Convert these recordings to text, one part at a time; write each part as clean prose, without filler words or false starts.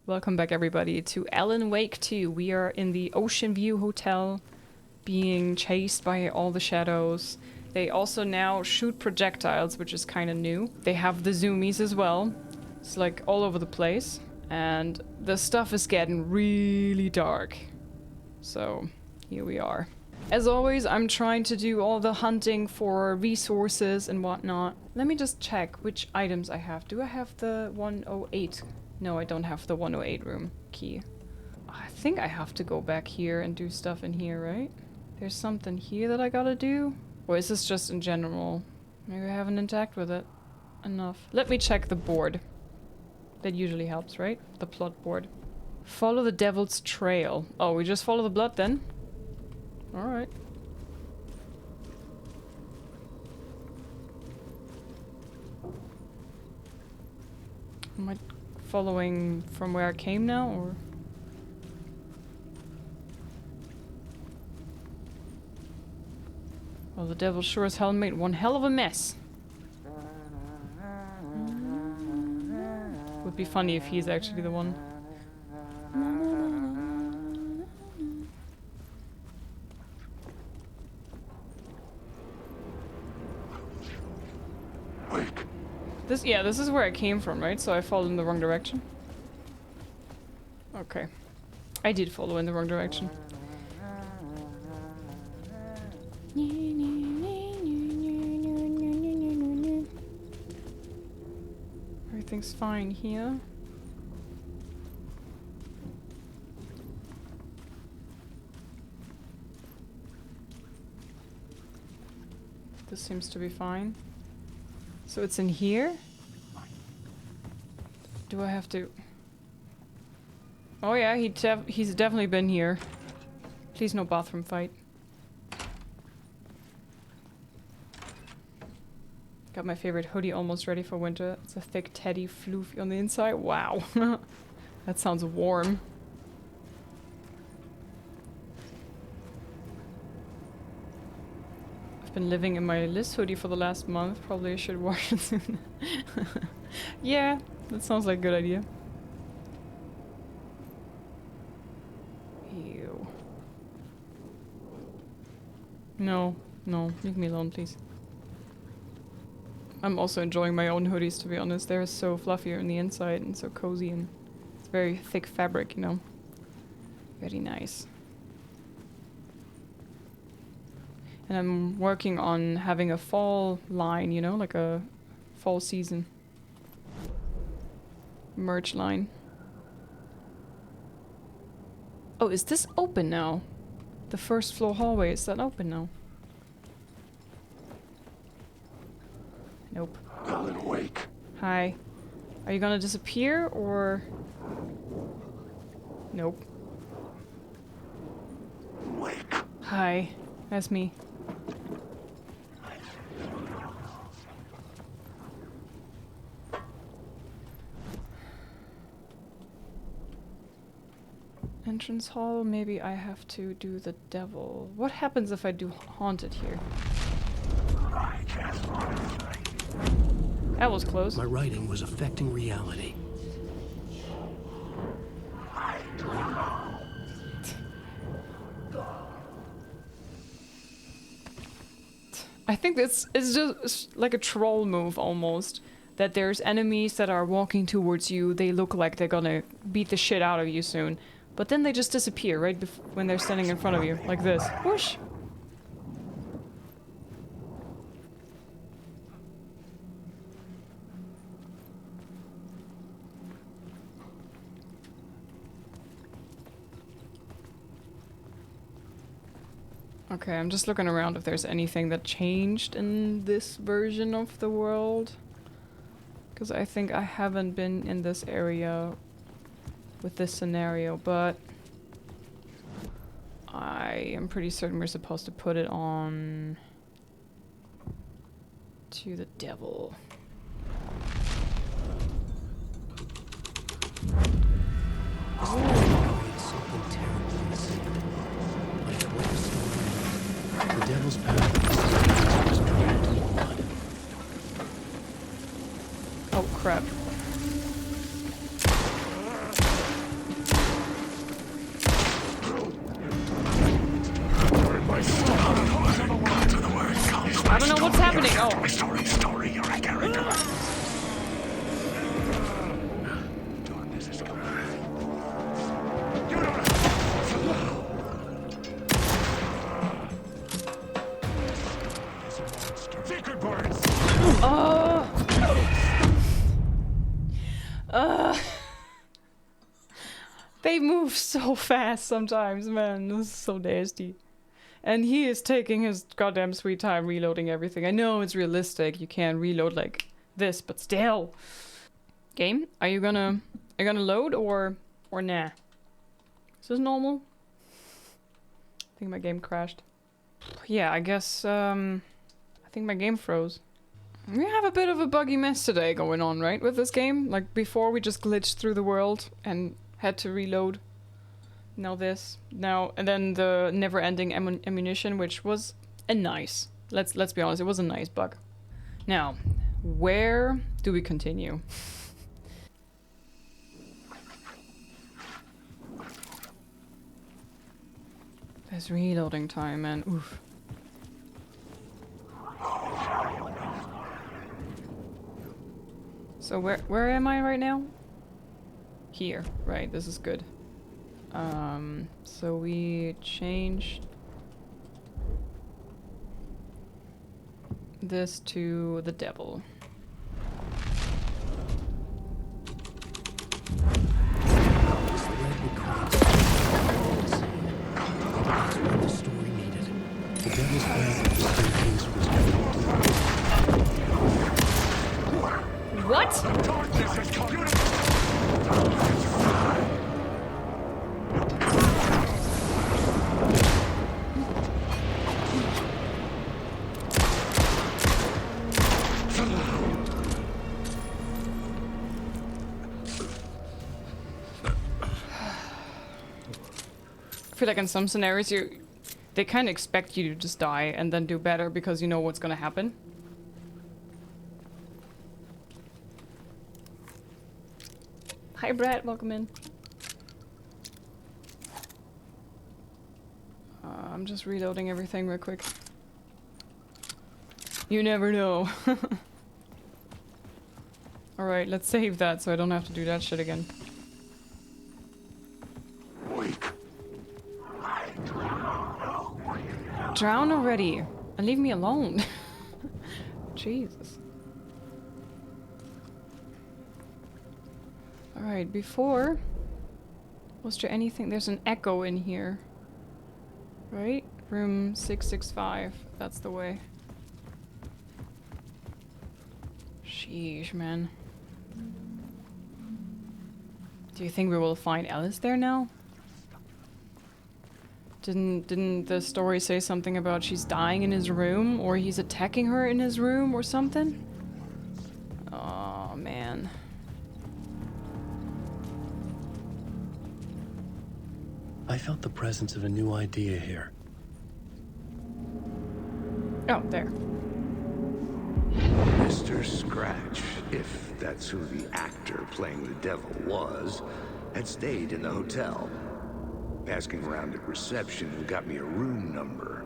Welcome back everybody to Alan Wake 2. We are in the Ocean View Hotel being chased by all the shadows. They also now shoot projectiles, which is kind of new. They have the zoomies as well. It's like all over the place. And the stuff is getting really dark. So here we are. As always, I'm trying to do all the hunting for resources and whatnot. Let me just check which items I have. Do I have the 108? No, I don't have the 108 room key. I think I have to go back here and do stuff in here, right? There's something here that I gotta do? Or is this just in general? Maybe I haven't interacted with it enough. Let me check the board. That usually helps, right? The plot board. Follow the devil's trail. Oh, we just follow the blood then? Alright. Am I following from where I came now, or...? Well, the devil sure as hell made one hell of a mess. Would be funny if he's actually the one. This is where I came from, right? So I followed in the wrong direction. Okay. I did follow in the wrong direction. Everything's fine here. This seems to be fine. So it's in here? Do I have to... Oh yeah, he's definitely been here. Please no bathroom fight. Got my favorite hoodie almost ready for winter. It's a thick teddy floofy on the inside. Wow. That sounds warm. I've been living in my LIZZ hoodie for the last month. Probably I should wash it soon. Yeah, that sounds like a good idea. Ew. No, leave me alone, please. I'm also enjoying my own hoodies, to be honest. They're so fluffier on the inside and so cozy, and it's very thick fabric, you know. Very nice. And I'm working on having a fall line, you know, like a fall season merch line. Oh, is this open now? The first floor hallway, is that open now? Nope. Alan Wake. Hi. Are you gonna disappear, or...? Nope. Wake. Hi. That's me. Entrance hall, maybe I have to do the devil. What happens if I do haunted here? That was close. My writing was affecting reality. I think it's just like a troll move almost. That there's enemies that are walking towards you. They look like they're gonna beat the shit out of you soon. But then they just disappear right when they're standing in front of you. Like this. Whoosh! Okay, I'm just looking around if there's anything that changed in this version of the world. Because I think I haven't been in this area with this scenario, but I am pretty certain we're supposed to put it on to the devil. The devil's path is drawn to blood. Oh crap. darkness is coming. You don't have... Secret parts! They move so fast sometimes, man. This is so nasty. And he is taking his goddamn sweet time reloading everything. I know it's realistic. You can't reload like this, but still. Game, are you gonna load or nah? Is this normal? I think my game crashed. Yeah, I guess I think my game froze. We have a bit of a buggy mess today going on, right, with this game? Like before we just glitched through the world and had to reload. Now this. Now and then the never-ending ammunition, which was a nice. Let's be honest, it was a nice bug. Now, where do we continue? There's reloading time, man. Oof. So where am I right now? Here, right, this is good. So we changed this to the devil. That's what the story needed. The devil's path of the staircase was built. What? Darkness is coming! I feel like in some scenarios they kind of expect you to just die and then do better because you know what's gonna happen. Hi Brad, welcome in. I'm just reloading everything real quick. You never know. Alright, let's save that so I don't have to do that shit again. Drown already and leave me alone. Jesus. Alright, before... Was there anything? There's an echo in here. Right? Room 665. That's the way. Sheesh, man. Do you think we will find Alice there now? Didn't the story say something about she's dying in his room? Or he's attacking her in his room or something? Oh, man. I felt the presence of a new idea here. Oh, there. Mr. Scratch, if that's who the actor playing the devil was, had stayed in the hotel. Asking around at reception who got me a room number.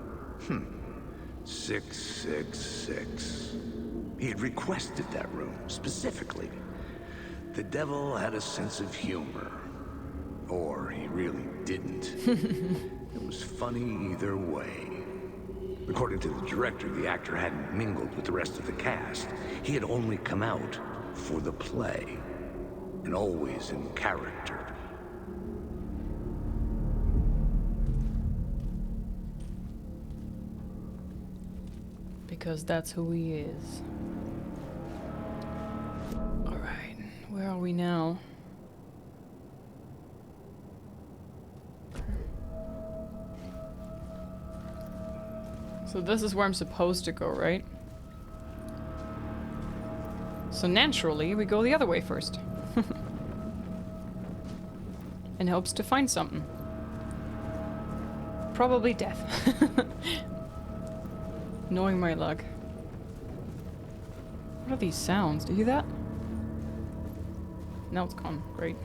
666. He had requested that room, specifically. The devil had a sense of humor. Or he really didn't. It was funny either way. According to the director, the actor hadn't mingled with the rest of the cast. He had only come out for the play. And always in character. Because that's who he is. Alright, where are we now? So this is where I'm supposed to go, right? So naturally, we go the other way first. In hopes to find something. Probably death. Knowing my luck. What are these sounds? Do you hear that? Now it's gone. Great.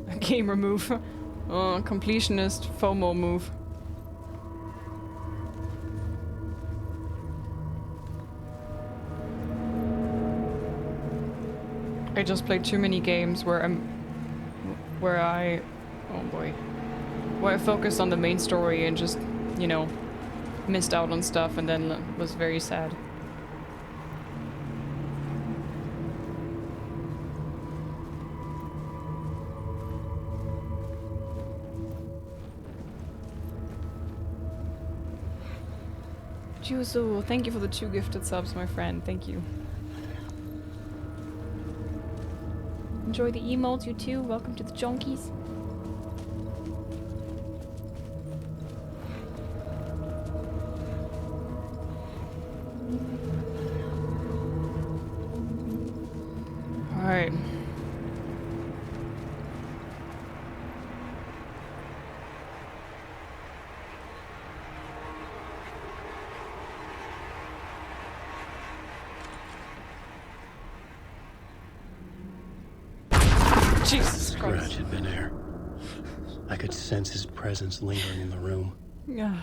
A gamer move. Completionist FOMO move. I just played too many games where I focused on the main story and just, you know, missed out on stuff and then was very sad. Juzo, thank you for the 2 gifted subs, my friend. Thank you. Enjoy the emotes, you too. Welcome to the Jonkies. Alright. Jesus Christ. Scratch had been there. I could sense his presence lingering in the room. Yeah.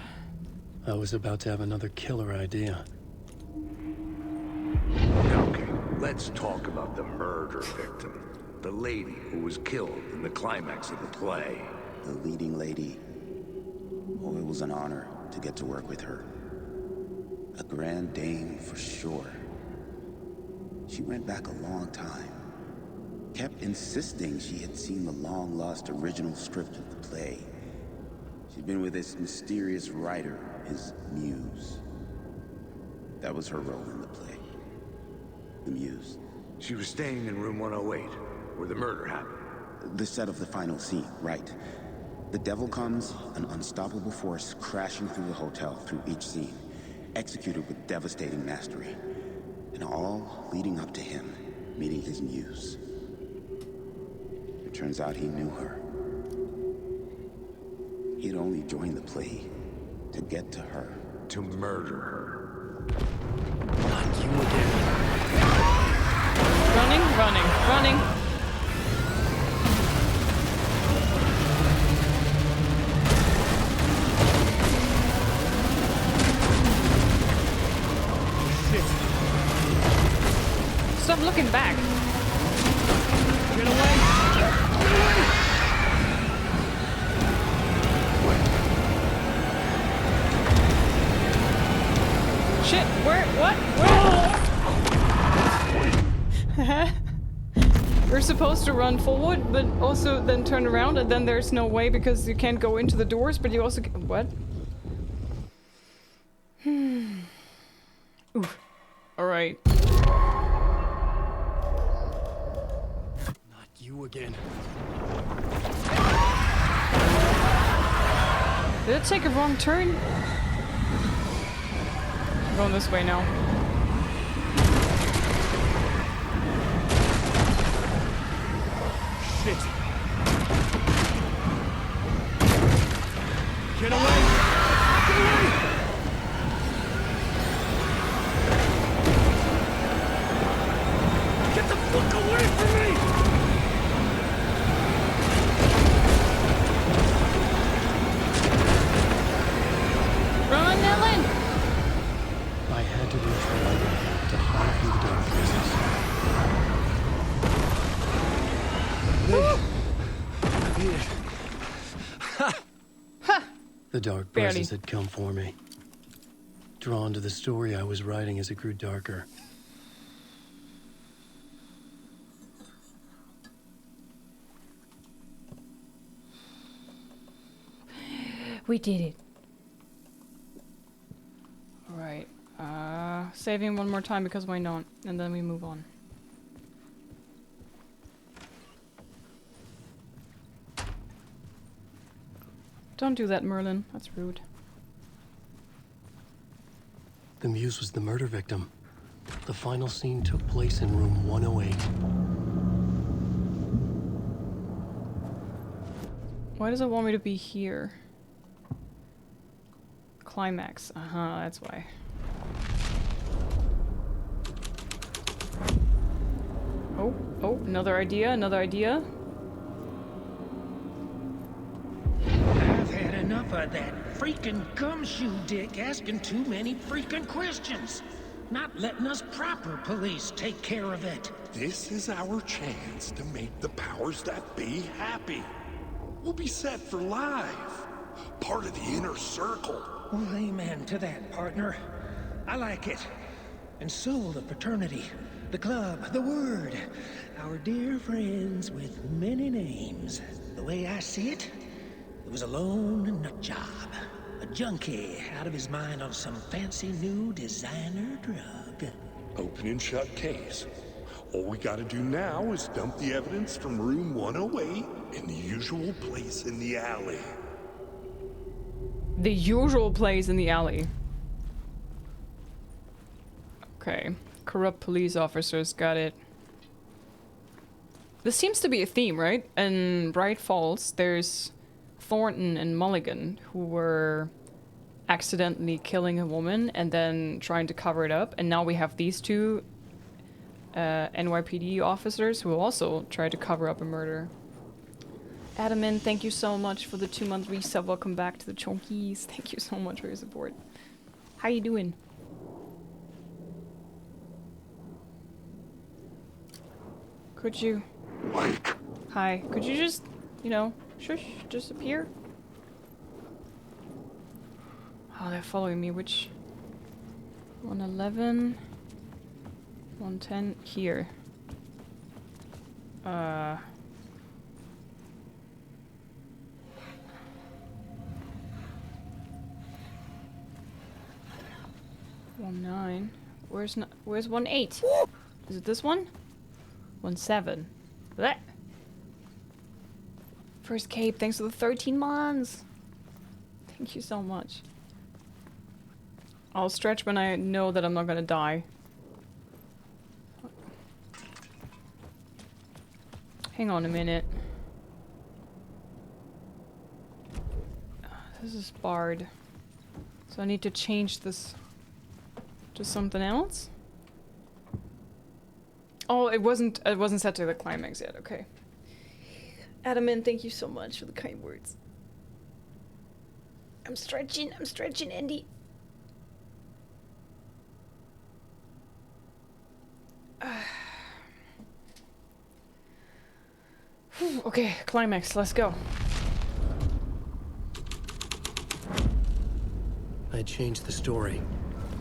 I was about to have another killer idea. Okay, let's talk about the murder victim. The lady who was killed in the climax of the play. The leading lady. Oh, it was an honor to get to work with her. A grand dame for sure. She went back a long time. Kept insisting she had seen the long-lost original script of the play. She'd been with this mysterious writer, his muse. That was her role in the play. The muse. She was staying in room 108, where the murder happened. The set of the final scene, right. The devil comes, an unstoppable force crashing through the hotel through each scene, executed with devastating mastery. And all leading up to him meeting his muse. It turns out he knew her. He'd only joined the play to get to her. To murder her. Not you again. Running, running, running. Stop looking back. Get away! Shit, where, what? Where? We're supposed to run forward, but also then turn around, and then there's no way because you can't go into the doors, but you also what? Oof. Alright. Not you again. Did it take a wrong turn? I'm going this way now. Shit. Get away! Get away! Get the fuck away from me! Run, Ellen! I had to reach for my hand to hide through the dark places. The dark Barely. presence had come for me. Drawn to the story I was writing as it grew darker. We did it. Alright. Saving one more time because why not? And then we move on. Don't do that, Merlin. That's rude. The muse was the murder victim. The final scene took place in room 108. Why does it want me to be here? Climax. Uh-huh, that's why. Oh, another idea, another idea. I've had enough of that freaking gumshoe dick asking too many freaking questions. Not letting us proper police take care of it. This is our chance to make the powers that be happy. We'll be set for life. Part of the inner circle. Well, amen to that, partner. I like it. And so the fraternity, the club, the word. Our dear friends with many names. The way I see it, it was a lone nut job. A junkie out of his mind on some fancy new designer drug. Open and shut case. All we gotta do now is dump the evidence from room 108 in the usual place in the alley. The usual place in the alley. Okay. Corrupt police officers, got it. This seems to be a theme, right? In Bright Falls, there's Thornton and Mulligan, who were accidentally killing a woman and then trying to cover it up. And now we have these two NYPD officers who also tried to cover up a murder. Adamin, thank you so much for the 2-month resub. Welcome back to the Chonkies. Thank you so much for your support. How you doing? Could you... Hi. Could you just, you know, shush, just appear? Oh, they're following me. Which... 111... 110... Here. 19. Where's 18? Is it this one? 17. Blech. First Cape, thanks for the 13 months. Thank you so much. I'll stretch when I know that I'm not gonna die. Hang on a minute. This is barred. So I need to change this to something else? Oh, it wasn't set to the climax yet, okay. Adamin, thank you so much for the kind words. I'm stretching, Andy. Okay, climax, let's go. I changed the story,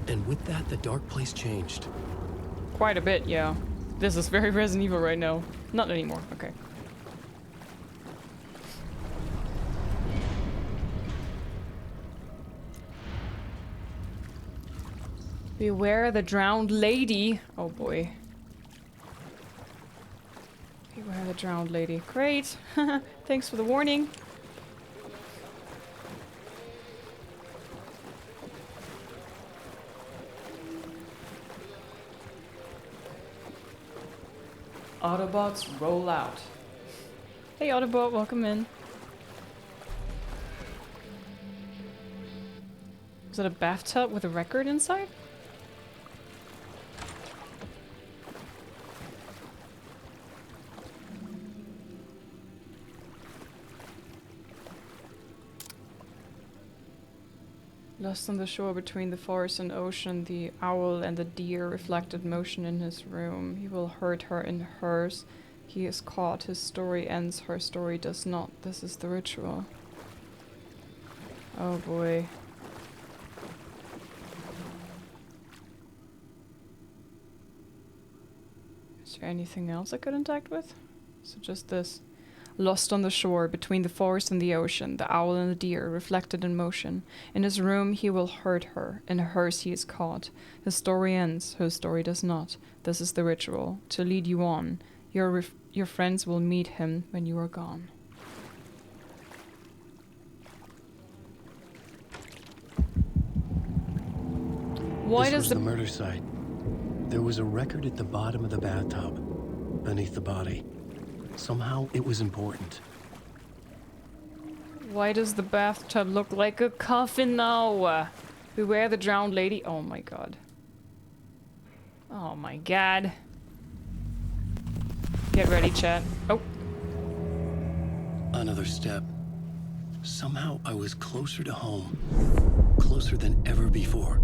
and with that, the dark place changed. Quite a bit, yeah. This is very Resident Evil right now. Not anymore, okay. Beware the drowned lady. Oh boy. Beware the drowned lady. Great. Thanks for the warning. Autobots roll out. Hey Autobot, welcome in. Is that a bathtub with a record inside? Lost on the shore between the forest and ocean, the owl and the deer reflected motion in his room. He will hurt her in hers. He is caught. His story ends. Her story does not. This is the ritual. Oh boy. Is there anything else I could interact with? So just this. Lost on the shore, between the forest and the ocean, the owl and the deer, reflected in motion. In his room he will hurt her, in hers he is caught. His story ends, her story does not. This is the ritual, to lead you on. Your friends will meet him when you are gone. Why This does was the murder site. There was a record at the bottom of the bathtub, beneath the body. Somehow it was important. Why does the bathtub look like a coffin now? Beware the drowned lady. Oh my god. Oh my god. Get ready, chat. Oh. Another step. Somehow I was closer to home. Closer than ever before.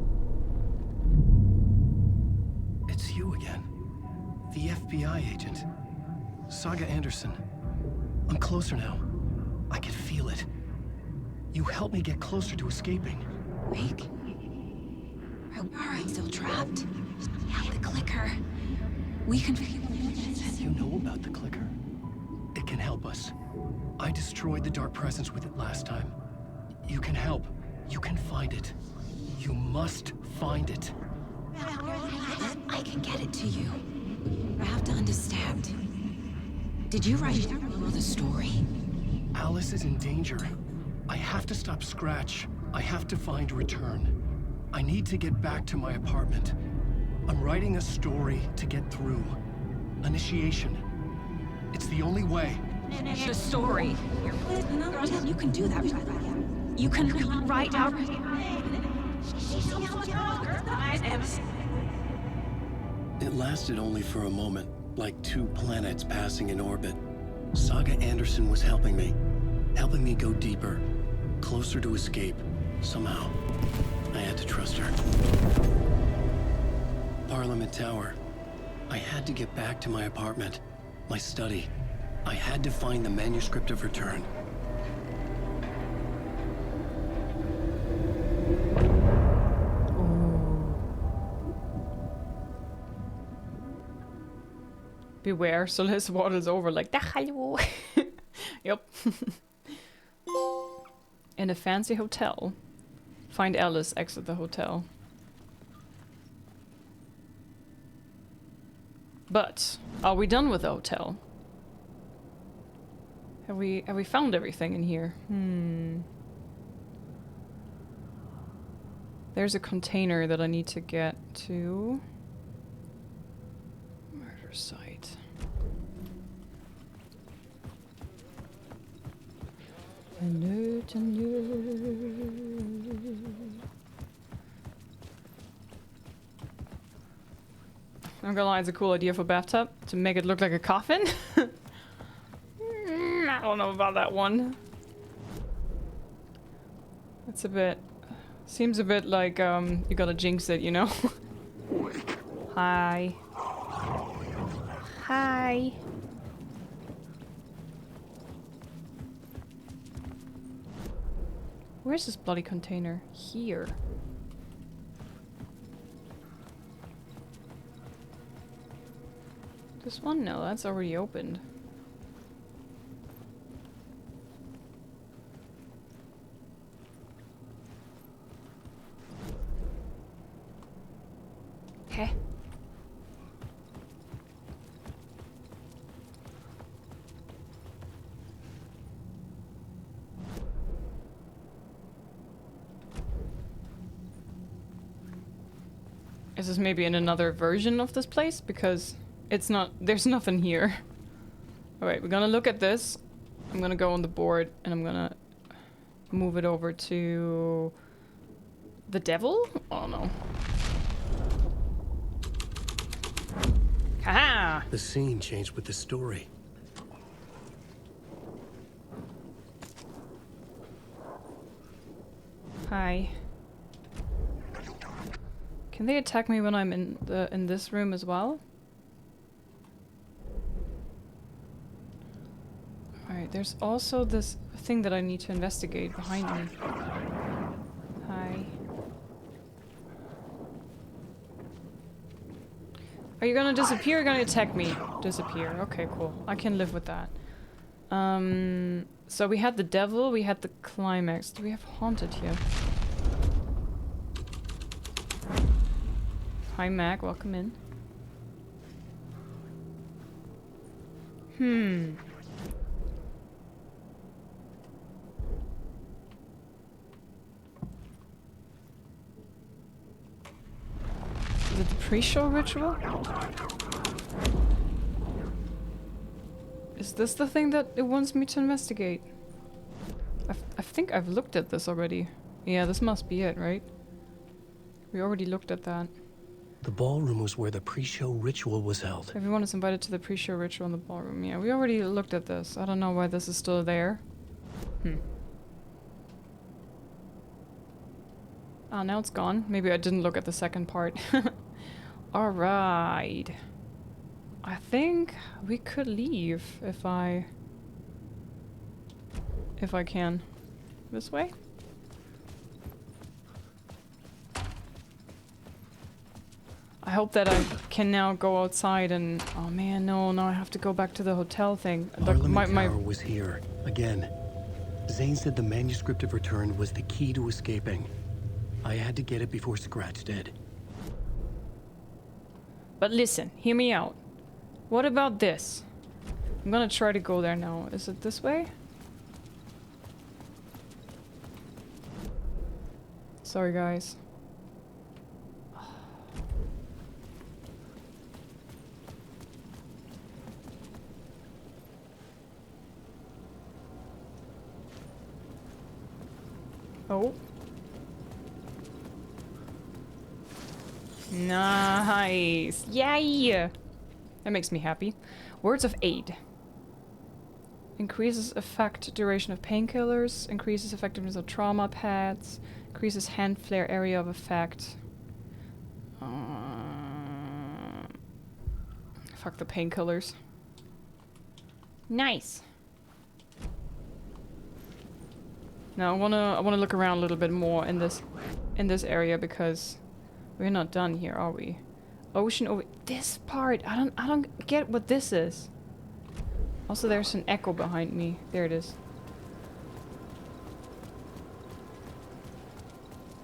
It's you again. The FBI agent. Saga Anderson. I'm closer now. I can feel it. You helped me get closer to escaping. Wake? Are you still trapped? The clicker. We can... You know about the clicker? It can help us. I destroyed the dark presence with it last time. You can help. You can find it. You must find it. I can get it to you. I have to understand. Did you write the story? Alice is in danger. I have to stop Scratch. I have to find Return. I need to get back to my apartment. I'm writing a story to get through. Initiation. It's the only way. The story. You can do that. You can write out... It lasted only for a moment, like 2 planets passing in orbit. Saga Anderson was helping me go deeper, closer to escape. Somehow, I had to trust her. Parliament Tower. I had to get back to my apartment, my study. I had to find the manuscript of Return. Beware, so Liz waddles over like, hello. Yep. In a fancy hotel. Find Alice, exit the hotel. But, are we done with the hotel? Have we found everything in here? There's a container that I need to get to. Murder site. I'm gonna lie, it's a cool idea for bathtub to make it look like a coffin. I don't know about that one. It's a bit... Seems a bit like, you gotta jinx it, you know? Hi. Hi. Where's this bloody container? Here. This one? No, that's already opened. Okay. Is this maybe in another version of this place? Because it's not... There's nothing here. Alright, we're gonna look at this. I'm gonna go on the board and I'm gonna move it over to... the devil? Oh no. Haha! The scene changed with the story. Hi. Can they attack me when I'm in this room as well? Alright, there's also this thing that I need to investigate behind me. Hi. Are you gonna disappear or gonna attack me? Disappear. Okay, cool. I can live with that. So we had the devil, we had the climax. Do we have haunted here? Hi Mac, welcome in. Is it the pre-show ritual? Is this the thing that it wants me to investigate? I think I've looked at this already. Yeah, this must be it, right? We already looked at that. The ballroom was where the pre-show ritual was held. Everyone is invited to the pre-show ritual in the ballroom. Yeah, we already looked at this. I don't know why this is still there. Ah, now it's gone. Maybe I didn't look at the second part. Alright. I think we could leave if I can. This way? I hope that I can now go outside and... Oh man, no, I have to go back to the hotel thing. Parliament Tower was here, again. Zane said the manuscript of Return was the key to escaping. I had to get it before Scratch did. But listen, hear me out. What about this? I'm gonna try to go there now. Is it this way? Sorry, guys. Oh. Nice. Yay! That makes me happy. Words of aid. Increases effect duration of painkillers. Increases effectiveness of trauma pads. Increases hand flare area of effect. Fuck the painkillers. Nice. Now I wanna look around a little bit more in this area because we're not done here, are we? Ocean over this part. I don't get what this is. Also, there's an echo behind me. There it is.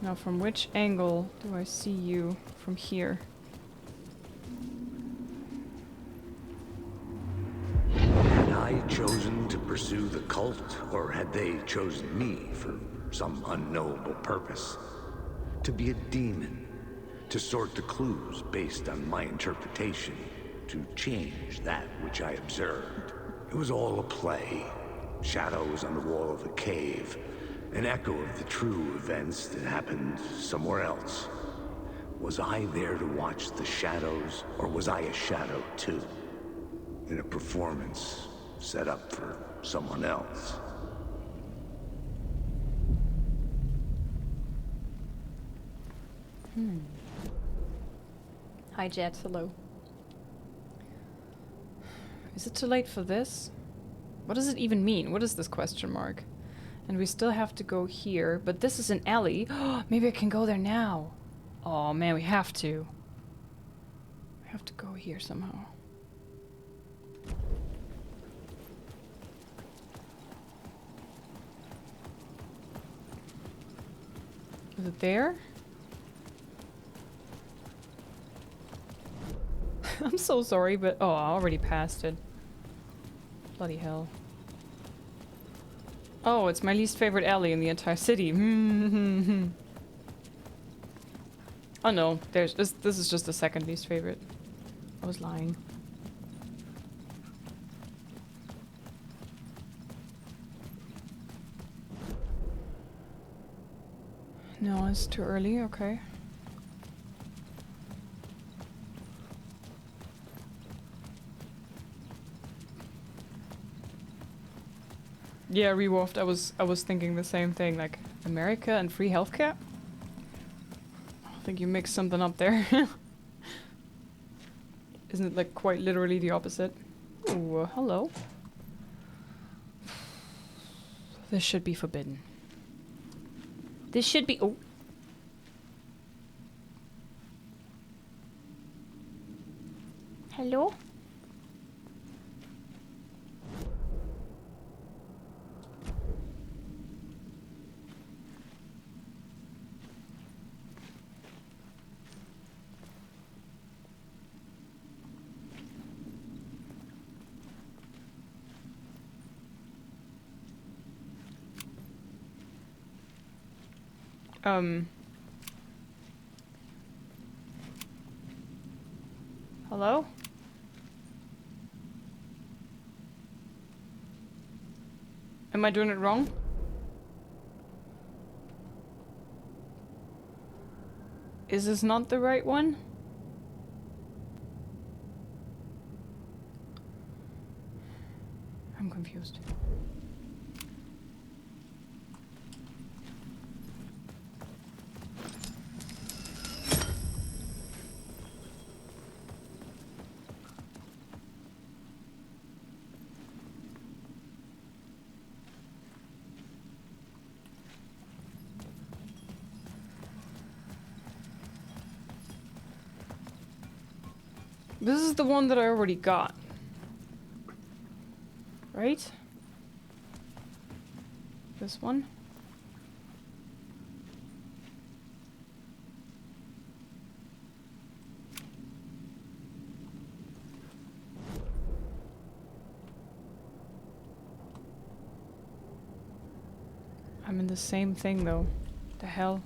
Now, from which angle do I see you from here? Had I chosen to pursue the cult, or had they chosen me for some unknowable purpose? To be a demon, to sort the clues based on my interpretation, to change that which I observed. It was all a play. Shadows on the wall of a cave, an echo of the true events that happened somewhere else. Was I there to watch the shadows, or was I a shadow too? In a performance set up for someone else. Hi, Jet. Hello. Is it too late for this? What does it even mean? What is this question mark? And we still have to go here, but this is an alley. Maybe I can go there now. Oh man, we have to. We have to go here somehow. Is it there? I'm so sorry, but... Oh, I already passed it. Bloody hell. Oh, it's my least favorite alley in the entire city. Oh no, there's... This is just the second least favorite. I was lying. No, it's too early, okay. Yeah, Rewolfed, I was thinking the same thing, like America and free healthcare? I think you mixed something up there. Isn't it like quite literally the opposite? Ooh, hello. This should be forbidden. This should be... Oh. Hello? Hello? Am I doing it wrong? Is this not the right one? I'm confused. This is the one that I already got. Right? This one? I'm in the same thing though. The hell?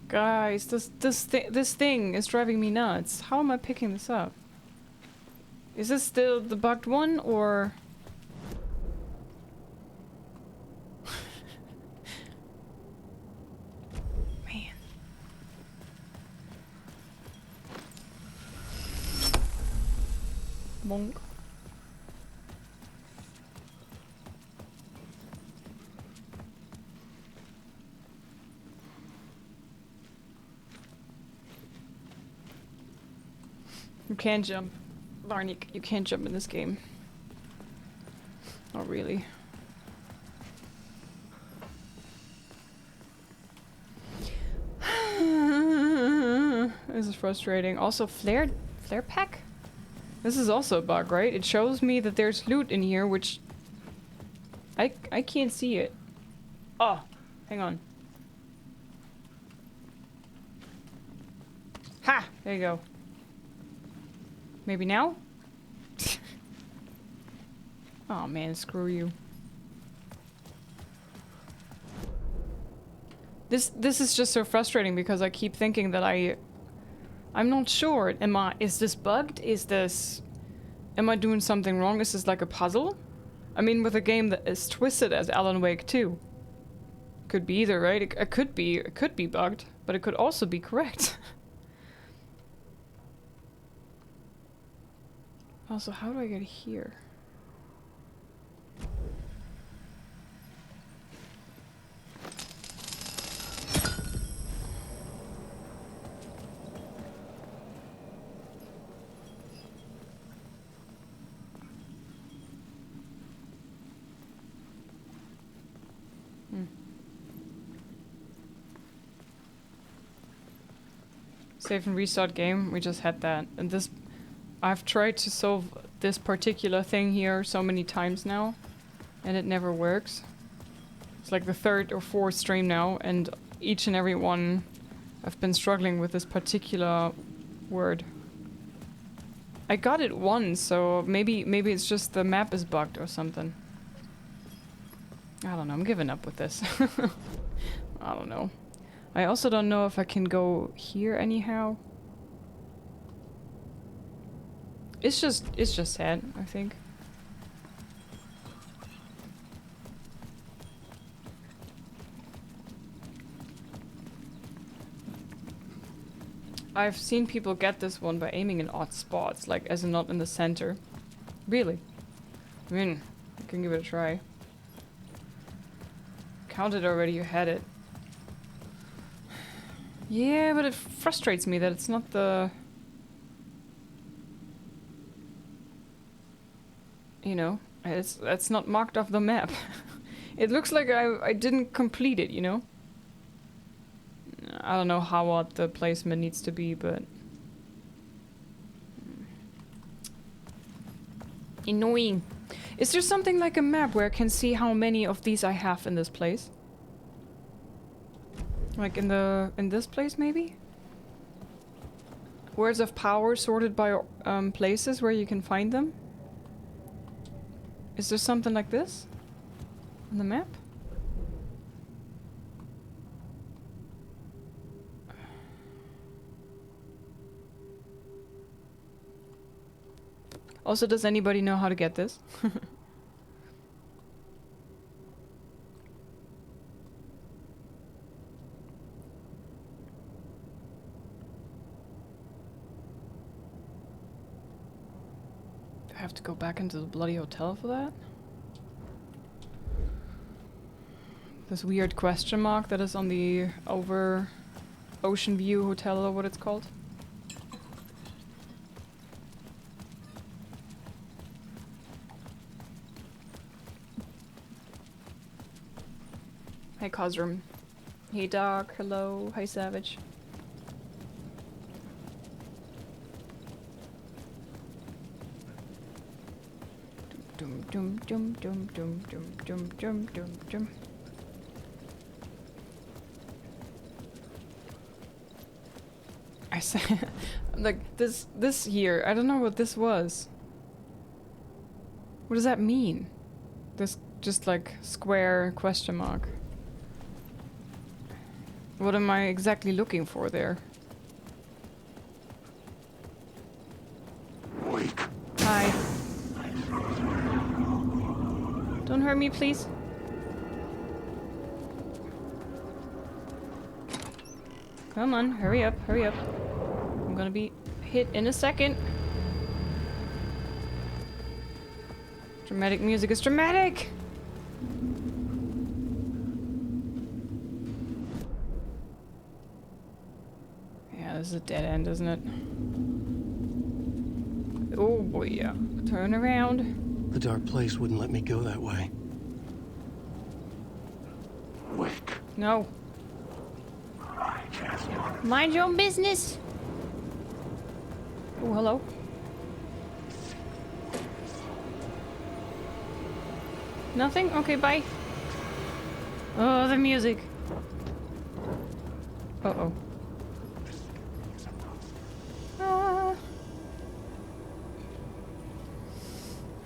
Guys, this thing is driving me nuts. How am I picking this up? Is this still the bugged one, or... Man. Bonk. You can't jump. Barney, you can't jump in this game. Not really. This is frustrating. Also, flare pack? This is also a bug, right? It shows me that there's loot in here, which... I can't see it. Oh, hang on. Ha! There you go. Maybe now? Oh man, screw you. This is just so frustrating because I keep thinking that I'm not sure. Is this bugged? Am I doing something wrong? Is this like a puzzle? I mean, with a game that is twisted as Alan Wake 2. Could be either, right? It could be bugged, but it could also be correct. Also, how do I get here? Save and restart game. We just had that. And this... I've tried to solve this particular thing here so many times now, and it never works. It's like the third or fourth stream now, and each and every one I've been struggling with this particular word. I got it once, so maybe it's just the map is bugged or something. I don't know, I'm giving up with this. I don't know. I also don't know if I can go here anyhow. It's just sad, I think. I've seen people get this one by aiming in odd spots, like as in not in the center. Really? I mean, I can give it a try. Counted already, you had it. Yeah, but it frustrates me that it's not the... You know, it's not marked off the map. It looks like I didn't complete it, you know? I don't know how odd the placement needs to be, but... Annoying. Is there something like a map where I can see how many of these I have in this place? Like in this place, maybe? Words of power sorted by places where you can find them? Is there something like this on the map? Also, does anybody know how to get this? I have to go back into the bloody hotel for that? This weird question mark that is on the over Ocean View Hotel or what it's called. Hi Cosrum. Hey Doc, hello. Hi Savage. Dum dum dum dum dum dum dum dum dum dum. I say like this here, I don't know what this was. What does that mean? This just like square question mark. What am I exactly looking for there? Wake. Hi. Don't hurt me, please. Come on, hurry up, hurry up. I'm gonna be hit in a second. Dramatic music is dramatic! Yeah, this is a dead end, isn't it? Oh boy, yeah. Turn around. The dark place wouldn't let me go that way. Wake. No. I can't. Mind your own business! Oh, hello. Nothing? Okay, bye. Oh, the music. Uh-oh. Ah.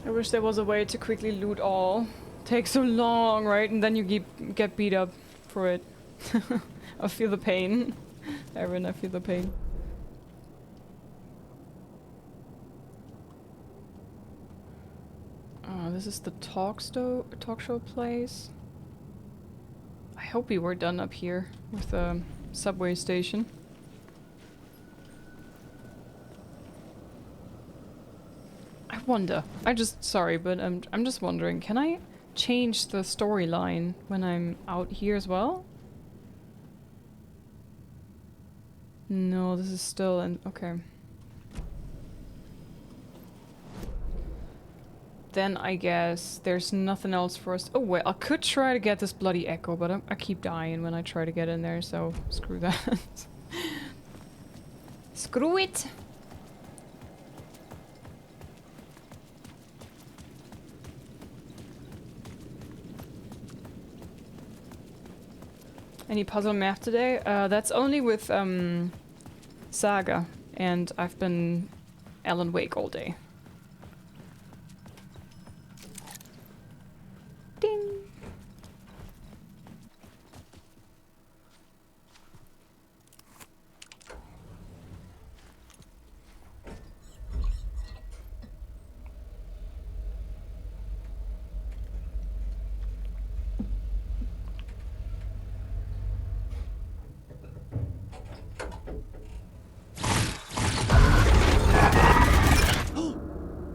I wish there was a way to quickly loot all. Takes so long, right? And then you get beat up for it. I feel the pain. Aaron, I feel the pain. Oh, this is the talk show place. I hope we were done up here with the subway station. I wonder. Sorry, but I'm just wondering, can I change the storyline when I'm out here as well? No, this is still in... Okay. Then I guess there's nothing else for us. Oh wait, I could try to get this bloody echo, but I keep dying when I try to get in there, so screw that. Screw it! Any puzzle math today? That's only with Saga, and I've been Alan Wake all day. Ding!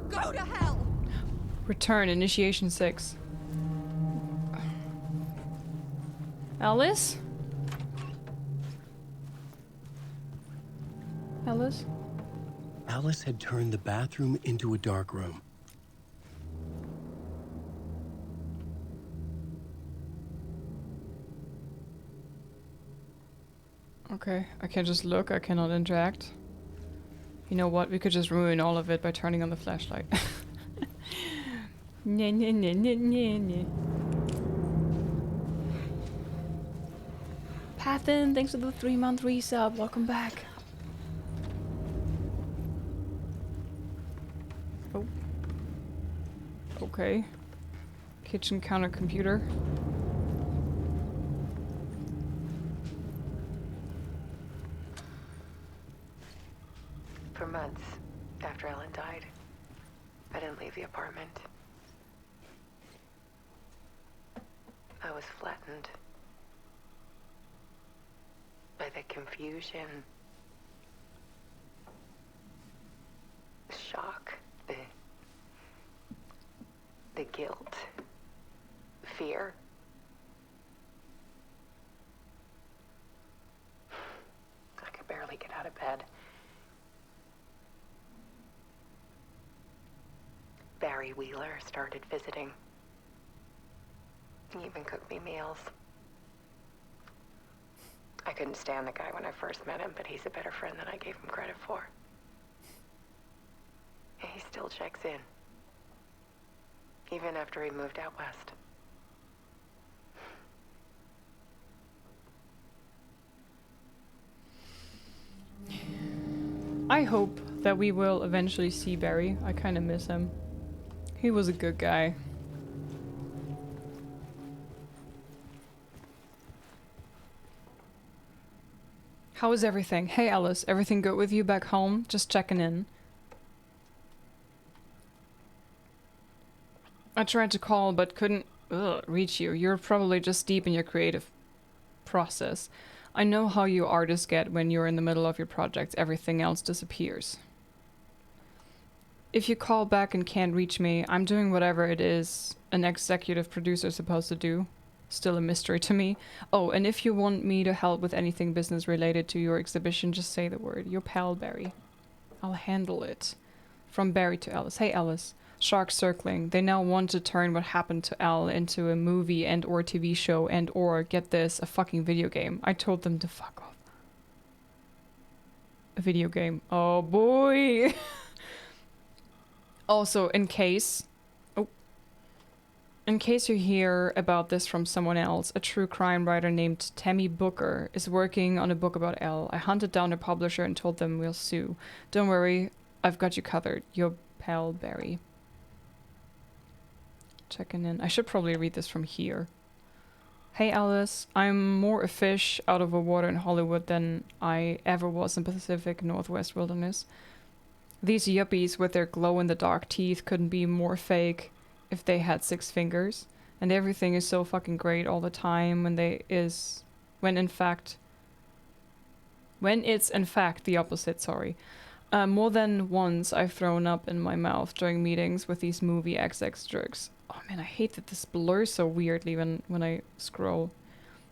Go to hell! Return, initiation 6. Alice? Alice? Alice had turned the bathroom into a dark room. Okay, I can just look, I cannot interact. You know what, we could just ruin all of it by turning on the flashlight. Nye, nye, nye, nye, nye, nye. Pathin, thanks for the 3-month resub, welcome back. Oh. Okay. Kitchen counter computer. For months after Ellen died, I didn't leave the apartment. I was flattened by the confusion, the shock, the guilt, fear. Barry Wheeler started visiting. He even cooked me meals. I couldn't stand the guy when I first met him, but he's a better friend than I gave him credit for. And he still checks in. Even after he moved out west. I hope that we will eventually see Barry. I kind of miss him. He was a good guy. How is everything? Hey Alice, everything good with you back home? Just checking in. I tried to call but couldn't reach you. You're probably just deep in your creative process. I know how you artists get when you're in the middle of your projects. Everything else disappears. If you call back and can't reach me, I'm doing whatever it is an executive producer is supposed to do. Still a mystery to me. Oh, and if you want me to help with anything business related to your exhibition, just say the word. Your pal, Barry. I'll handle it. From Barry to Alice. Hey, Alice. Sharks circling. They now want to turn what happened to Al into a movie and or TV show and or, get this, a fucking video game. I told them to fuck off. A video game. Oh boy. Also, in case you hear about this from someone else, a true crime writer named Tammy Booker is working on a book about Elle. I hunted down a publisher and told them we'll sue. Don't worry, I've got you covered. Your pal, Barry. Checking in. I should probably read this from here. Hey Alice, I'm more a fish out of the water in Hollywood than I ever was in Pacific Northwest wilderness. These yuppies with their glow-in-the-dark teeth couldn't be more fake if they had 6 fingers. And everything is so fucking great all the time when it's in fact the opposite, sorry. More than once I've thrown up in my mouth during meetings with these movie XX jerks. Oh man, I hate that this blurs so weirdly when I scroll.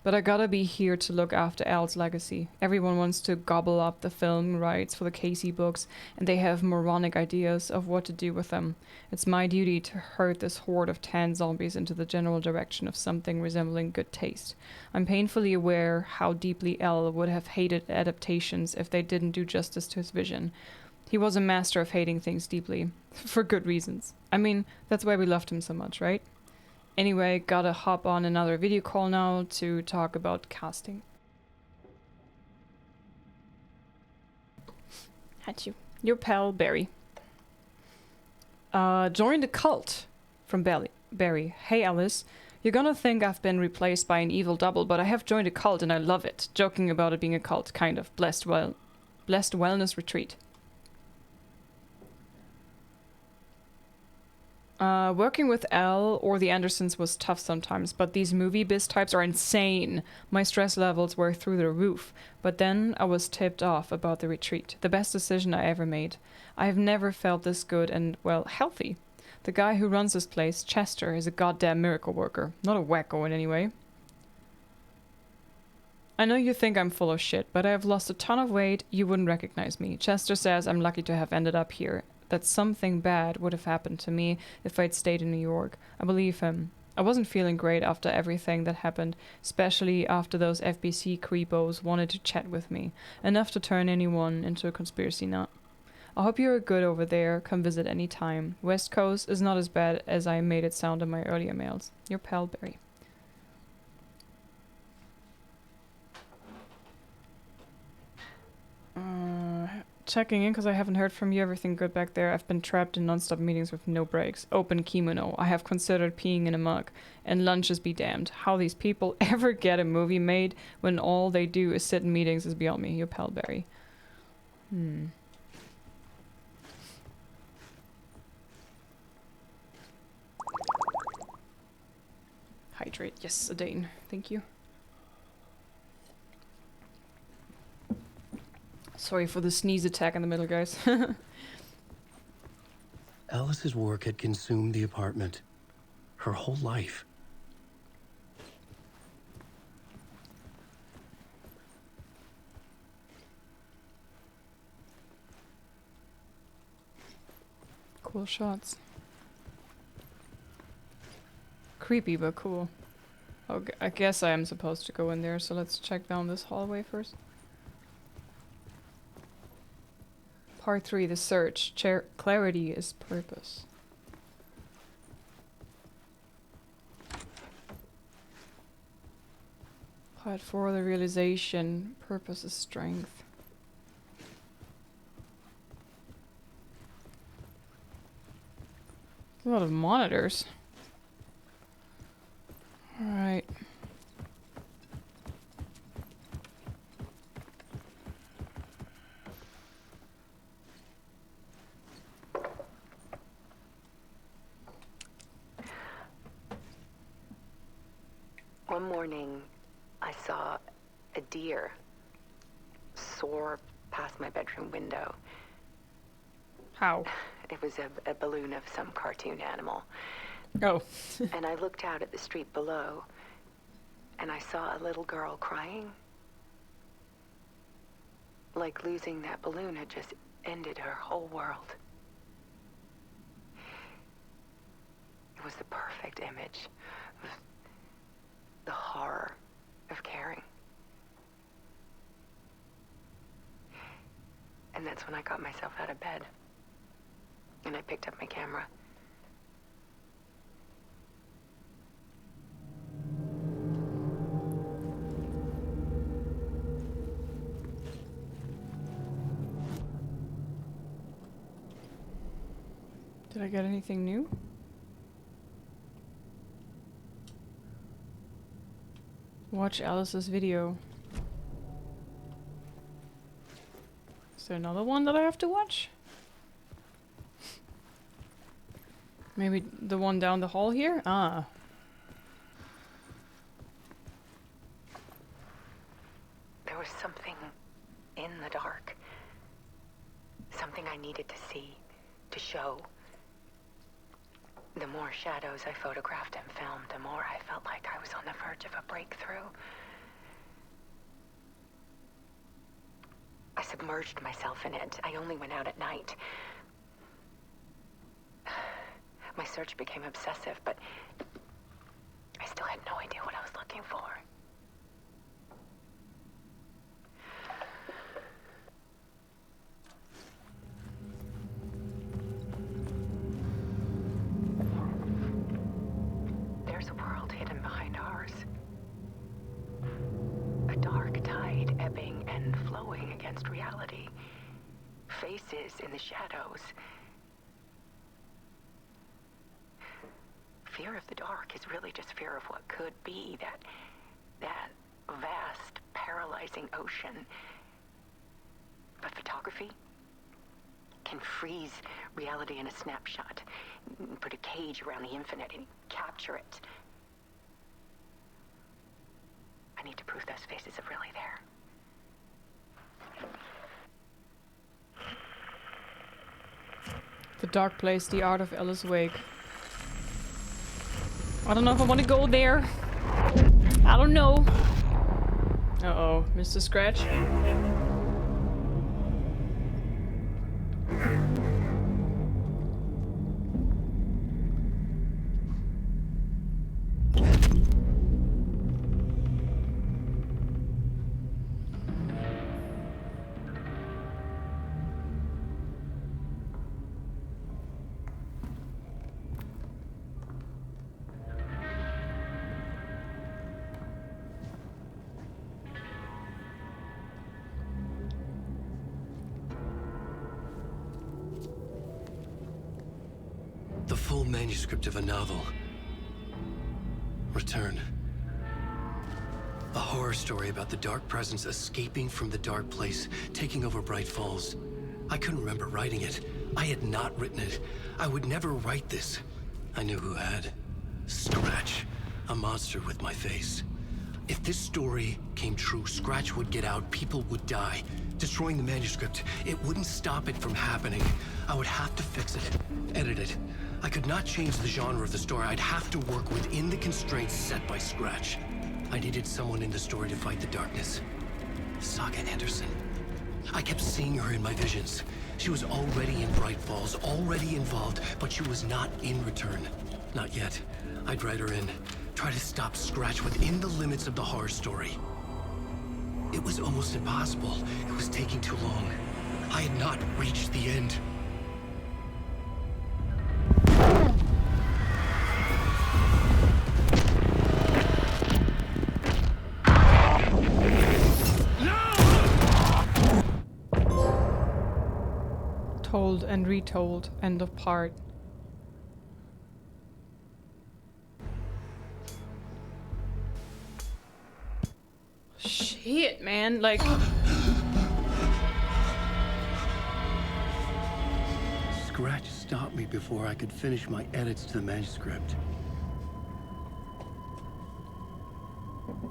But I gotta be here to look after Al's legacy. Everyone wants to gobble up the film rights for the Casey books, and they have moronic ideas of what to do with them. It's my duty to herd this horde of 10 zombies into the general direction of something resembling good taste. I'm painfully aware how deeply Al would have hated adaptations if they didn't do justice to his vision. He was a master of hating things deeply. For good reasons. I mean, that's why we loved him so much, right? Anyway, gotta hop on another video call now to talk about casting. Had you. Your pal, Barry. Join the cult. From Barry. Hey, Alice. You're gonna think I've been replaced by an evil double, but I have joined a cult and I love it. Joking about it being a cult, kind of. Blessed wellness retreat. Working with Al or the Andersons was tough sometimes, but these movie biz types are insane. My stress levels were through the roof, but then I was tipped off about the retreat. The best decision I ever made. I have never felt this good and, well, healthy. The guy who runs this place, Chester, is a goddamn miracle worker. Not a wacko in any way. I know you think I'm full of shit, but I have lost a ton of weight. You wouldn't recognize me. Chester says I'm lucky to have ended up here. That something bad would have happened to me if I'd stayed in New York. I believe him. I wasn't feeling great after everything that happened, especially after those FBC creepos wanted to chat with me. Enough to turn anyone into a conspiracy nut. I hope you're good over there. Come visit any time. West Coast is not as bad as I made it sound in my earlier mails. Your pal, Barry. Checking in because I haven't heard from you. Everything good back there? I've been trapped in non-stop meetings with no breaks. Open kimono. I have considered peeing in a mug. And lunches be damned. How these people ever get a movie made when all they do is sit in meetings is beyond me. Your pal, Barry. Hydrate. Yes, a Dane. Thank you. Sorry for the sneeze attack in the middle, guys. Alice's work had consumed the apartment. Her whole life. Cool shots. Creepy, but cool. Okay, I guess I am supposed to go in there, so let's check down this hallway first. Part 3, the search. Clarity is purpose. Part 4, the realization. Purpose is strength. A lot of monitors. Alright. One morning, I saw a deer soar past my bedroom window. How? It was a balloon of some cartoon animal. Oh. And I looked out at the street below, and I saw a little girl crying. Like losing that balloon had just ended her whole world. It was the perfect image of the horror of caring. And that's when I got myself out of bed. And I picked up my camera. Did I get anything new? Watch Alice's video. Is there another one that I have to watch? Maybe the one down the hall here? Ah. There was something in the dark. Something I needed to see, to show. The more shadows I photographed and filmed, the more I felt like I was on the verge of a breakthrough. I submerged myself in it. I only went out at night. My search became obsessive, but I still had no idea what I was looking for. There's a world hidden behind ours. A dark tide ebbing and flowing against reality. Faces in the shadows. Fear of the dark is really just fear of what could be, that vast, paralyzing ocean. But photography can freeze reality in a snapshot, put a cage around the infinite and capture it. I need to prove those faces are really there. The Dark Place, the Art of Alice Wake. I don't know if I want to go there. I don't know. Uh-oh, Mr. Scratch. The full manuscript of a novel. Return. A horror story about the dark presence escaping from the dark place, taking over Bright Falls. I couldn't remember writing it. I had not written it. I would never write this. I knew who had. Scratch. A monster with my face. If this story came true, Scratch would get out, people would die. Destroying the manuscript, it wouldn't stop it from happening. I would have to fix it, edit it. I could not change the genre of the story. I'd have to work within the constraints set by Scratch. I needed someone in the story to fight the darkness. Saga Anderson. I kept seeing her in my visions. She was already in Bright Falls, already involved, but she was not in Return. Not yet. I'd write her in. Try to stop Scratch within the limits of the horror story. It was almost impossible. It was taking too long. I had not reached the end. Told and retold. End of part. Shit, man. Like... Scratch stopped me before I could finish my edits to the manuscript.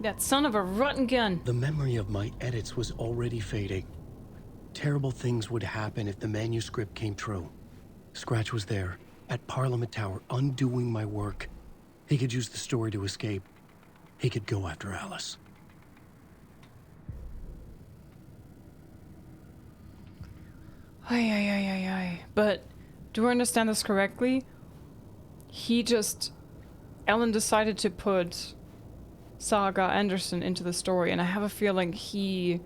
That son of a rotten gun. The memory of my edits was already fading. Terrible things would happen if the manuscript came true. Scratch was there, at Parliament Tower, undoing my work. He could use the story to escape. He could go after Alice. Ay. But, do I understand this correctly? Alan decided to put Saga Anderson into the story, and I have a feeling he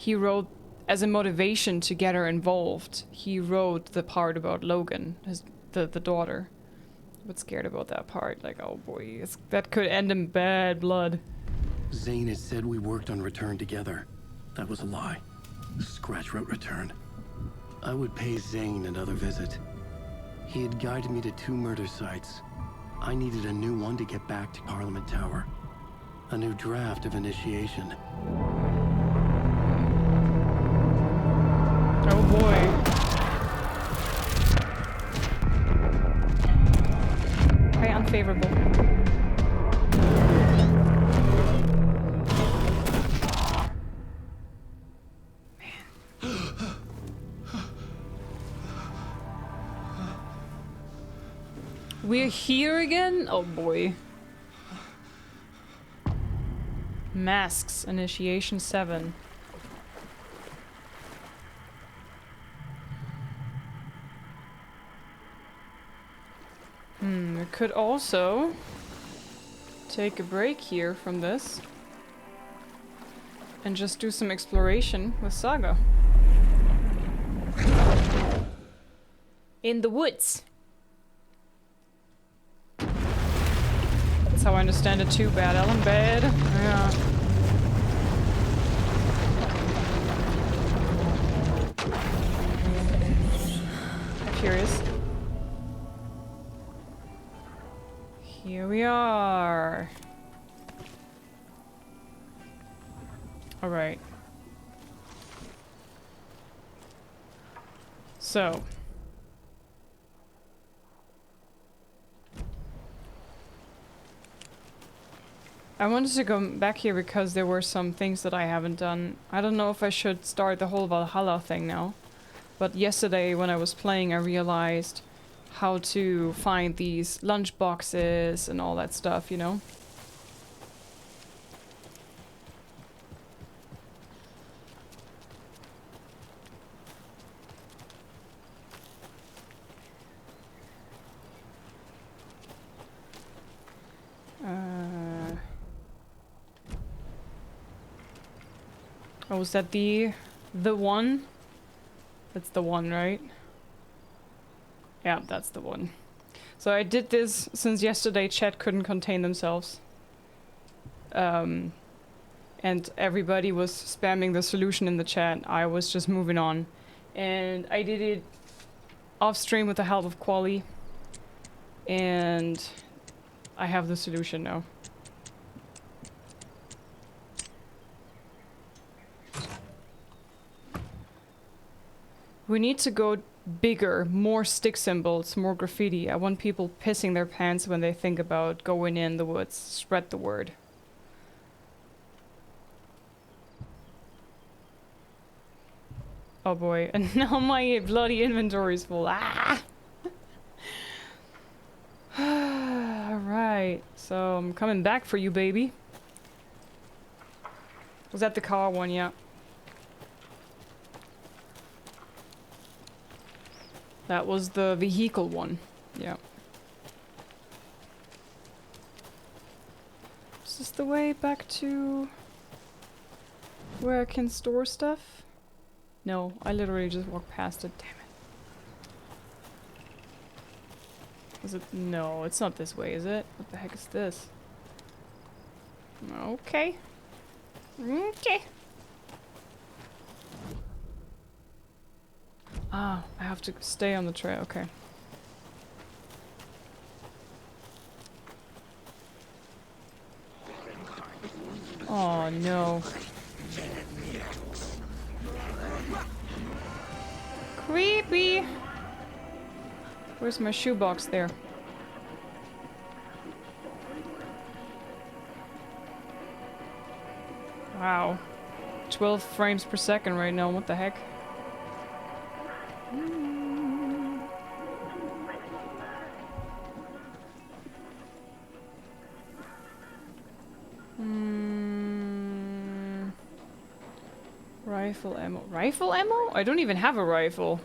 wrote, as a motivation to get her involved, he wrote the part about Logan, the daughter. I'm a bit scared about that part. Like, oh boy, that could end in bad blood. Zane had said we worked on Return together. That was a lie. Scratch wrote Return. I would pay Zane another visit. He had guided me to 2 murder sites. I needed a new one to get back to Parliament Tower. A new draft of Initiation. Oh boy. Very unfavorable. We're here again? Oh boy. Masks, Initiation 7. We could also take a break here from this and just do some exploration with Saga. In the woods. That's how I understand it too. Bad Ellen, bad. Yeah. I'm curious. Here we are. All right. So. I wanted to go back here because there were some things that I haven't done. I don't know if I should start the whole Valhalla thing now. But yesterday when I was playing I realized how to find these lunch boxes and all that stuff, you know? Oh, is that the one? That's the one, right? Yeah, that's the one. So I did this since yesterday chat couldn't contain themselves. And everybody was spamming the solution in the chat. I was just moving on. And I did it off stream with the help of Quali. And I have the solution now. We need to go bigger, more stick symbols, more graffiti. I want people pissing their pants when they think about going in the woods. Spread the word. Oh boy, and now my bloody inventory is full. Ah! Alright, so I'm coming back for you, baby. Was that the car one? Yeah. That was the vehicle one. Yeah. this the way back to where I can store stuff? No, I literally just walked past it. Damn it. Is it? No, it's not this way, is it? What the heck is this? Okay. Okay. Ah, I have to stay on the trail. Okay. Oh no. Creepy. Where's my shoebox there? Wow. 12 frames per second right now. What the heck? Rifle ammo. Rifle ammo? I don't even have a rifle.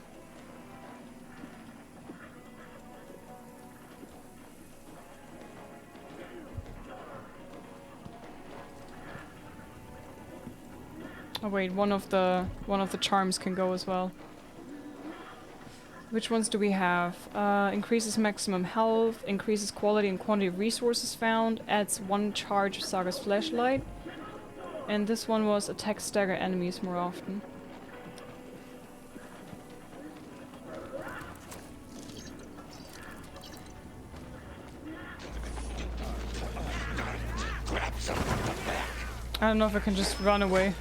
Oh wait, one of the charms can go as well. Which ones do we have? Increases maximum health, increases quality and quantity of resources found, adds 1 charge of Saga's flashlight. And this one was attack stagger enemies more often. I don't know if I can just run away.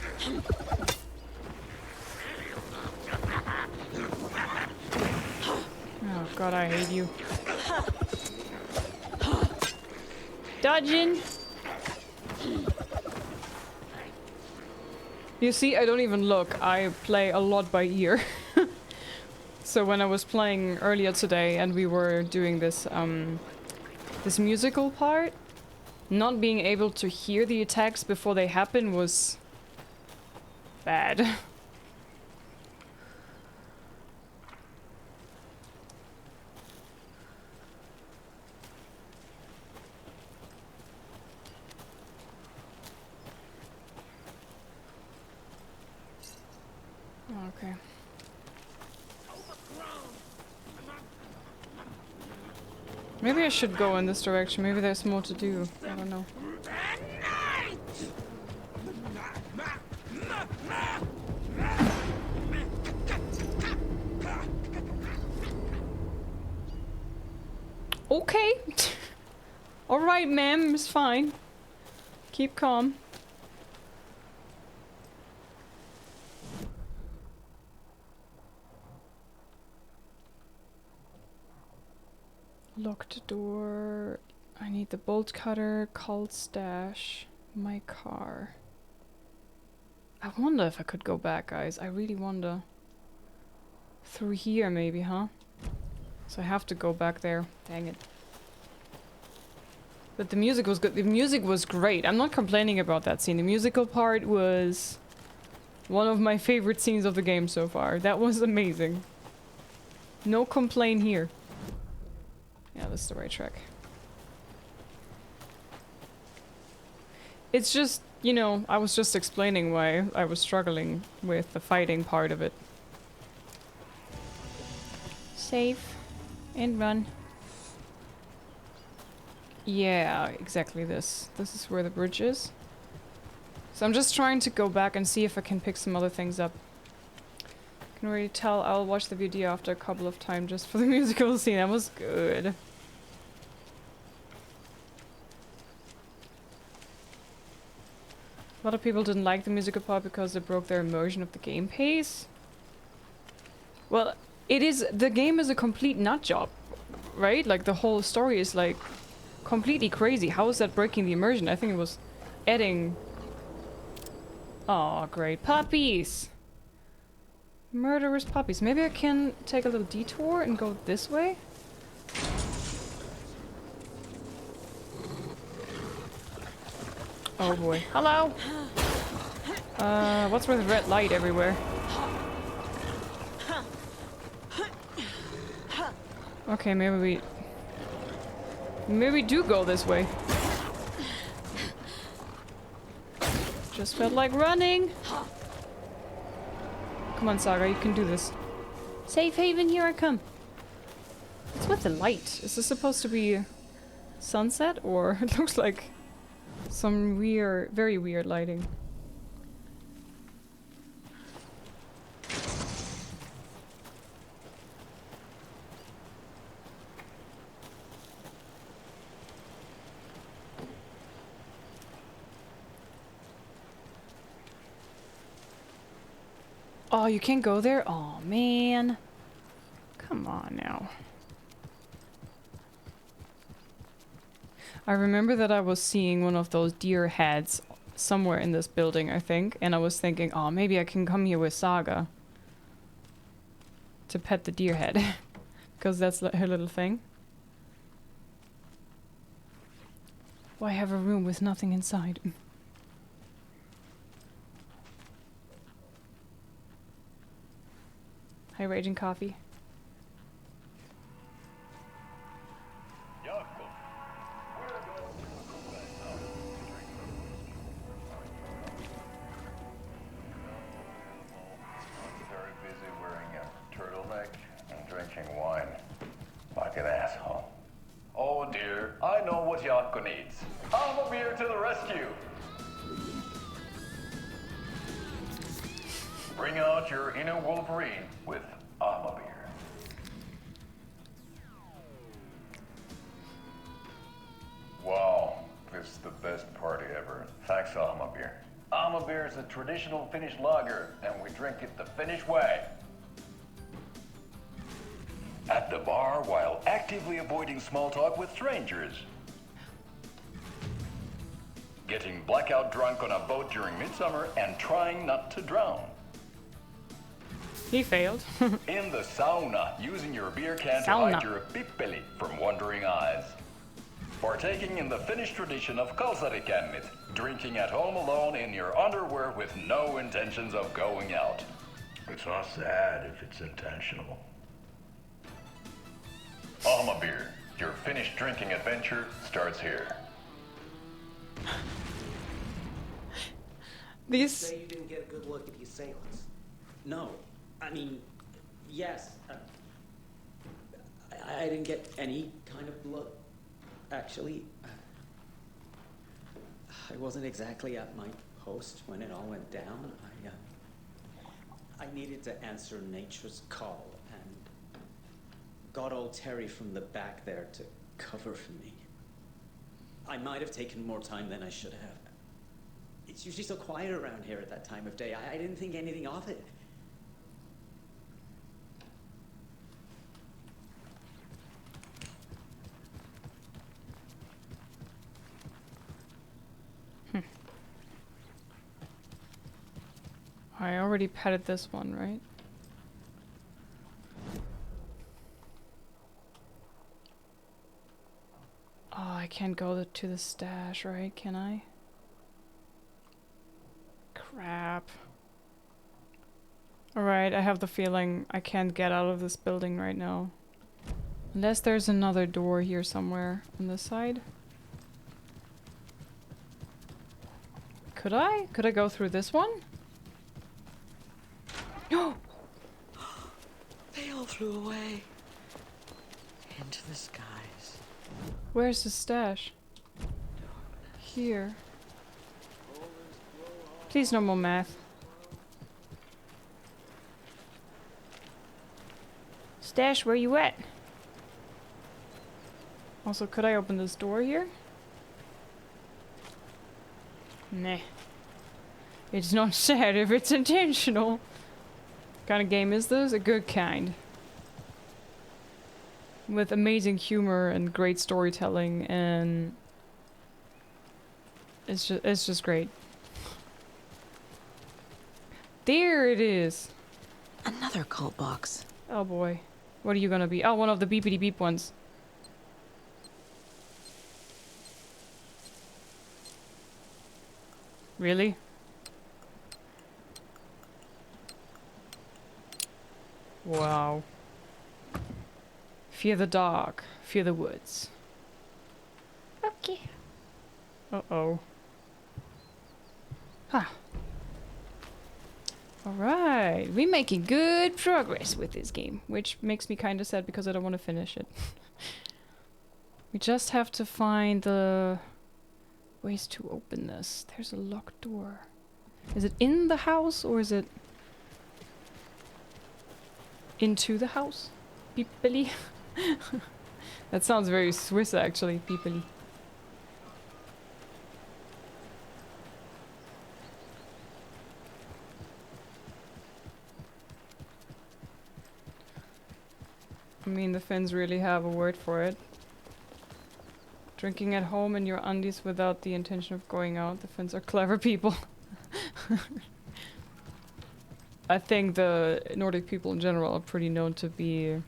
Oh god, I hate you. Dodging! You see, I don't even look. I play a lot by ear. So when I was playing earlier today and we were doing this, this musical part, not being able to hear the attacks before they happen was bad. Okay. Maybe I should go in this direction. Maybe there's more to do. I don't know. Okay. Alright, ma'am. It's fine. Keep calm. Locked door. I need the bolt cutter, cult stash, my car. I wonder if I could go back, guys. I really wonder. Through here, maybe, huh? So I have to go back there. Dang it. But the music was good. The music was great. I'm not complaining about that scene. The musical part was one of my favorite scenes of the game so far. That was amazing. No complaint here. Yeah, this is the right track. It's just, you know, I was just explaining why I was struggling with the fighting part of it. Save. And run. Yeah, exactly this. This is where the bridge is. So I'm just trying to go back and see if I can pick some other things up. I can already tell I'll watch the video after a couple of times just for the musical scene. That was good. A lot of people didn't like the musical part because it broke their immersion of the game pace. Well, it is. The game is a complete nut job, right? Like the whole story is like completely crazy. How is that breaking the immersion? I think it was adding. Oh, great puppies! Murderous puppies. Maybe I can take a little detour and go this way. Oh boy. Hello! What's with the red light everywhere? Okay, maybe we do go this way. Just felt like running. Come on, Saga, you can do this. Safe haven, here I come. What's with the light? Is this supposed to be sunset, or it looks like some weird, very weird lighting? Oh, you can't go there? Oh, man. Come on now. I remember that I was seeing one of those deer heads somewhere in this building, I think. And I was thinking, oh, maybe I can come here with Saga to pet the deer head. Because that's her little thing. Why have a room with nothing inside? Hi, Raging Coffee. Very busy wearing a turtleneck and drinking wine. Like an asshole. Oh dear, I know what Yakko needs. I'm a beer to the rescue. Bring out your inner Wolverine with Armor Beer. Wow, this is the best party ever. Thanks, Armor Beer. Armor Beer is a traditional Finnish lager, and we drink it the Finnish way. At the bar while actively avoiding small talk with strangers. Getting blackout drunk on a boat during midsummer and trying not to drown. He failed. In the sauna, using your beer can to hide your pippeli from wandering eyes. Partaking in the Finnish tradition of kalsarikännit, drinking at home alone in your underwear with no intentions of going out. It's not sad if it's intentional. Alma Beer, your Finnish drinking adventure starts here. These... Say you didn't get a good look at the assailants. No. I mean, yes. I didn't get any kind of blood. Actually, I wasn't exactly at my post when it all went down. I needed to answer nature's call and got old Terry from the back there to cover for me. I might have taken more time than I should have. It's usually so quiet around here at that time of day. I didn't think anything of it. I already petted this one, right? Oh, I can't go to the stash, right? Can I? Crap. Alright, I have the feeling I can't get out of this building right now. Unless there's another door here somewhere on this side. Could I? Could I go through this one? No! They all flew away. Into the skies. Where's the stash? Here. Please no more math. Stash, where you at? Also, could I open this door here? Nah. It's not sad if it's intentional. What kind of game is this? A good kind. With amazing humor and great storytelling, and it's just great. There it is. Another cult box. Oh boy. What are you gonna be? Oh, one of the beepity beep ones. Really? Wow. Fear the dark, fear the woods. Okay. Uh-oh. Ha. Alright, we're making good progress with this game, which makes me kind of sad because I don't want to finish it. We just have to find the ways to open this. There's a locked door. Is it in the house or is it into the house? Peepily. That sounds very Swiss actually, peepily. I mean, the Finns really have a word for it. Drinking at home in your undies without the intention of going out. The Finns are clever people. I think the Nordic people in general are pretty known to be...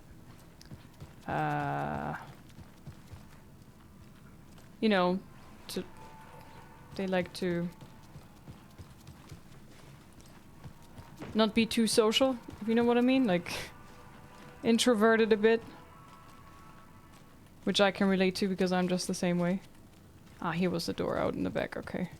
you know, they like to not be too social, if you know what I mean. Like... introverted a bit. Which I can relate to because I'm just the same way. Ah, here was the door out in the back, okay.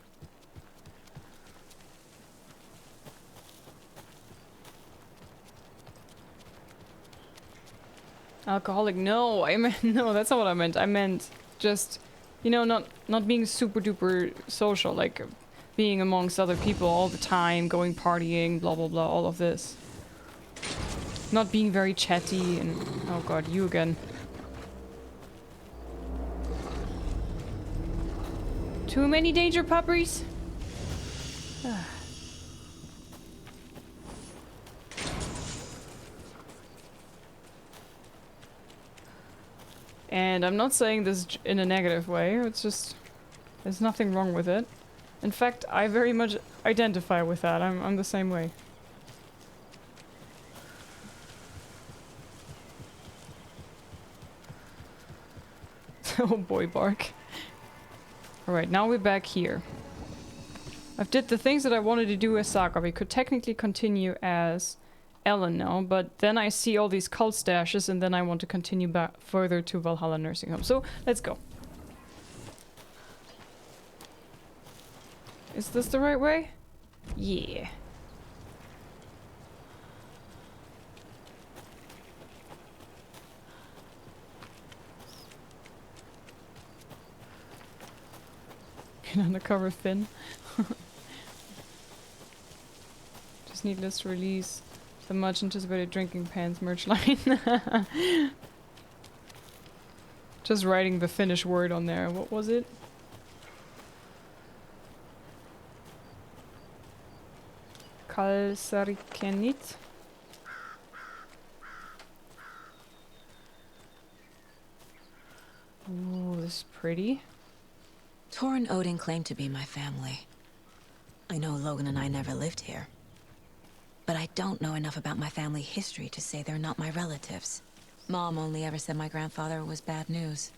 Alcoholic, no, I meant, no, that's not what I meant. I meant just, you know, not being super duper social, like being amongst other people all the time, going partying, blah blah blah, all of this. Not being very chatty and... oh god, you again. Too many danger puppies? And I'm not saying this in a negative way, it's just... there's nothing wrong with it. In fact, I very much identify with that, I'm the same way. Oh boy, bark. Alright, now we're back here. I've did the things that I wanted to do as Saga. We could technically continue as Ellen now, but then I see all these cult stashes and then I want to continue back further to Valhalla Nursing Home. So, let's go. Is this the right way? Yeah. An undercover Finn. Just needless to release the much anticipated drinking pants merch line. Just writing the Finnish word on there. What was it? Kalsarikenit. Ooh, this is pretty. Tor and Odin claim to be my family. I know Logan and I never lived here. But I don't know enough about my family history to say they're not my relatives. Mom only ever said my grandfather was bad news.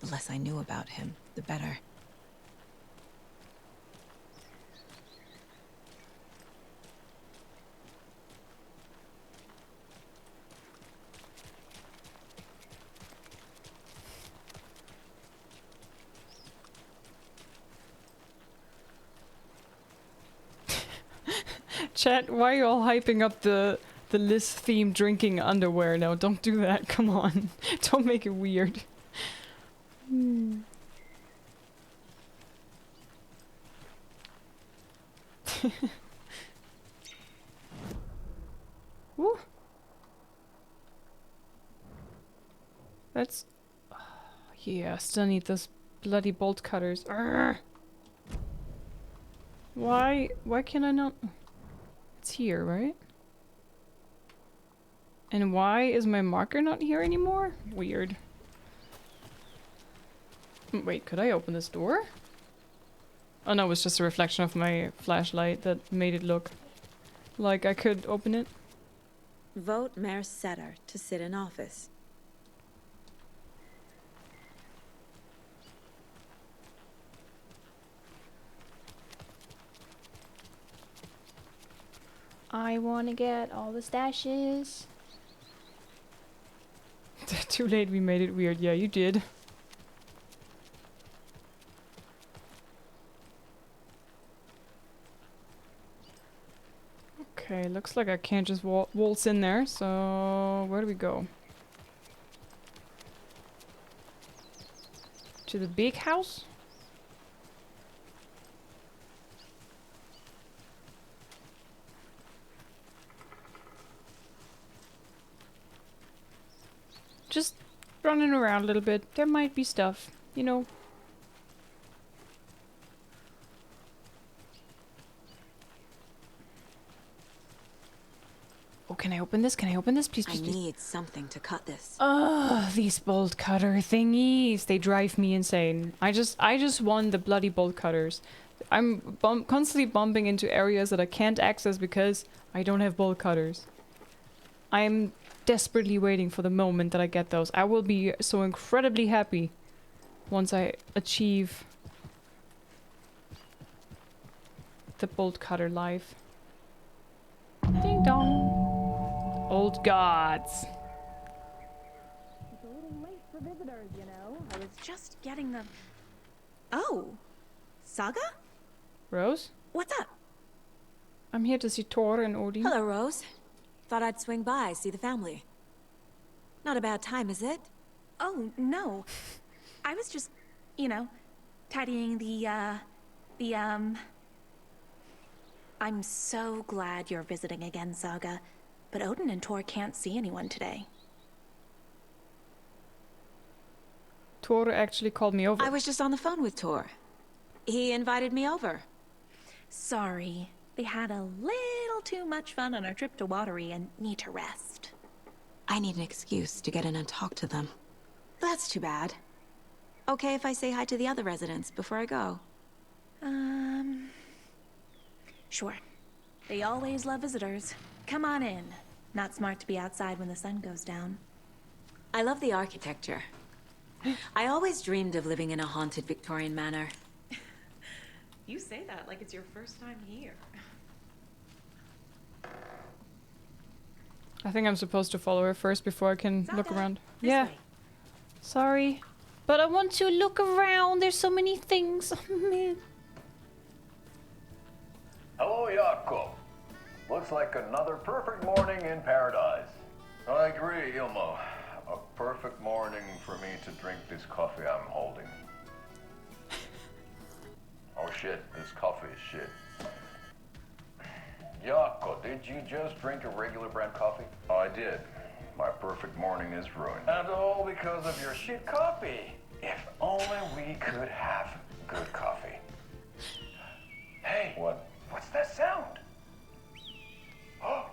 The less I knew about him, the better. Chat, why are you all hyping up the LIZZ themed drinking underwear now? Don't do that, come on. Don't make it weird. Woo. That's... yeah, still need those bloody bolt cutters. Arrgh. Why can I not... it's here, right? And why is my marker not here anymore? Weird. Wait, could I open this door? Oh no, it was just a reflection of my flashlight that made it look like I could open it. Vote Mayor Setter to sit in office. I want to get all the stashes. Too late, we made it weird. Yeah, you did. Okay, looks like I can't just waltz in there, so where do we go? To the big house? Just running around a little bit. There might be stuff, you know. Oh, can I open this? Can I open this? Please, please, please. I need something to cut this. Ugh, these bolt cutter thingies. They drive me insane. I just want the bloody bolt cutters. I'm constantly bumping into areas that I can't access because I don't have bolt cutters. I'm desperately waiting for the moment that I get those. I will be so incredibly happy once I achieve the bolt cutter life. Ding dong. Old gods. It's a little late for visitors, you know. I was just getting them. Oh, Saga? Rose? What's up? I'm here to see Tor and Odin. Hello, Rose. Thought I'd swing by, see the family. Not a bad time, is it? Oh, no. I was just, you know, tidying I'm so glad you're visiting again, Saga. But Odin and Tor can't see anyone today. Tor actually called me over. I was just on the phone with Tor. He invited me over. Sorry. They had a little too much fun on our trip to Watery and need to rest. I need an excuse to get in and talk to them. That's too bad. Okay if I say hi to the other residents before I go? Sure. They always love visitors. Come on in. Not smart to be outside when the sun goes down. I love the architecture. I always dreamed of living in a haunted Victorian manor. You say that like it's your first time here. I think I'm supposed to follow her first before I can Saga, look around. this Yeah. way. Sorry. But I want to look around. There's so many things. Hello, Jakob. Looks like another perfect morning in paradise. I agree, Ilmo. A perfect morning for me to drink this coffee I'm holding. Oh shit, this coffee is shit. Jakob, did you just drink a regular brand coffee? I did. My perfect morning is ruined. And all because of your shit coffee. If only we could have good coffee. Hey, what's that sound? Oh.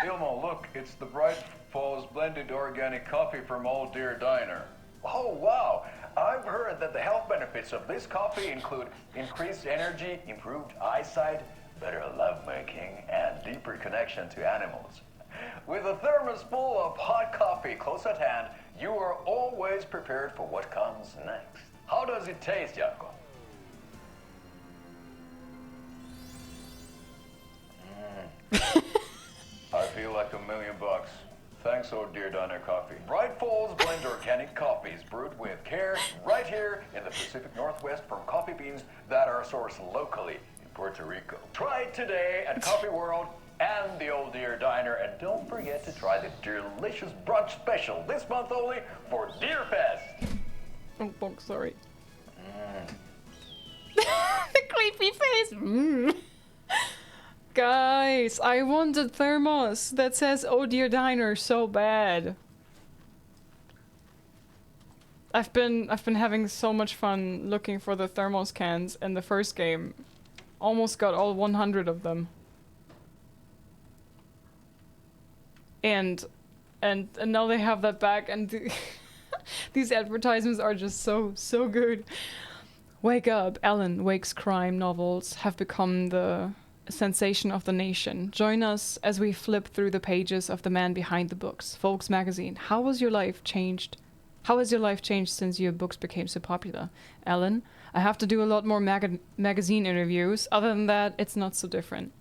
Ilmo, look, it's the Bright Falls blended organic coffee from Old Deer Diner. Oh, wow. I've heard that the health benefits of this coffee include increased energy, improved eyesight, better lovemaking, and deeper connection to animals. With a thermos full of hot coffee close at hand, you are always prepared for what comes next. How does it taste, Jakob? I feel like $1 million. Thanks, Old Deer Diner Coffee. Bright Falls blend organic coffees brewed with care right here in the Pacific Northwest from coffee beans that are sourced locally in Puerto Rico. Try it today at Coffee World and the Old Deer Diner, and don't forget to try the delicious brunch special this month only for Deer Fest. Oh, bonk, sorry. The creepy face. Guys, I want a thermos that says "Oh Dear Diner" so bad. I've been having so much fun looking for the thermos cans in the first game. Almost got all 100 of them. And now they have that back, and these advertisements are just so good. Wake up, Alan Wake's crime novels have become the sensation of the nation. Join us as we flip through the pages of The Man Behind the Books, Folks magazine. How has your life changed since your books became so popular? Alan, I have to do a lot more magazine interviews. Other than that, it's not so different.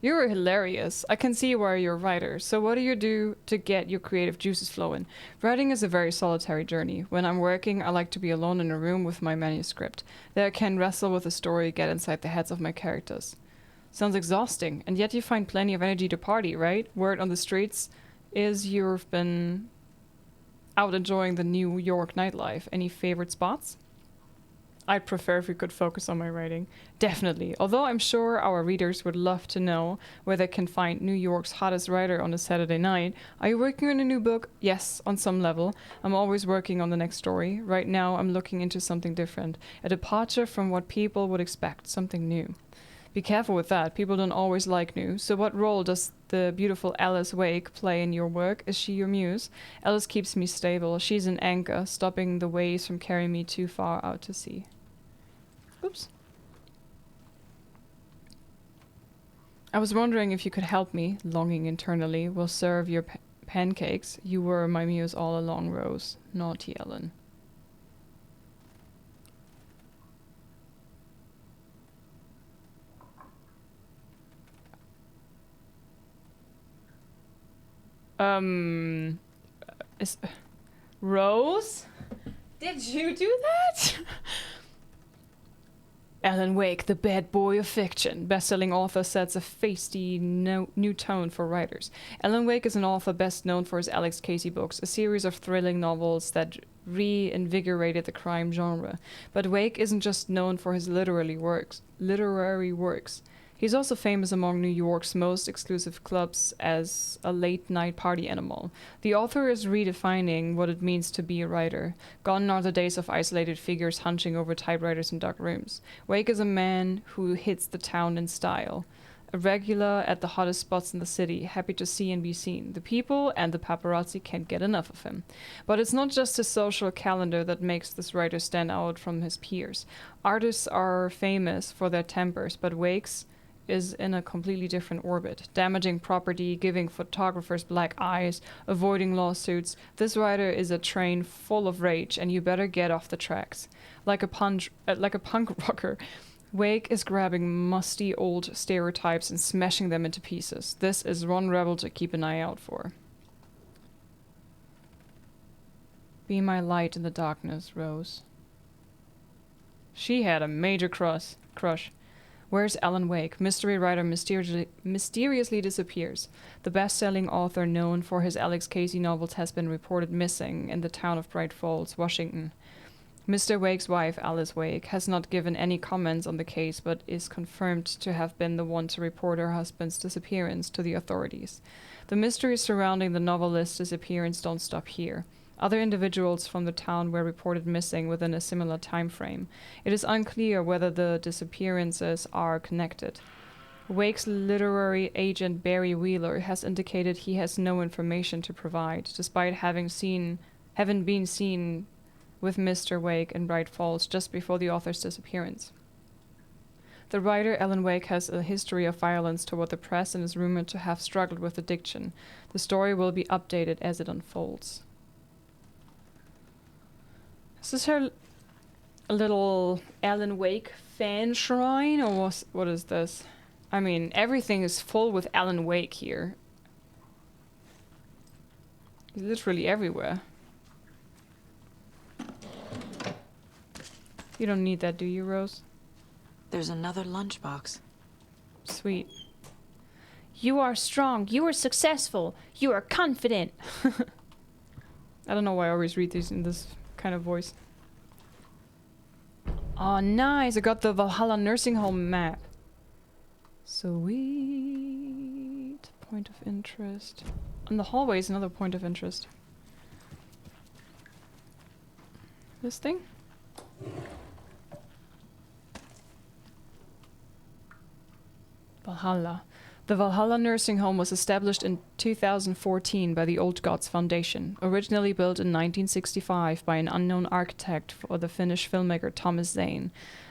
You're hilarious. I can see why you're a writer. So what do you do to get your creative juices flowing? Writing is a very solitary journey. When I'm working, I like to be alone in a room with my manuscript. There I can wrestle with the story, get inside the heads of my characters. Sounds exhausting, and yet you find plenty of energy to party, right? Word on the streets is you've been out enjoying the New York nightlife. Any favorite spots? I'd prefer if we could focus on my writing. Definitely. Although I'm sure our readers would love to know where they can find New York's hottest writer on a Saturday night. Are you working on a new book? Yes, on some level. I'm always working on the next story. Right now, I'm looking into something different. A departure from what people would expect. Something new. Be careful with that. People don't always like new. So what role does the beautiful Alice Wake play in your work? Is she your muse? Alice keeps me stable. She's an anchor, stopping the waves from carrying me too far out to sea. Oops. I was wondering if you could help me, longing internally. Will serve your pancakes. You were my muse all along, Rose. Naughty Ellen. Rose? Did you do that? Alan Wake, the bad boy of fiction. Best-selling author sets a feisty new tone for writers. Alan Wake is an author best known for his Alex Casey books, a series of thrilling novels that reinvigorated the crime genre. But Wake isn't just known for his literary works. He's also famous among New York's most exclusive clubs as a late-night party animal. The author is redefining what it means to be a writer. Gone are the days of isolated figures hunching over typewriters in dark rooms. Wake is a man who hits the town in style. A regular at the hottest spots in the city, happy to see and be seen. The people and the paparazzi can't get enough of him. But it's not just his social calendar that makes this writer stand out from his peers. Artists are famous for their tempers, but Wake's is in a completely different orbit. Damaging property, giving photographers black eyes, avoiding lawsuits. This writer is a train full of rage, and you better get off the tracks. Like a punk rocker, Wake is grabbing musty old stereotypes and smashing them into pieces. This is one rebel to keep an eye out for. Be my light in the darkness, Rose. She had a major crush. Where's Alan Wake? Mystery writer mysteriously disappears. The best-selling author known for his Alex Casey novels has been reported missing in the town of Bright Falls, Washington. Mr. Wake's wife, Alice Wake, has not given any comments on the case, but is confirmed to have been the one to report her husband's disappearance to the authorities. The mysteries surrounding the novelist's disappearance don't stop here. Other individuals from the town were reported missing within a similar time frame. It is unclear whether the disappearances are connected. Wake's literary agent Barry Wheeler has indicated he has no information to provide, despite having been seen with Mr. Wake in Bright Falls just before the author's disappearance. The writer Alan Wake has a history of violence toward the press and is rumored to have struggled with addiction. The story will be updated as it unfolds. Is this her little Alan Wake fan shrine, or what is this? I mean, everything is full with Alan Wake here. He's literally everywhere. You don't need that, do you, Rose? There's another lunchbox. Sweet. You are strong. You are successful. You are confident. I don't know why I always read these in this kind of voice. Oh, nice. I got the Valhalla nursing home map. Sweet. Point of interest. And the hallway is another point of interest. This thing? Valhalla. The Valhalla nursing home was established in 2014 by the Old Gods Foundation, originally built in 1965 by an unknown architect for the Finnish filmmaker Thomas Zane.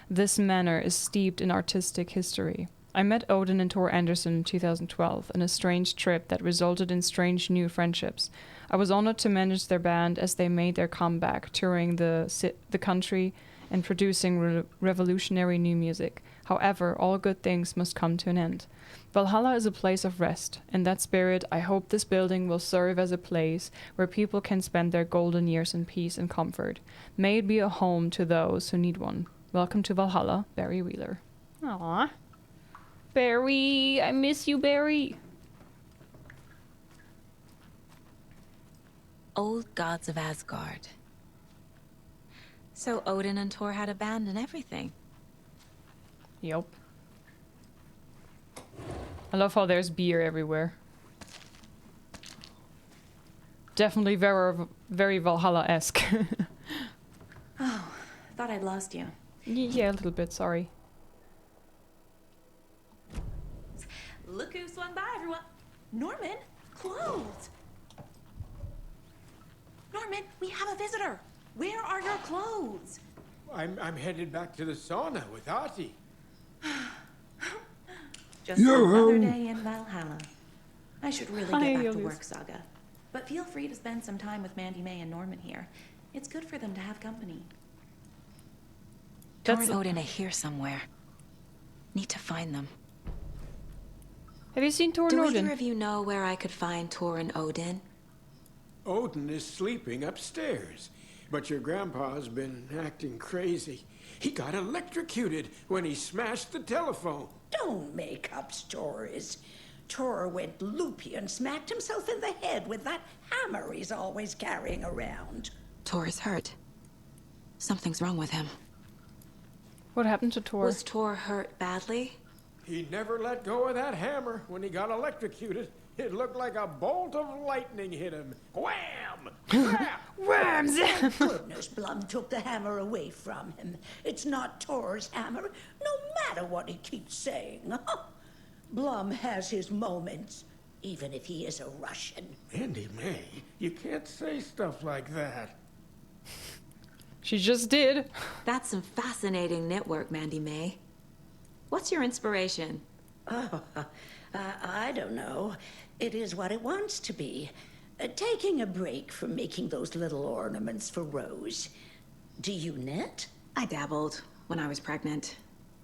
This manor is steeped in artistic history. I met Odin and Tor Anderson in 2012 in a strange trip that resulted in strange new friendships. I was honored to manage their band as they made their comeback, touring the country and producing revolutionary new music. However, all good things must come to an end. Valhalla is a place of rest. In that spirit, I hope this building will serve as a place where people can spend their golden years in peace and comfort. May it be a home to those who need one. Welcome to Valhalla, Barry Wheeler. Aww. Barry, I miss you, Barry. Old gods of Asgard. So Odin and Thor had a band and everything. Yup. I love how there's beer everywhere. Definitely very Valhalla-esque. Oh, thought I'd lost you. Yeah, a little bit, sorry. Look who swung by, everyone. Norman, clothes. Norman, we have a visitor. Where are your clothes? I'm headed back to the sauna with Artie. Just another day in Valhalla. I should really get back to Julius. work, Saga. But feel free to spend some time with Mandy May and Norman here. It's good for them to have company. Thor and Odin are here somewhere. Need to find them. Have you seen Thor and Do Odin? either of you know where I could find Thor and Odin? Odin is sleeping upstairs, but your grandpa's been acting crazy. He got electrocuted when he smashed the telephone. Don't make up stories. Thor went loopy and smacked himself in the head with that hammer he's always carrying around. Thor is hurt. Something's wrong with him. What happened to Thor? Was Thor hurt badly? He never let go of that hammer when he got electrocuted. It looked like a bolt of lightning hit him. Wham! Worms! Thank goodness Blum took the hammer away from him. It's not Thor's hammer, no matter what he keeps saying. Blum has his moments, even if he is a Russian. Mandy May, you can't say stuff like that. She just did. That's some fascinating network, Mandy May. What's your inspiration? Oh, I don't know. It is what it wants to be. Taking a break from making those little ornaments for Rose. Do you knit? I dabbled when I was pregnant.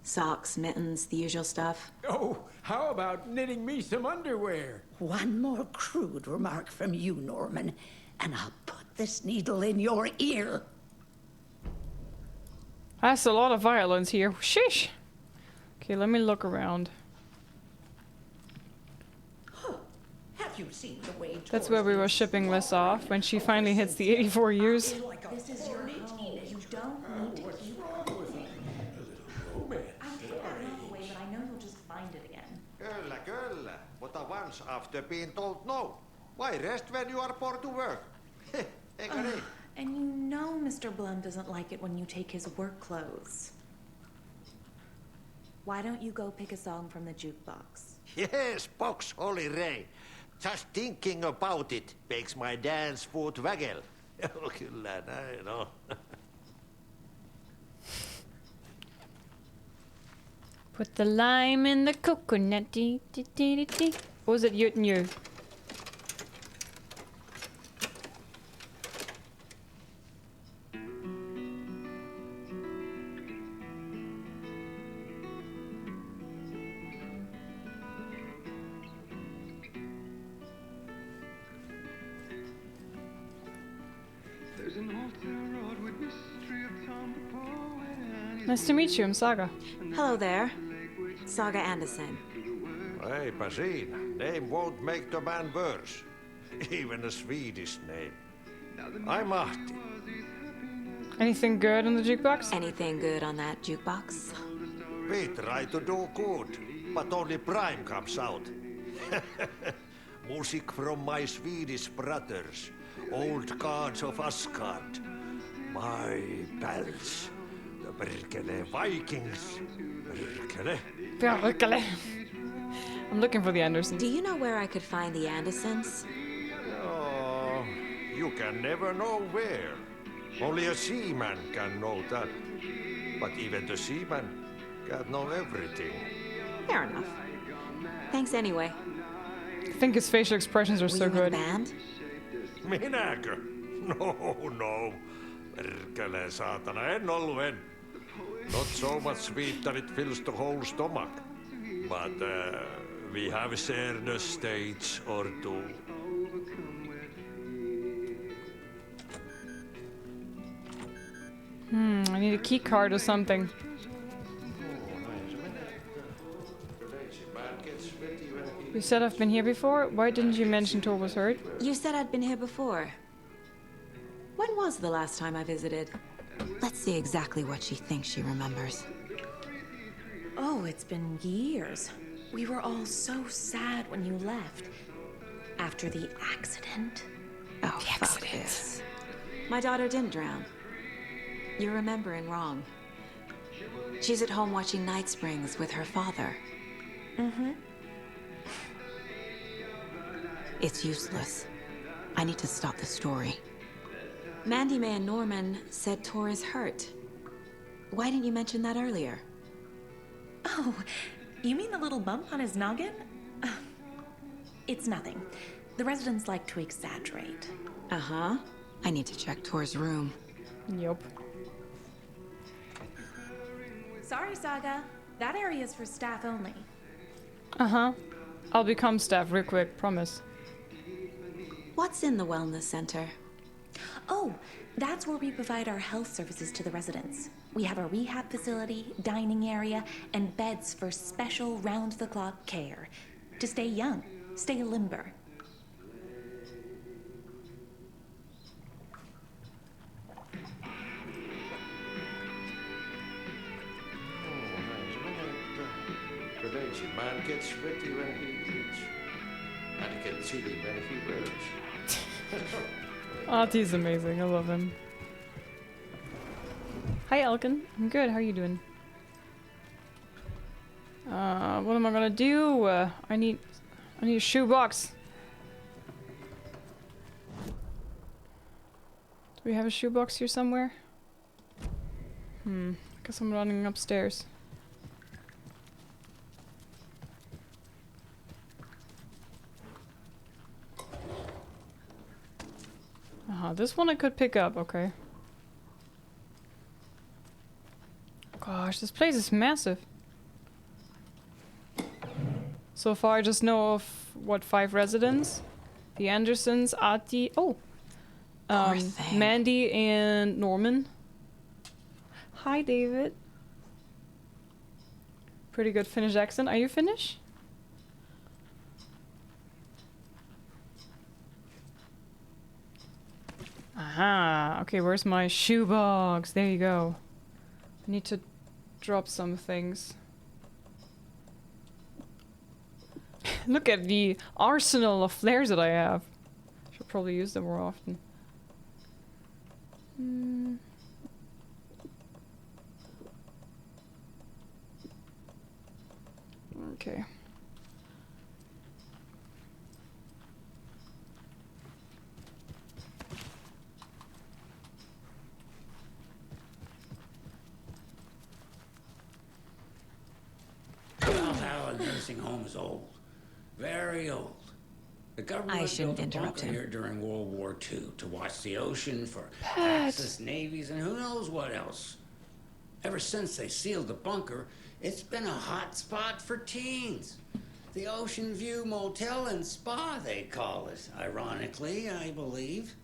Socks, mittens, the usual stuff. Oh, how about knitting me some underwear? One more crude remark from you, Norman, and I'll put this needle in your ear. That's a lot of violence here. Sheesh. Okay, let me look around. Have you seen the way That's where we were shipping Liz off when she finally hits the 84 years. This is your home. You don't need to keep moving. I'll take that knife away, but I know you'll just find it again. Kyllä, kyllä. Mutta once after being told no. Why rest when you are poor to work? Eikö niin? And you know Mr. Blum doesn't like it when you take his work clothes. Why don't you go pick a song from the jukebox? Yes, box Olli Ray. Just thinking about it makes my dance foot waggle. Kyllä näin on. Put the lime in the coconut. Dee, dee, dee, dee, dee. What was it, Yut and you? Nice to meet you, I'm Saga. Hello there. Saga Anderson. Eipä siinä. Name won't make the man worse. Even a Swedish name. I'm Ahti. Anything good in the jukebox? Anything good on that jukebox? We try to do good, but only Prime comes out. Music from my Swedish brothers, old gods of Asgard. My pals, the Perkele Vikings. Perkele. I'm looking for the Andersons. Do you know where I could find the Andersons? Oh, you can never know where. Only a seaman can know that. But even the seaman can't know everything. Fair enough. Thanks anyway. I think his facial expressions are so good. Band? Minäkö? No. Perkele saatana, en ollut en. Not so much sweet that it fills the whole stomach. But we have shared a stage or two. I need a key card or something. You said I've been here before? Why didn't you mention Tor was hurt? You said I'd been here before. When was the last time I visited? Let's see exactly what she thinks she remembers. Oh, it's been years. We were all so sad when you left. After the accident. Oh, fuck this. My daughter didn't drown. You're remembering wrong. She's at home watching Night Springs with her father. Mm-hmm. It's useless. I need to stop the story. Mandy May and Norman said Tor is hurt. Why didn't you mention that earlier? Oh, you mean the little bump on his noggin? It's nothing. The residents like to exaggerate. Uh-huh. I need to check Tor's room. Yup. Sorry, Saga. That area's for staff only. Uh-huh. I'll become staff real quick, promise. What's in the wellness center? Oh, that's where we provide our health services to the residents. We have a rehab facility, dining area, and beds for special round-the-clock care. To stay young, stay limber. Crazy man gets sweaty when he eats. And he gets chilly when he works. Artie's amazing. I love him. Hi, Elkin. I'm good. How are you doing? What am I gonna do? I need a shoebox. Do we have a shoebox here somewhere? Guess I'm running upstairs. This one I could pick up, okay. Gosh, this place is massive. So far I just know of, what, 5 residents? The Andersons, Artie, Mandy and Norman. Hi, David. Pretty good Finnish accent. Are you Finnish? Aha, okay, where's my shoebox? There you go. I need to drop some things. Look at the arsenal of flares that I have. Should probably use them more often. Okay. Valhalla nursing home is old. Very old. The government built a bunker here during World War II to watch the ocean for Axis navies and who knows what else. Ever since they sealed the bunker, it's been a hot spot for teens. The Ocean View Motel and Spa, they call it. Ironically, I believe.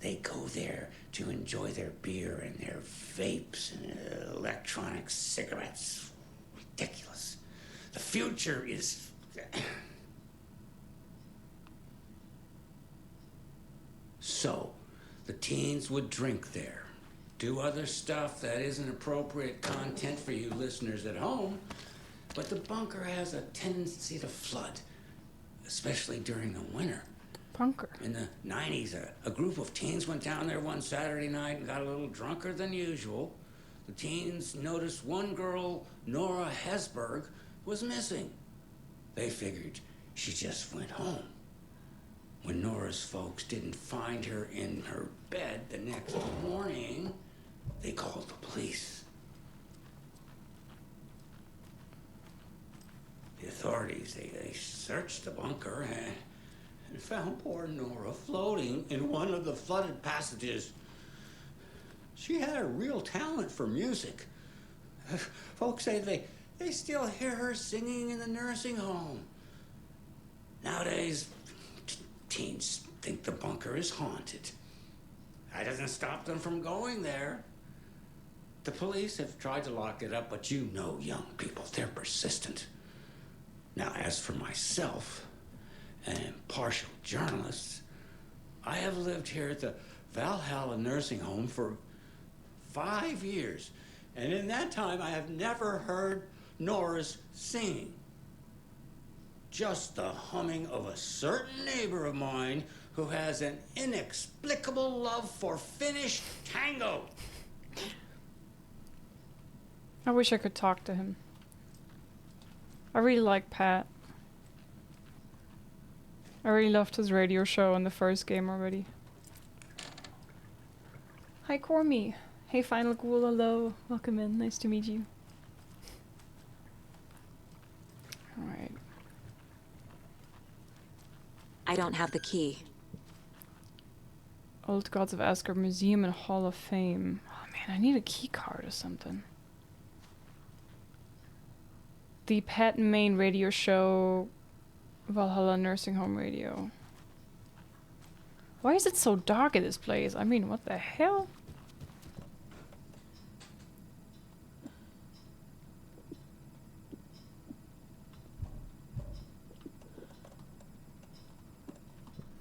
They go there to enjoy their beer and their vapes and electronic cigarettes. Ridiculous. The future is... So, the teens would drink there, do other stuff that isn't appropriate content for you listeners at home, but the bunker has a tendency to flood, especially during the winter. Bunker? In the 90s, a group of teens went down there one Saturday night and got a little drunker than usual. The teens noticed one girl, Nora Hesberg, was missing. They figured she just went home. When Nora's folks didn't find her in her bed the next morning, they called the police. The authorities, they searched the bunker and found poor Nora floating in one of the flooded passages. She had a real talent for music. Folks say they still hear her singing in the nursing home. Nowadays, teens think the bunker is haunted. That doesn't stop them from going there. The police have tried to lock it up, but you know young people, they're persistent. Now, as for myself, an impartial journalist, I have lived here at the Valhalla nursing home for 5 years. And in that time, I have never heard Nora's singing. Just the humming of a certain neighbor of mine who has an inexplicable love for Finnish tango. I wish I could talk to him. I really like Pat. I really loved his radio show in the first game already. Hi, Cormy. Hey, Final Ghoul, hello. Welcome in. Nice to meet you. Alright. I don't have the key. Old Gods of Asgard Museum and Hall of Fame. Oh man, I need a key card or something. The Pat and Main radio show. Valhalla Nursing Home Radio. Why is it so dark in this place? I mean, what the hell?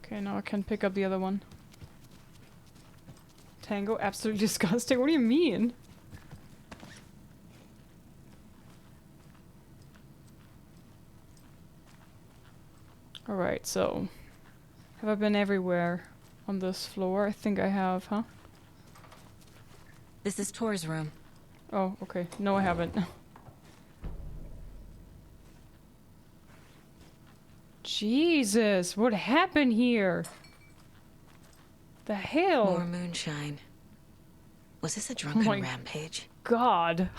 Okay, now I can pick up the other one. Tango, absolutely disgusting. What do you mean? Alright, so... have I been everywhere on this floor? I think I have, huh? This is Tor's room. Oh, okay. No, I haven't. Jesus, what happened here? The hell? More moonshine. Was this a drunken rampage? God.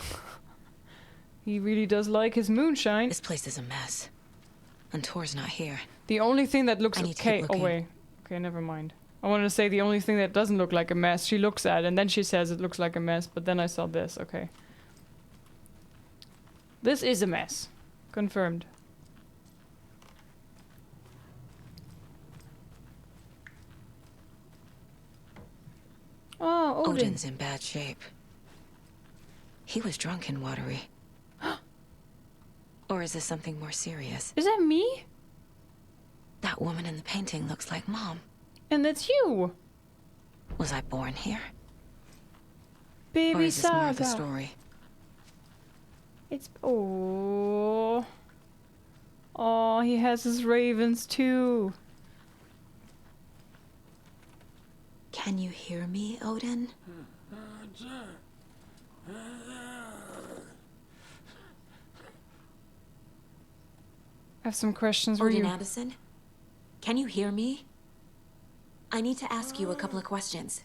He really does like his moonshine. This place is a mess. And Tor's not here. The only thing that looks okay. keep Oh, looking. wait. Okay, never mind. I wanted to say the only thing that doesn't look like a mess she looks at, and then she says it looks like a mess, but then I saw this. Okay. This is a mess. Confirmed. Oh, Odin. Odin's in bad shape. He was drunk and watery. Or is this something more serious? Is that me? That woman in the painting looks like Mom. And that's you. Was I born here? Baby or is this more of a Saga. story? It's... oh. Oh, he has his ravens too. Can you hear me, Odin? I have some questions for Odin you. Addison? Can you hear me? I need to ask you a couple of questions.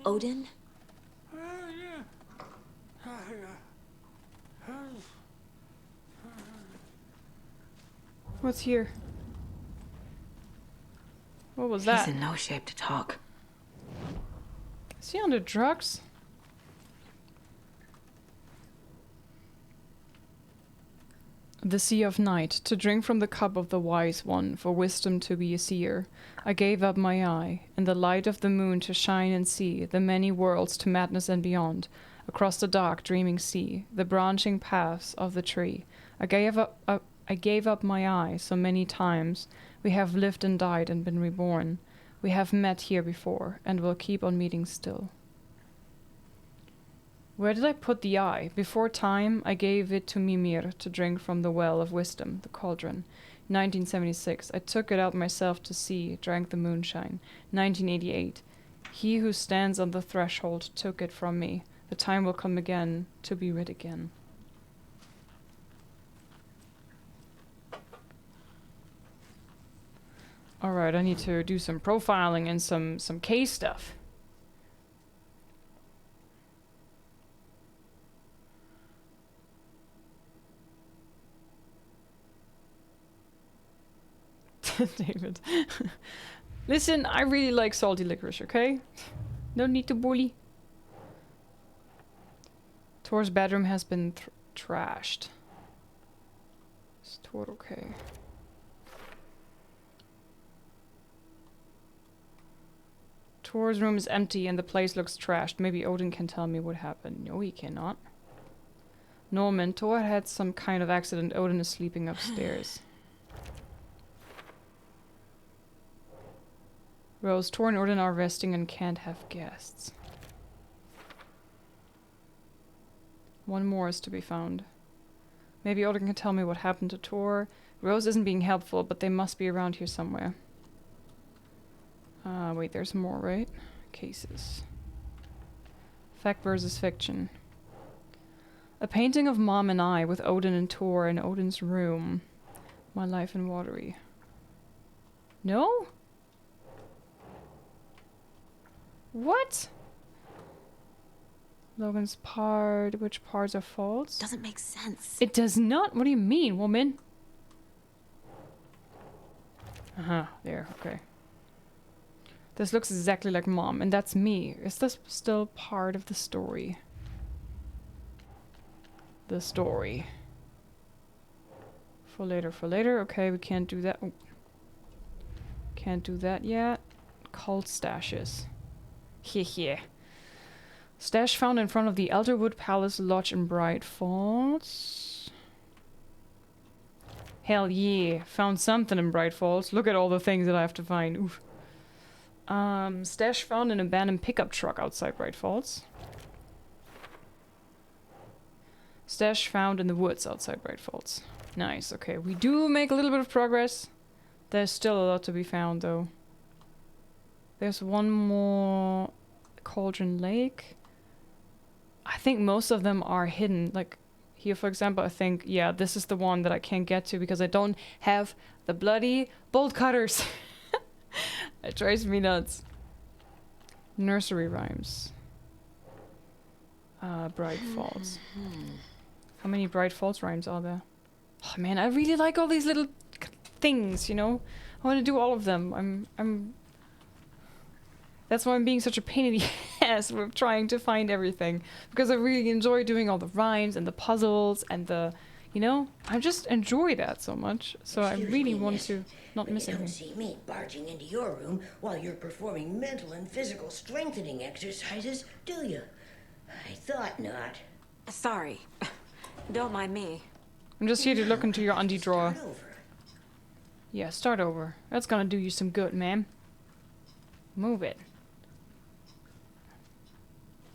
Odin? What's here? What was that? He's in no shape to talk. Is he on the drugs? The Sea of Night, to drink from the cup of the wise one, for wisdom to be a seer. I gave up my eye, in the light of the moon to shine and see the many worlds to madness and beyond, across the dark dreaming sea, the branching paths of the tree. I gave up my eye so many times. We have lived and died and been reborn. We have met here before, and will keep on meeting still. Where did I put the eye? Before time, I gave it to Mimir to drink from the well of wisdom, the cauldron. 1976, I took it out myself to see, drank the moonshine. 1988, he who stands on the threshold took it from me. The time will come again to be rid again. Alright, I need to do some profiling and some case stuff. David. Listen, I really like salty licorice, okay? No need to bully. Tor's bedroom has been trashed. Is Tor okay? Tor's room is empty and the place looks trashed. Maybe Odin can tell me what happened. No, he cannot. Norman, Tor had some kind of accident. Odin is sleeping upstairs. Rose, Tor and Odin are resting and can't have guests. One more is to be found. Maybe Odin can tell me what happened to Tor. Rose isn't being helpful, but they must be around here somewhere. Wait, there's more, right? Cases. Fact versus fiction. A painting of Mom and I with Odin and Tor in Odin's room. My life in Watery. No? What? Logan's part. Which parts are false? Doesn't make sense. It does not? What do you mean, woman? Uh-huh. There. Okay. This looks exactly like Mom, and that's me. Is this still part of the story? The story. For later, for later. Okay, we can't do that. Oh. Can't do that yet. Cult stashes. Hehe. Stash found in front of the Elderwood Palace Lodge in Bright Falls. Hell yeah. Found something in Bright Falls. Look at all the things that I have to find. Oof. Stash found in an abandoned pickup truck outside Bright Falls. Stash found in the woods outside Bright Falls. Nice, okay. We do make a little bit of progress. There's still a lot to be found, though. There's one more... Cauldron Lake. I think most of them are hidden. Like, here, for example, I think, yeah, this is the one that I can't get to because I don't have the bloody bolt cutters. It drives me nuts. Nursery rhymes. Bright Falls. How many Bright Falls rhymes are there? Oh man, I really like all these little things, you know? I want to do all of them. That's why I'm being such a pain in the ass with trying to find everything. Because I really enjoy doing all the rhymes and the puzzles and the... You know? I just enjoy that so much. So I really want to not miss anything. You don't see me barging into your room while you're performing mental and physical strengthening exercises, do you? I thought not. Sorry. Don't mind me. I'm just here to look into your undie drawer. Yeah, start over. That's gonna do you some good, ma'am. Move it.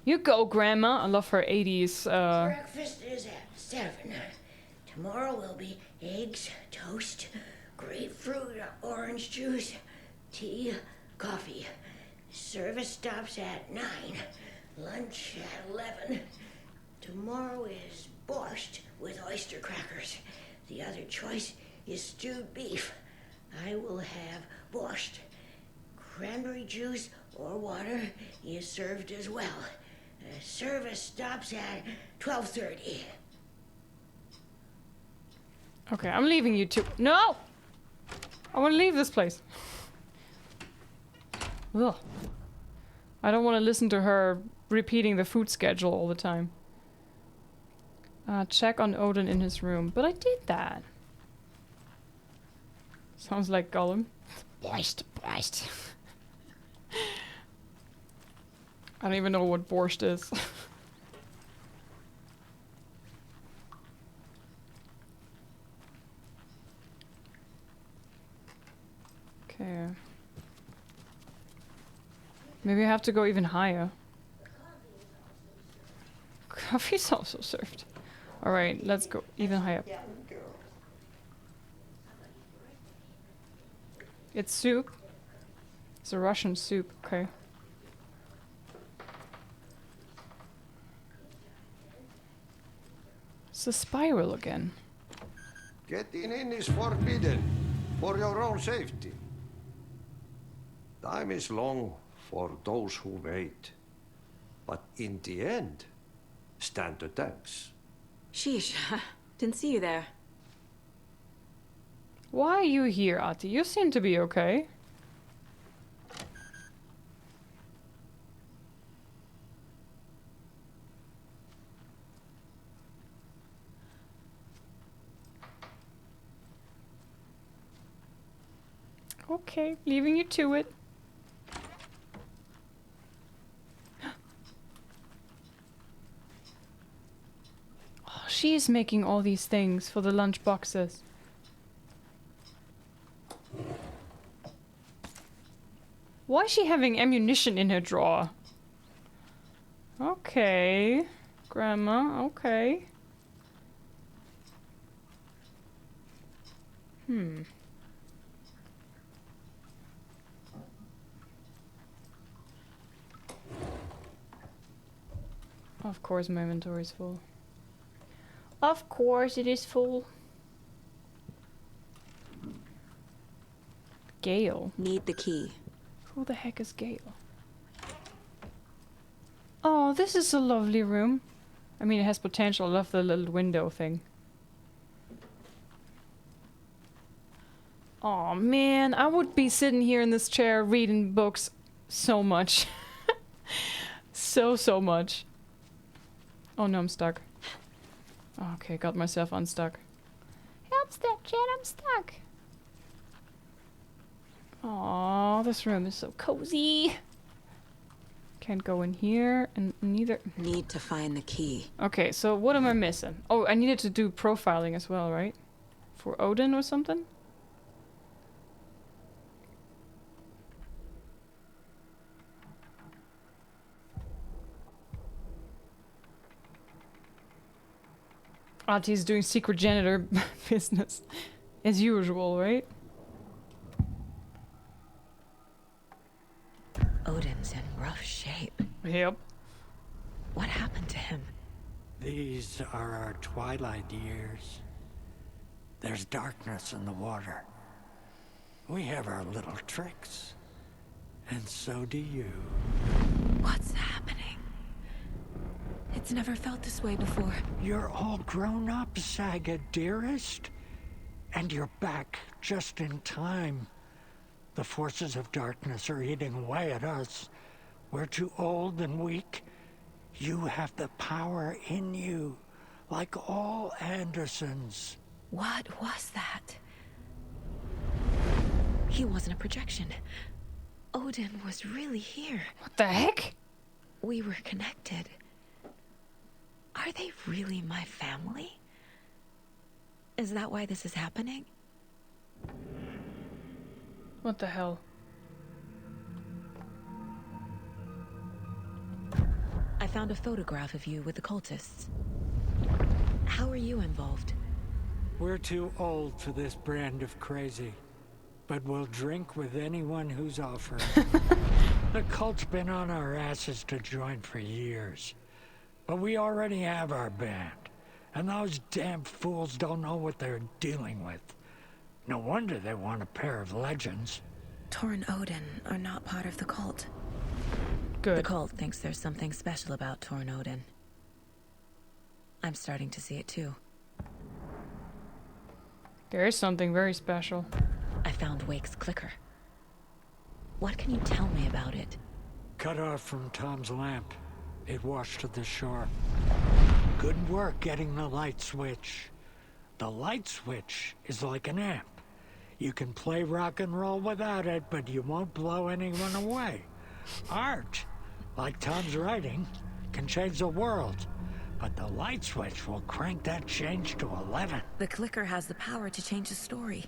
You go, Grandma. I love her 80s, Breakfast is at 7. Tomorrow will be eggs, toast, grapefruit, orange juice, tea, coffee. Service stops at 9. Lunch at 11. Tomorrow is borscht with oyster crackers. The other choice is stewed beef. I will have borscht. Cranberry juice or water is served as well. Service stops at 12:30. Okay, I'm leaving you two. No! I want to leave this place. Ugh. I don't want to listen to her repeating the food schedule all the time. Check on Odin in his room. But I did that. Sounds like Gollum. Borscht. I don't even know what borscht is. Okay. Maybe I have to go even higher. Coffee's also served. Alright, let's go even higher. It's soup. It's a Russian soup, okay. It's a spiral again. Getting in is forbidden, for your own safety. Time is long for those who wait. But in the end, stand the thanks. Sheesh, didn't see you there. Why are you here, Ahti? You seem to be okay. Okay, leaving you to it. Oh, she is making all these things for the lunch boxes. Why is she having ammunition in her drawer? Okay. Grandma, okay. Of course my inventory is full. Of course it is full. Gale. Need the key. Who the heck is Gale? Oh, this is a lovely room. I mean, it has potential. I love the little window thing. Oh man, I would be sitting here in this chair reading books so much. so much. Oh no, I'm stuck. Okay, got myself unstuck. I'm stuck, Chad, I'm stuck. Aw, this room is so cozy. Can't go in here, and neither... Need to find the key. Okay, so what am I missing? Oh, I needed to do profiling as well, right? For Odin or something? Artie's doing secret janitor business. As usual, right? Odin's in rough shape. Yep. What happened to him? These are our twilight years. There's darkness in the water. We have our little tricks. And so do you. What's happening? It's never felt this way before. You're all grown up, Saga, dearest. And you're back just in time. The forces of darkness are eating away at us. We're too old and weak. You have the power in you, like all Andersons. What was that? He wasn't a projection. Odin was really here. What the heck? We were connected. Are they really my family? Is that why this is happening? What the hell? I found a photograph of you with the cultists. How are you involved? We're too old for this brand of crazy, but we'll drink with anyone who's offering. The cult's been on our asses to join for years, but we already have our band, and those damn fools don't know what they're dealing with. No wonder they want a pair of legends. Tor and Odin are not part of the cult. Good. The cult thinks there's something special about Tor and Odin. I'm starting to see it too. There is something very special. I found Wake's clicker. What can you tell me about it? Cut off from Tom's lamp. It washed to the shore. Good work getting the light switch. The light switch is like an amp. You can play rock and roll without it, but you won't blow anyone away. Art, like Tom's writing, can change the world. But the light switch will crank that change to 11. The clicker has the power to change the story.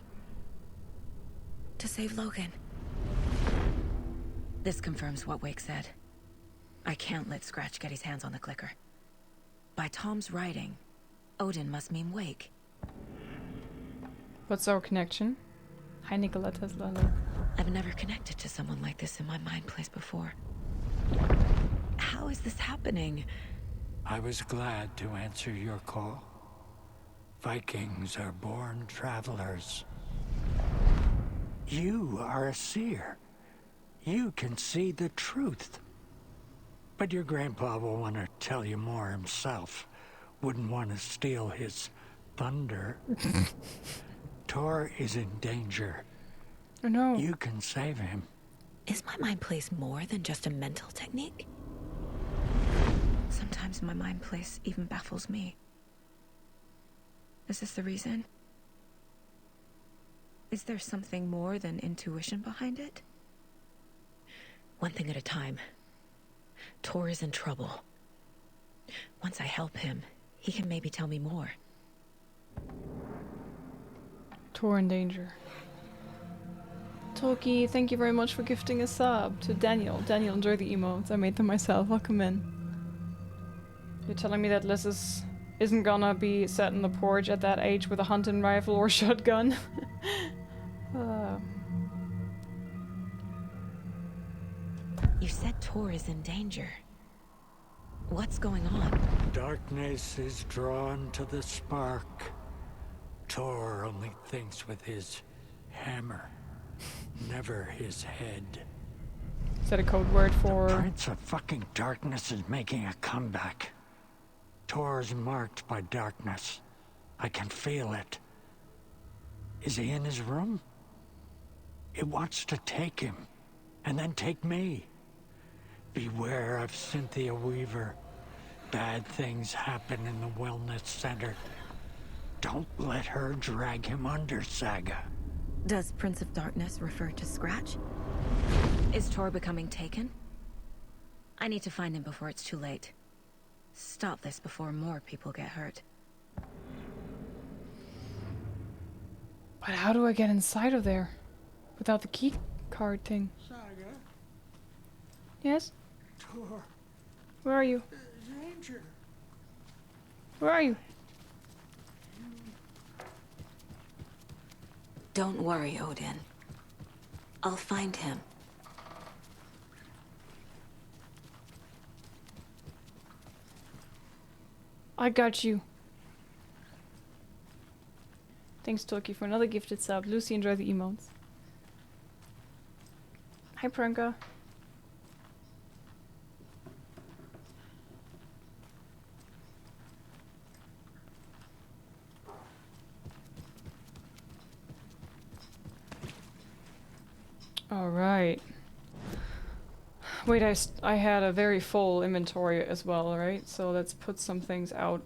To save Logan. This confirms what Wake said. I can't let Scratch get his hands on the clicker. By Tom's writing, Odin must mean Wake. What's our connection? Hi, Nikola Tesla. I've never connected to someone like this in my mind place before. How is this happening? I was glad to answer your call. Vikings are born travelers. You are a seer. You can see the truth. But your grandpa will want to tell you more himself. Wouldn't want to steal his thunder. Tor is in danger. Oh no. You can save him. Is my mind place more than just a mental technique? Sometimes my mind place even baffles me. Is this the reason? Is there something more than intuition behind it? One thing at a time. Tor is in trouble. Once I help him, he can maybe tell me more. Tor in danger. Toki, thank you very much for gifting a sub to Daniel. Daniel, enjoy the emotes. I made them myself. Welcome in. You're telling me that LIZZ isn't gonna be sat in the porch at that age with a hunting rifle or shotgun? You said Tor is in danger. What's going on? Darkness is drawn to the spark. Tor only thinks with his hammer, never his head. Is that a code word for... The Prince of fucking Darkness is making a comeback. Tor's marked by darkness. I can feel it. Is he in his room? It wants to take him, and then take me. Beware of Cynthia Weaver. Bad things happen in the wellness center. Don't let her drag him under, Saga. Does Prince of Darkness refer to Scratch? Is Tor becoming taken? I need to find him before it's too late. Stop this before more people get hurt. But how do I get inside of there? Without the key card thing. Saga? Yes? Tor. Where are you? Danger. Where are you? Don't worry, Odin. I'll find him. I got you. Thanks, Toki, for another gifted sub. Lucy, enjoy the emotes. Hi, Pranka. All right. Wait, I had a very full inventory as well, right? So let's put some things out.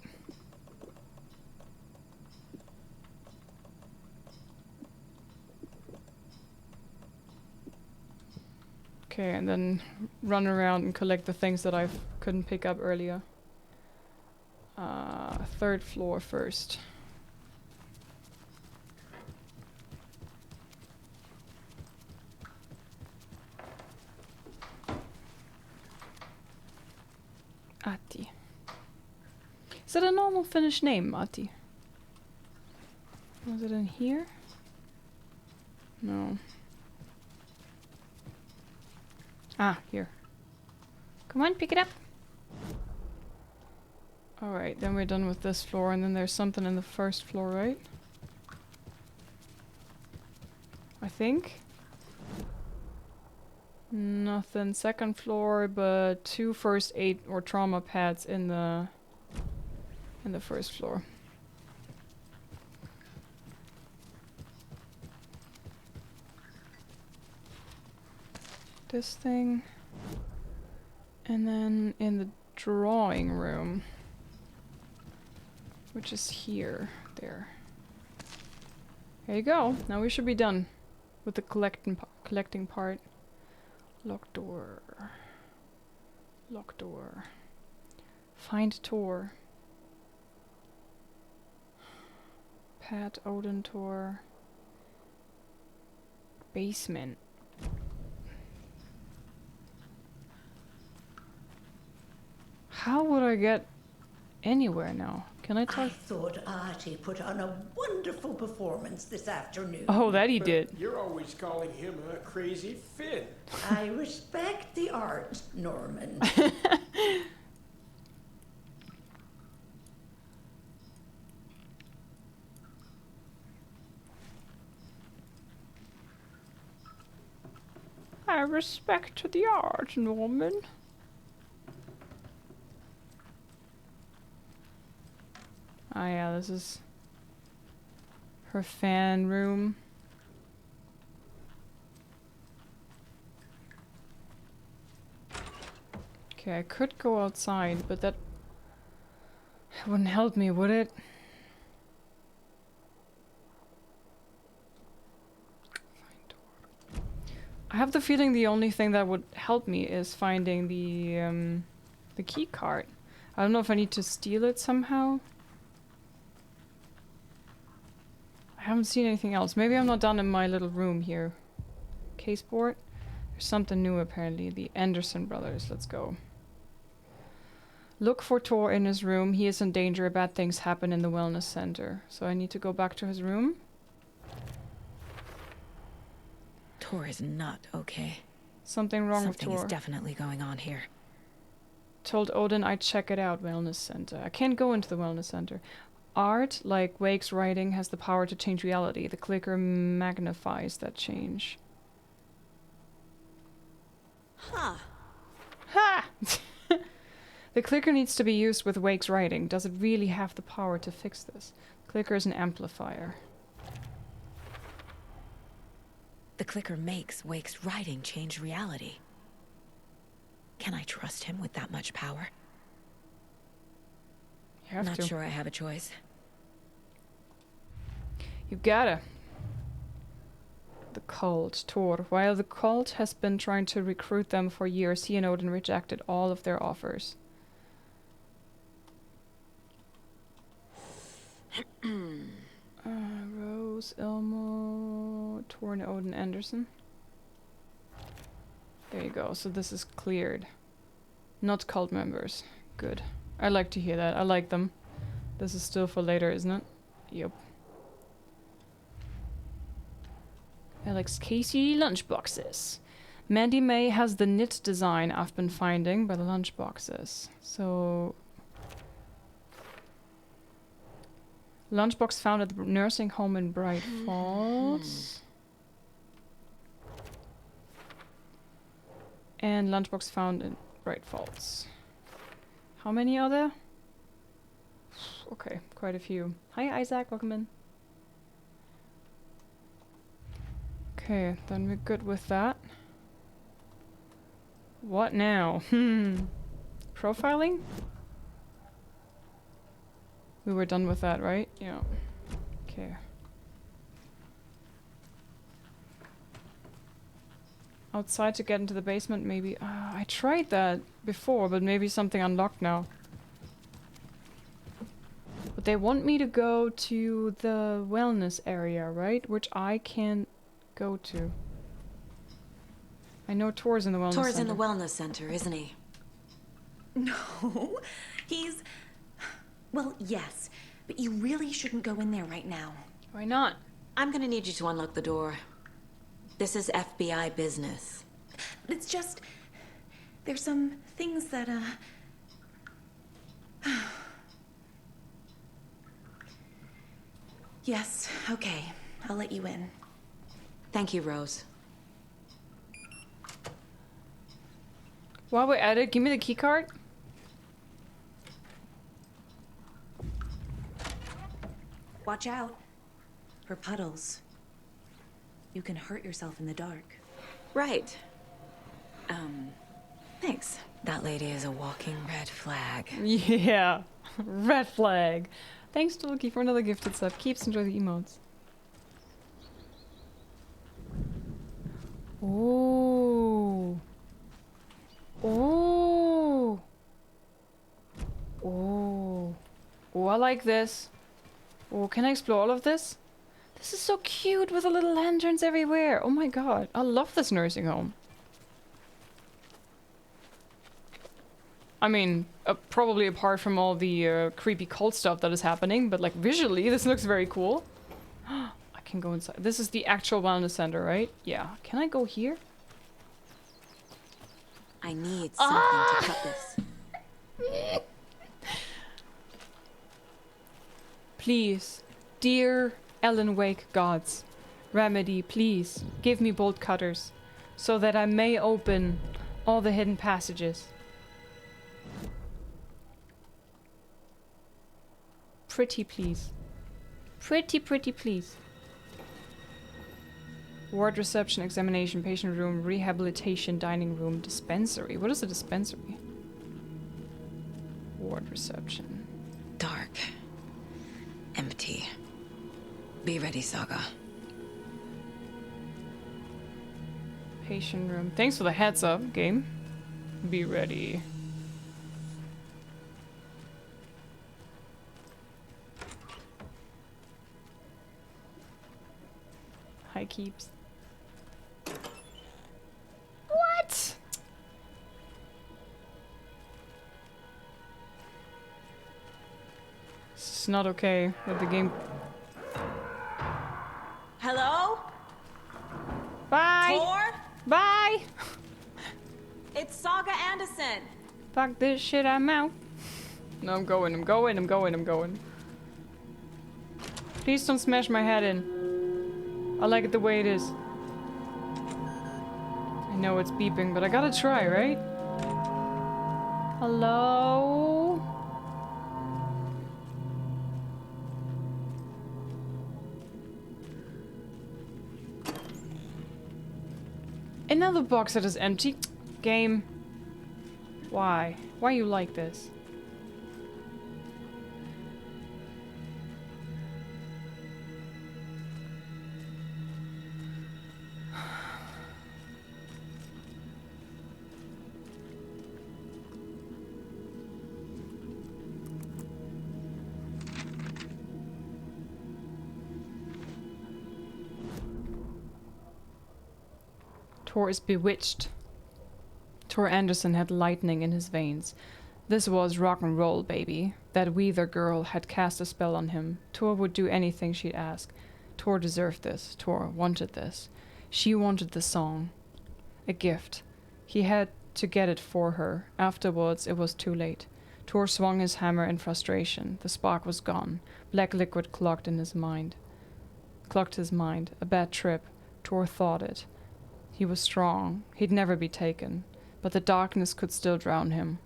Okay, and then run around and collect the things that I couldn't pick up earlier. Third floor first. Ati. Is that a normal Finnish name, Ati? Was it in here? No. Ah, here. Come on, pick it up. Alright, then we're done with this floor, and then there's something in the first floor, right? I think. Nothing. Second floor, but 2 first aid or trauma pads in the first floor. This thing. And then in the drawing room, which is here. There. There you go. Now we should be done with the collecting part. Locked door. Locked door. Find Tor. Pat Odin Tor. Basement. How would I get anywhere now? Can I talk? I thought Artie put on a wonderful performance this afternoon. Oh, that he did. You're always calling him a crazy Finn. I respect the art, Norman. I respect the art, Norman. Oh yeah, this is her fan room. Okay, I could go outside, but that wouldn't help me, would it? I have the feeling the only thing that would help me is finding the key card. I don't know if I need to steal it somehow. I haven't seen anything else. Maybe I'm not done in my little room here. Caseboard. There's something new apparently. The Anderson brothers. Let's go. Look for Tor in his room. He is in danger. Bad things happen in the wellness center. So I need to go back to his room. Tor is not okay. Something wrong with Tor. Something is definitely going on here. Told Odin I'd check it out. Wellness center. I can't go into the wellness center. Art, like Wake's writing, has the power to change reality. The clicker magnifies that change. Huh. Ha! The clicker needs to be used with Wake's writing. Does it really have the power to fix this? Clicker is an amplifier. The clicker makes Wake's writing change reality. Can I trust him with that much power? You have to. Not sure I have a choice. You gotta. The cult, Tor. While the cult has been trying to recruit them for years, he and Odin rejected all of their offers. Rose, Elmo, Tor and Odin Anderson. There you go. So this is cleared. Not cult members. Good. I like to hear that. I like them. This is still for later, isn't it? Yep. Alex Casey lunchboxes. Mandy May has the knit design I've been finding by the lunchboxes. So... lunchbox found at the nursing home in Bright Falls. And lunchbox found in Bright Falls. How many are there? Okay, quite a few. Hi Isaac, welcome in. Okay, then we're good with that. What now? Profiling? We were done with that, right? Yeah. Okay. Outside to get into the basement, maybe. I tried that before, but maybe something unlocked now. But they want me to go to the wellness area, right? Which I can't go to. I know Tor's in the wellness center. Tor's in the wellness center, isn't he? No, he's... Well, yes, but you really shouldn't go in there right now. Why not? I'm gonna need you to unlock the door. This is FBI business. It's just... there's some things that, Yes, okay. I'll let you in. Thank you, Rose. While we're at it, give me the key card. Watch out for puddles. You can hurt yourself in the dark. Right. Thanks. That lady is a walking red flag. Yeah, red flag. Thanks to Loki for another gifted sub. Keeps enjoy the emotes. Oh. Oh. Oh. Oh, I like this. Oh, can I explore all of this? This is so cute with the little lanterns everywhere. Oh my god. I love this nursing home. I mean, probably apart from all the creepy cult stuff that is happening, but like visually, this looks very cool. I can go inside. This is the actual wellness center, right? Yeah. Can I go here? I need something to cut this. Please, dear Ellen Wake gods, Remedy, please, give me bolt cutters, so that I may open all the hidden passages. Pretty please. Pretty please. Ward reception, examination, patient room, rehabilitation, dining room, dispensary. What is a dispensary? Ward reception. Dark. Empty. Be ready, Saga. Confrontation room. Thanks for the heads up, game. Be ready. High keeps. What? It's not okay with the game. Hello? Bye! Tor? Bye! It's Saga Anderson. Fuck this shit, I'm out. No, I'm going. Please don't smash my head in. I like it the way it is. I know it's beeping, but I gotta try, right? Hello? Another box that is empty. Game. Why? Why you like this? Tor is bewitched. Tor Anderson had lightning in his veins. This was rock and roll, baby. That Weather girl had cast a spell on him. Tor would do anything she'd ask. Tor deserved this. Tor wanted this. She wanted the song. A gift. He had to get it for her. Afterwards, it was too late. Tor swung his hammer in frustration. The spark was gone. Black liquid clogged his mind. A bad trip. Tor thought it. He was strong. He'd never be taken. But the darkness could still drown him.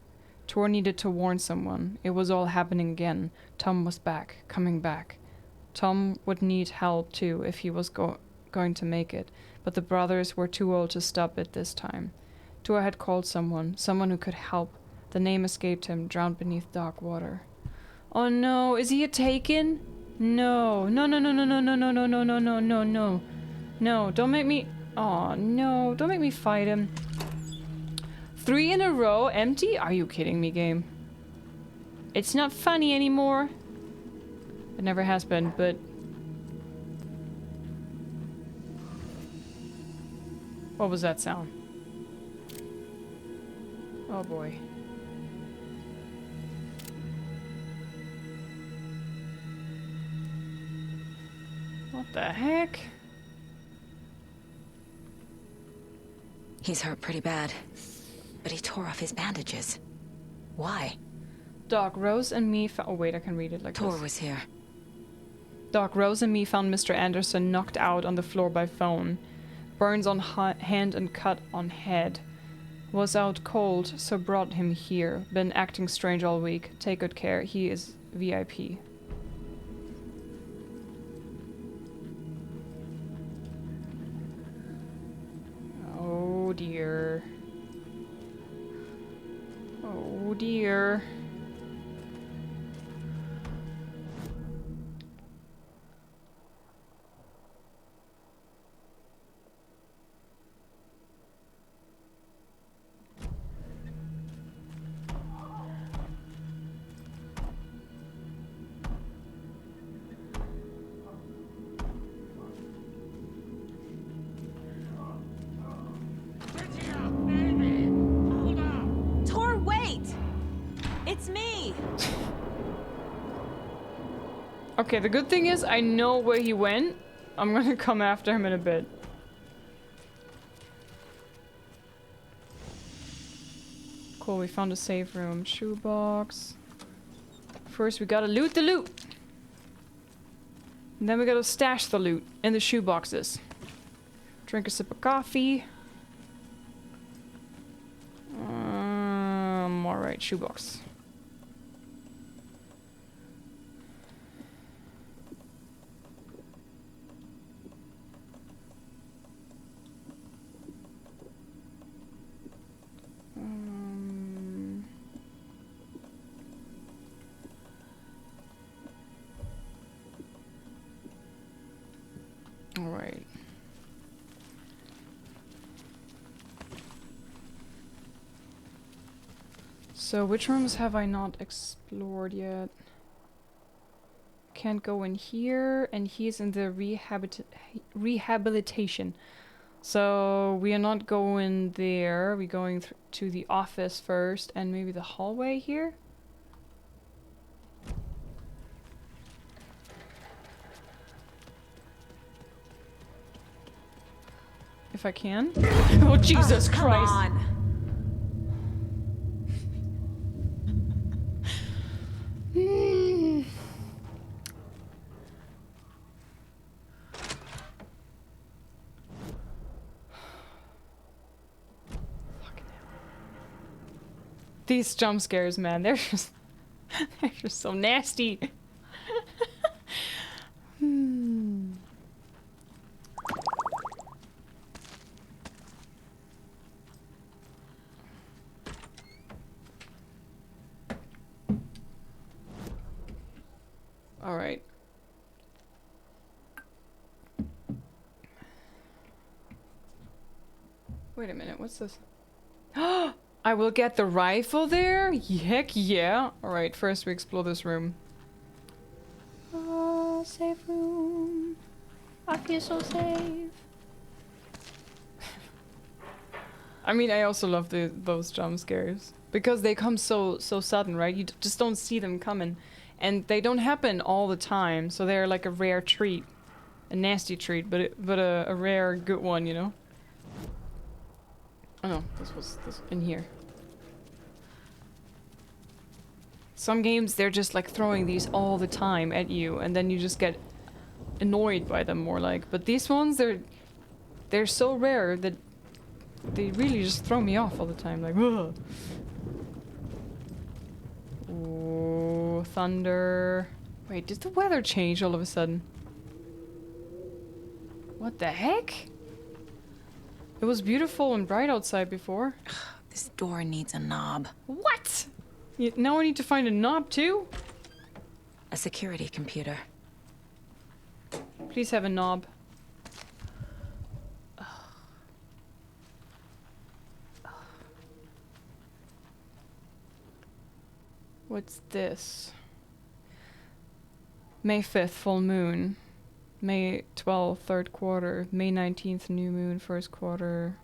Tor needed to warn someone. It was all happening again. Tom was back. Coming back. Tom would need help too if he was going to make it. But the brothers were too old to stop it this time. Tor had called someone who could help. The name escaped him, drowned beneath dark water. Oh no, is he a taken? No. No, don't make me... Oh no, don't make me fight him. 3 in a row, empty? Are you kidding me, game? It's not funny anymore. It never has been, but... What was that sound? Oh boy. What the heck? He's hurt pretty bad, but he tore off his bandages. Why? Doc, Rose and me oh wait, I can read it like Tor this. was here. Doc, Rose and me found Mr. Anderson knocked out on the floor by phone. Burns on hand and cut on head. Was out cold, so brought him here. Been acting strange all week. Take good care, he is VIP. Oh dear. Oh dear. Tor, wait! It's me! Okay, the good thing is I know where he went. I'm gonna come after him in a bit. Cool, we found a safe room. Shoebox. First we gotta loot the loot. And then we gotta stash the loot in the shoeboxes. Drink a sip of coffee. Alright, shoebox. Alright. So which rooms have I not explored yet? Can't go in here, and he's in the rehabilitation. So we are not going there. We're going to the office first, and maybe the hallway here? If I can. Oh, Jesus Christ. Come on. These jump scares, man, they're just so nasty. All right. Wait a minute, what's this? I will get the rifle there? Heck yeah. Alright, first we explore this room. Oh, safe room. I feel so safe. I mean, I also love those jump scares. Because they come so sudden, right? You just don't see them coming. And they don't happen all the time, so they're like a rare treat. A nasty treat, but a rare good one, you know? Oh no, this was in here. Some games, they're just like throwing these all the time at you, and then you just get annoyed by them more like. But these ones, they're so rare that they really just throw me off all the time, like, ugh. Oh, thunder. Wait, did the weather change all of a sudden? What the heck? It was beautiful and bright outside before. This door needs a knob. What? Now I need to find a knob too? A security computer. Please have a knob. What's this? May 5th, full moon. May 12th, third quarter. May 19th, new moon, first quarter.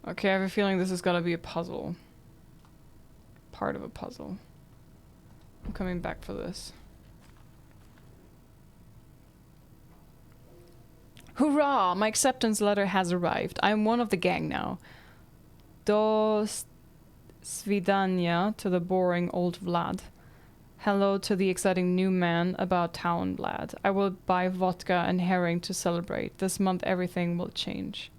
Okay, I have a feeling this is gonna be a puzzle. Part of a puzzle. I'm coming back for this. Hurrah! My acceptance letter has arrived. I'm one of the gang now. Do svidania to the boring old Vlad. Hello to the exciting new man about town, Vlad. I will buy vodka and herring to celebrate. This month everything will change.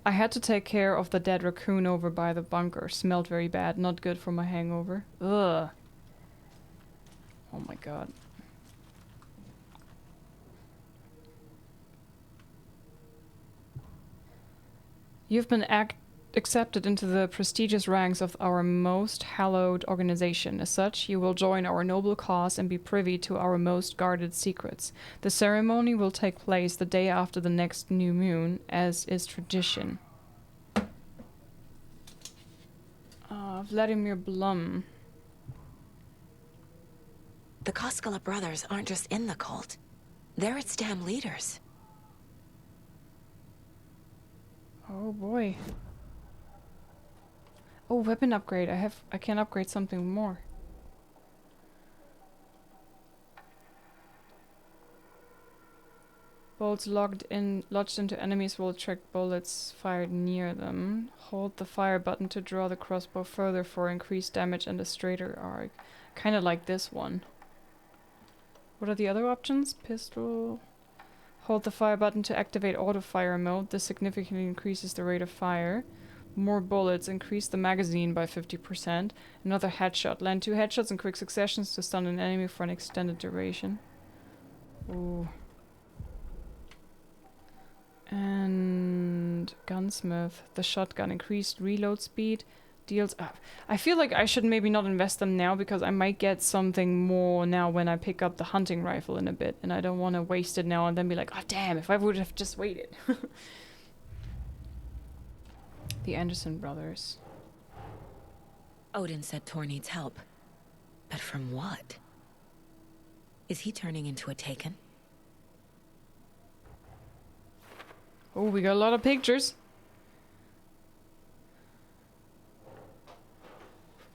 I had to take care of the dead raccoon over by the bunker. Smelled very bad. Not good for my hangover. Ugh. Oh my god. You've been accepted into the prestigious ranks of our most hallowed organization. As such, you will join our noble cause and be privy to our most guarded secrets. The ceremony will take place the day after the next new moon, as is tradition. Vladimir Blum. The Koskela brothers aren't just in the cult. They're its damn leaders. Oh boy. Oh, weapon upgrade. I can upgrade something more. Bolts lodged into enemies will attract bullets fired near them. Hold the fire button to draw the crossbow further for increased damage and a straighter arc. Kinda like this one. What are the other options? Pistol. Hold the fire button to activate auto fire mode. This significantly increases the rate of fire. More bullets. Increase the magazine by 50%. Another headshot. Land 2 headshots in quick successions to stun an enemy for an extended duration. Ooh. And gunsmith. The shotgun. Increased reload speed. Deals... I feel like I should maybe not invest them now because I might get something more now when I pick up the hunting rifle in a bit. And I don't want to waste it now and then be like, oh damn, if I would have just waited. The Anderson brothers. Odin said Tor needs help. But from what? Is he turning into a Taken? Oh, we got a lot of pictures.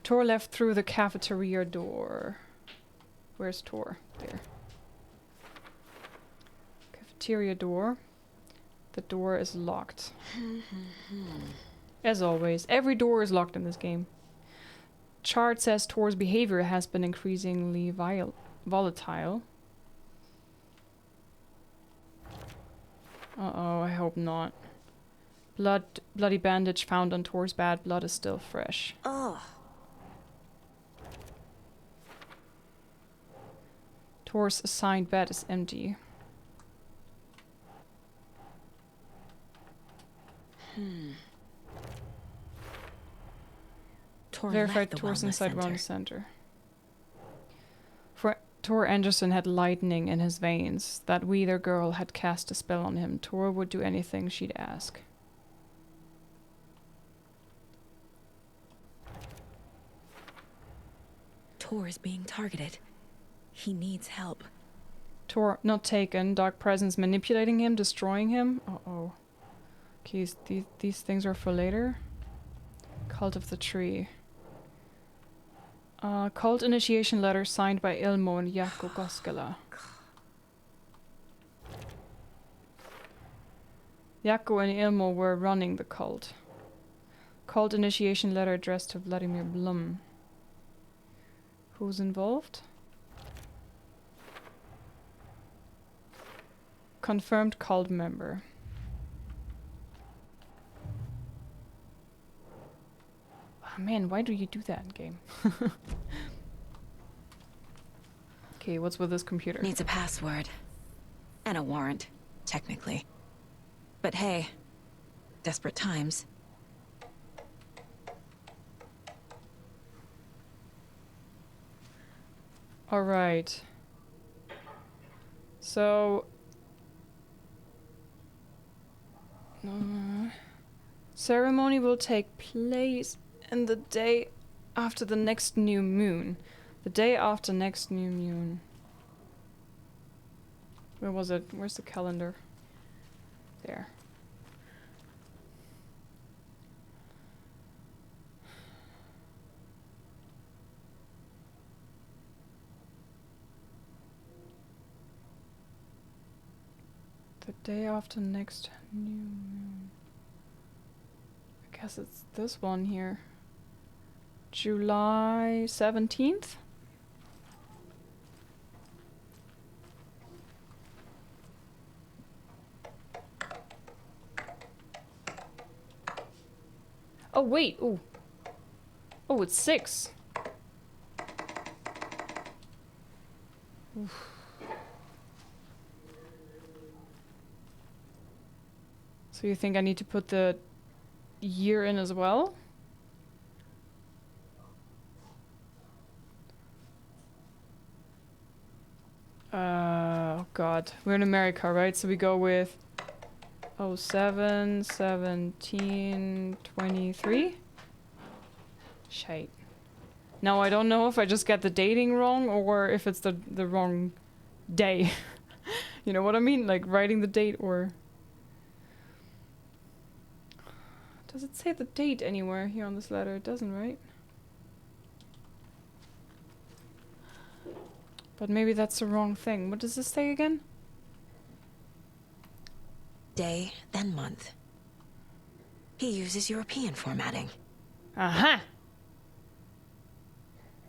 Tor left through the cafeteria door. Where's Tor? There. Cafeteria door. The door is locked. As always, every door is locked in this game. Chart says Tor's behavior has been increasingly volatile. Uh-oh, I hope not. Bloody bandage found on Tor's bed. Blood is still fresh. Oh. Tor's assigned bed is empty. Verified Tor's inside Wellness Center. For Tor Anderson had lightning in his veins. That Wheeler girl had cast a spell on him. Tor would do anything she'd ask. Tor is being targeted. He needs help. Tor not taken. Dark presence manipulating him, destroying him. Uh-oh. Okay, these things are for later. Cult of the Tree. Cult initiation letter signed by Ilmo and Jaakko Koskela. Jaakko and Ilmo were running the cult. Cult initiation letter addressed to Vladimir Blum. Who's involved? Confirmed cult member. Oh man, why do you do that in game? Okay, what's with this computer? Needs a password. And a warrant, technically. But hey, desperate times. Alright. So... ceremony will take place in the day after the next new moon. The day after next new moon. Where was it? Where's the calendar? There. The day after next new moon. I guess it's this one here. July 17th? Oh wait, ooh. Oh, it's 6. Oof. So you think I need to put the year in as well? Oh god. We're in America, right? So we go with 07, 17, 23. Shite. Now I don't know if I just get the dating wrong or if it's the wrong day. You know what I mean? Like writing the date or... Does it say the date anywhere here on this letter? It doesn't, right? But maybe that's the wrong thing. What does this say again? Day, then month. He uses European formatting. Aha!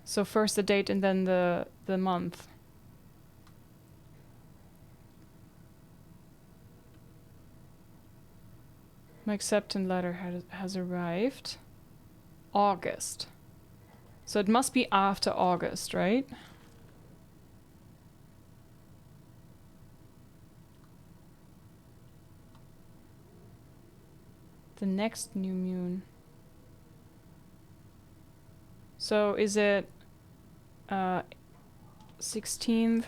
So first the date and then the month. My acceptance letter has arrived. August. So it must be after August, right? The next new moon. So is it 16th?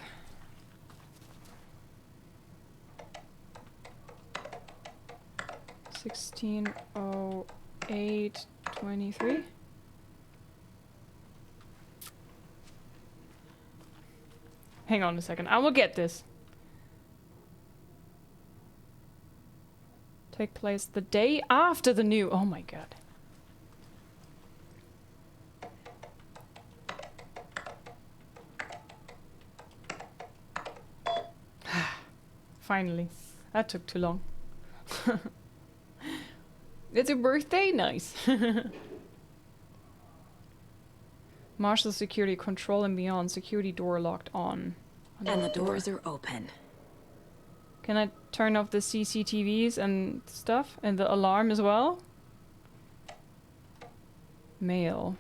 160823? Hang on a second. I will get this. Take place the day after the new... Oh my god. Finally. That took too long. It's a birthday? Nice. Marshal security control and beyond. Security door locked on. And the doors are open. Can I turn off the CCTVs and stuff? And the alarm as well? Mail.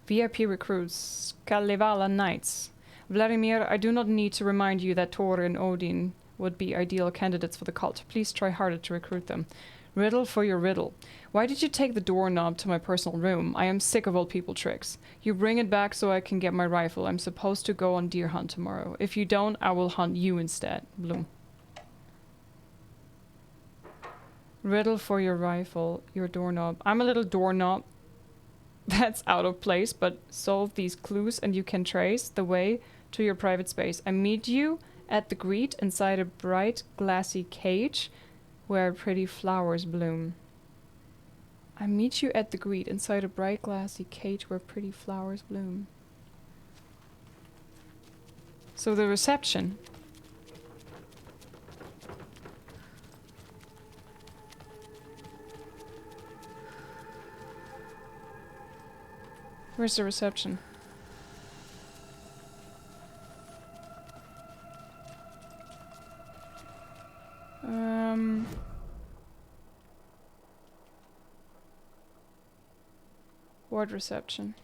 VIP recruits. Kalevala Knights. Vladimir, I do not need to remind you that Thor and Odin would be ideal candidates for the cult. Please try harder to recruit them. Riddle for your riddle. Why did you take the doorknob to my personal room? I am sick of old people tricks. You bring it back so I can get my rifle. I'm supposed to go on deer hunt tomorrow. If you don't, I will hunt you instead. Bloom. Riddle for your rifle. Your doorknob. I'm a little doorknob. That's out of place, but solve these clues and you can trace the way to your private space. I meet you at the grate inside a bright, glassy cage where pretty flowers bloom. I meet you at the grate inside a bright, glassy cage where pretty flowers bloom. So the reception. Where's the reception? Ward reception.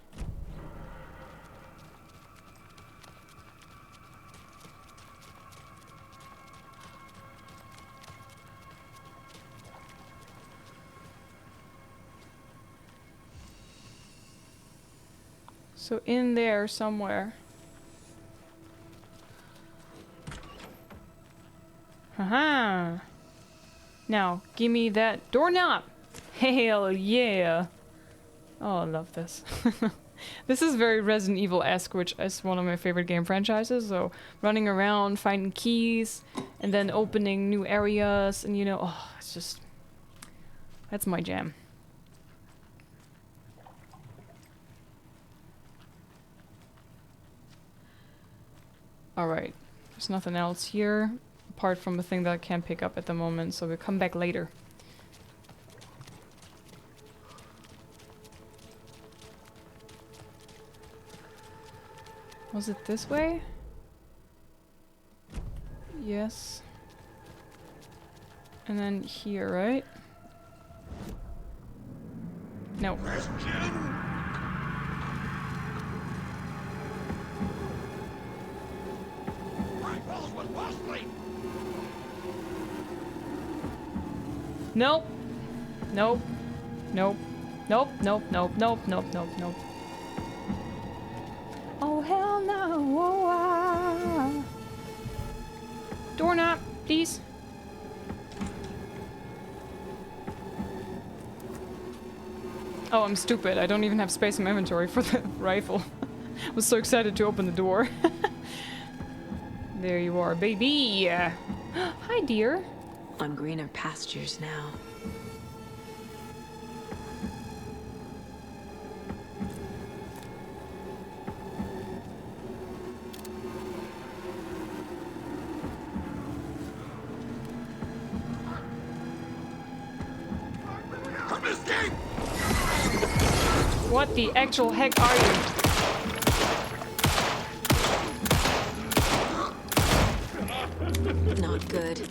So in there somewhere. Haha. Now, give me that doorknob. Hell yeah. Oh, I love this. This is very Resident Evil-esque, which is one of my favorite game franchises. So running around, finding keys, and then opening new areas, and you know, oh, it's just... That's my jam. Alright, there's nothing else here, apart from a thing that I can't pick up at the moment, so we'll come back later. Was it this way? Yes. And then here, right? No. Nope. Nope. Nope. Nope. Nope. Nope. Nope. Nope. Nope. Nope. Oh hell no! Oh, ah. Doorknob, please. Oh, I'm stupid. I don't even have space in my inventory for the rifle. I was so excited to open the door. There you are, baby. Hi, dear. On greener pastures now. What the actual heck are you? Not good.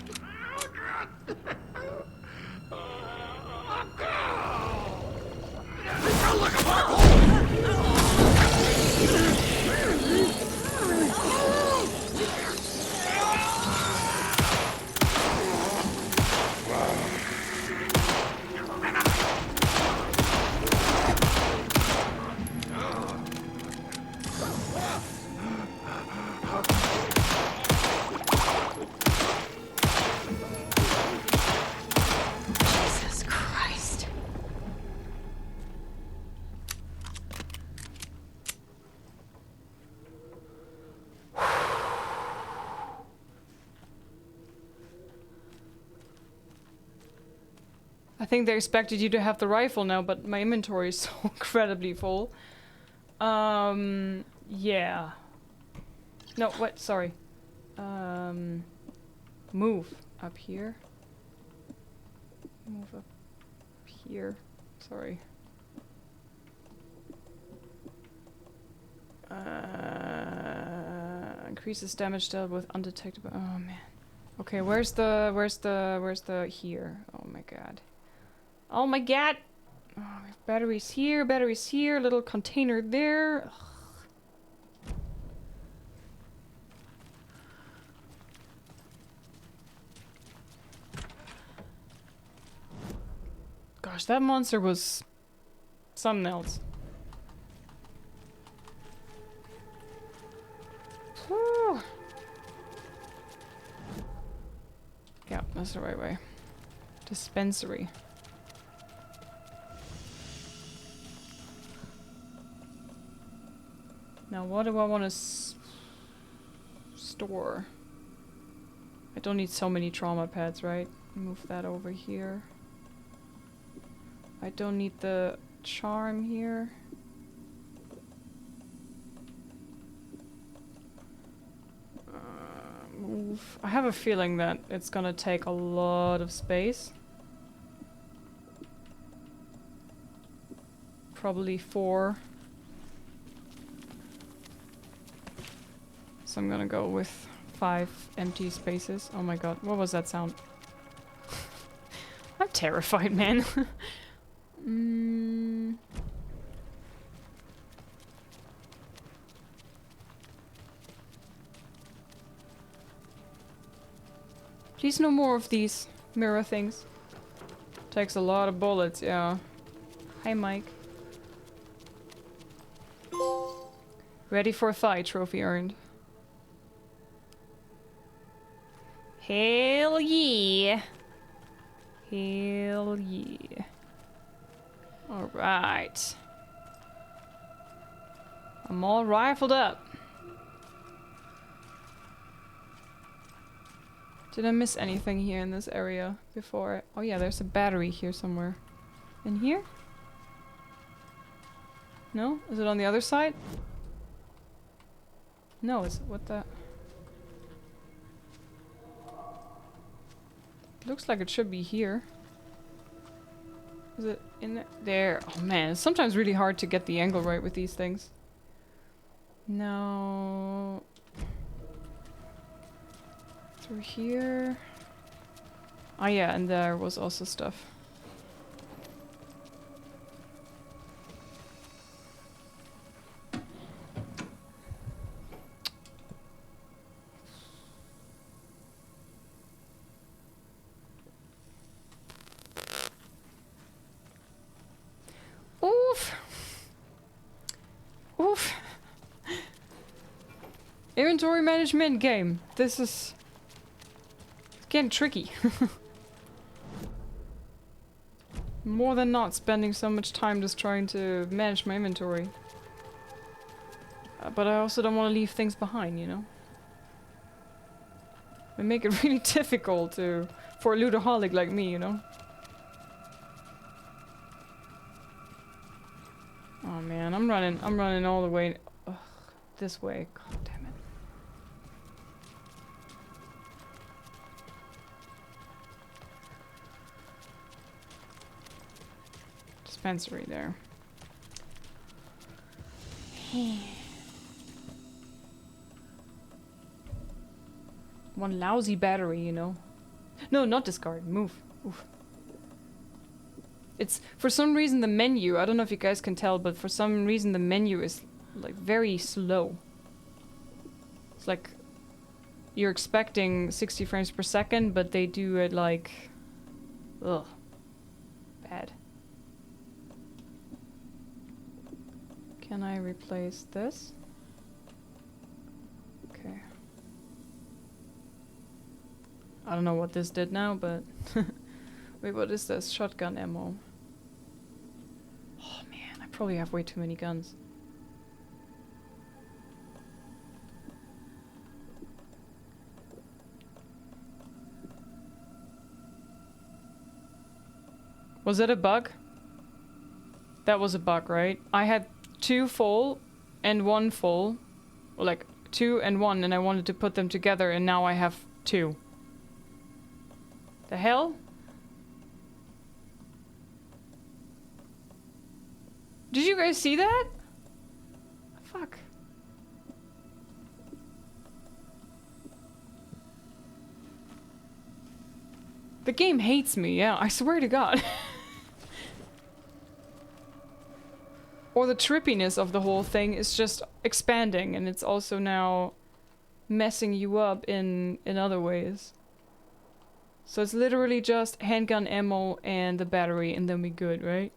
I think they expected you to have the rifle now, but my inventory is so incredibly full. Yeah. No, what? Sorry. Move up here. Move up here. Sorry. Increases damage dealt with undetectable. Oh man. Okay, where's the here? Oh my god. Oh my god! Oh, we have batteries here, little container there. Ugh. Gosh, that monster was something else. Whew. Yeah, that's the right way. Dispensary. Now, what do I want to store? I don't need so many trauma pads, right? Move that over here. I don't need the charm here. Move. I have a feeling that it's gonna take a lot of space. Probably 4. So I'm gonna go with 5 empty spaces. Oh my god, what was that sound? I'm terrified, man. Please no more of these mirror things. Takes a lot of bullets, yeah. Hi, Mike. Ready for a fight, trophy earned. Hell yeah. Hell yeah. Alright. I'm all rifled up. Did I miss anything here in this area before? Oh yeah, there's a battery here somewhere. In here? No? Is it on the other side? No, it's what the... Looks like it should be here. Is it in there? There. Oh man, it's sometimes really hard to get the angle right with these things. No. Through here. Oh yeah, and there was also stuff. Oof. Oof. Inventory management game. This is... It's getting tricky. More than not spending so much time just trying to manage my inventory. But I also don't want to leave things behind, you know? They make it really difficult to... for a ludaholic like me, you know? Oh man, I'm running all the way this way. God damn it. Dispensary there. One lousy battery, you know. No, not discard. Move. Oof. It's, for some reason, the menu, I don't know if you guys can tell, but for some reason the menu is, like, very slow. It's like, you're expecting 60 frames per second, but they do it, like... Ugh. Bad. Can I replace this? Okay. I don't know what this did now, but... Wait, what is this? Shotgun ammo. Oh man, I probably have way too many guns. Was it a bug? That was a bug, right? I had 2 full and 1 full. Or like 2 and 1, and I wanted to put them together, and now I have 2. The hell? Did you guys see that? Fuck. The game hates me, yeah, I swear to God. Or the trippiness of the whole thing is just expanding, and it's also now messing you up in other ways. So it's literally just handgun ammo and the battery, and then we good, right?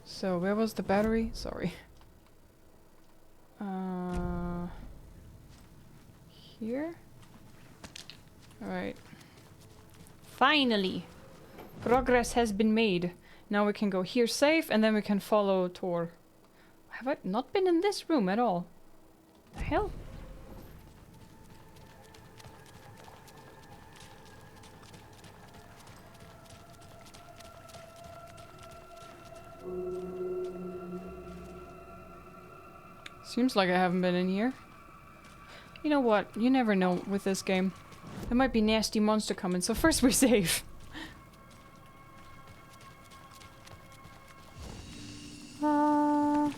So where was the battery? Sorry. Here? Alright. Finally! Progress has been made. Now we can go here safe, and then we can follow Tor. Have I not been in this room at all? The hell? Seems like I haven't been in here. You know what? You never know with this game. There might be nasty monster coming, so first we save. No.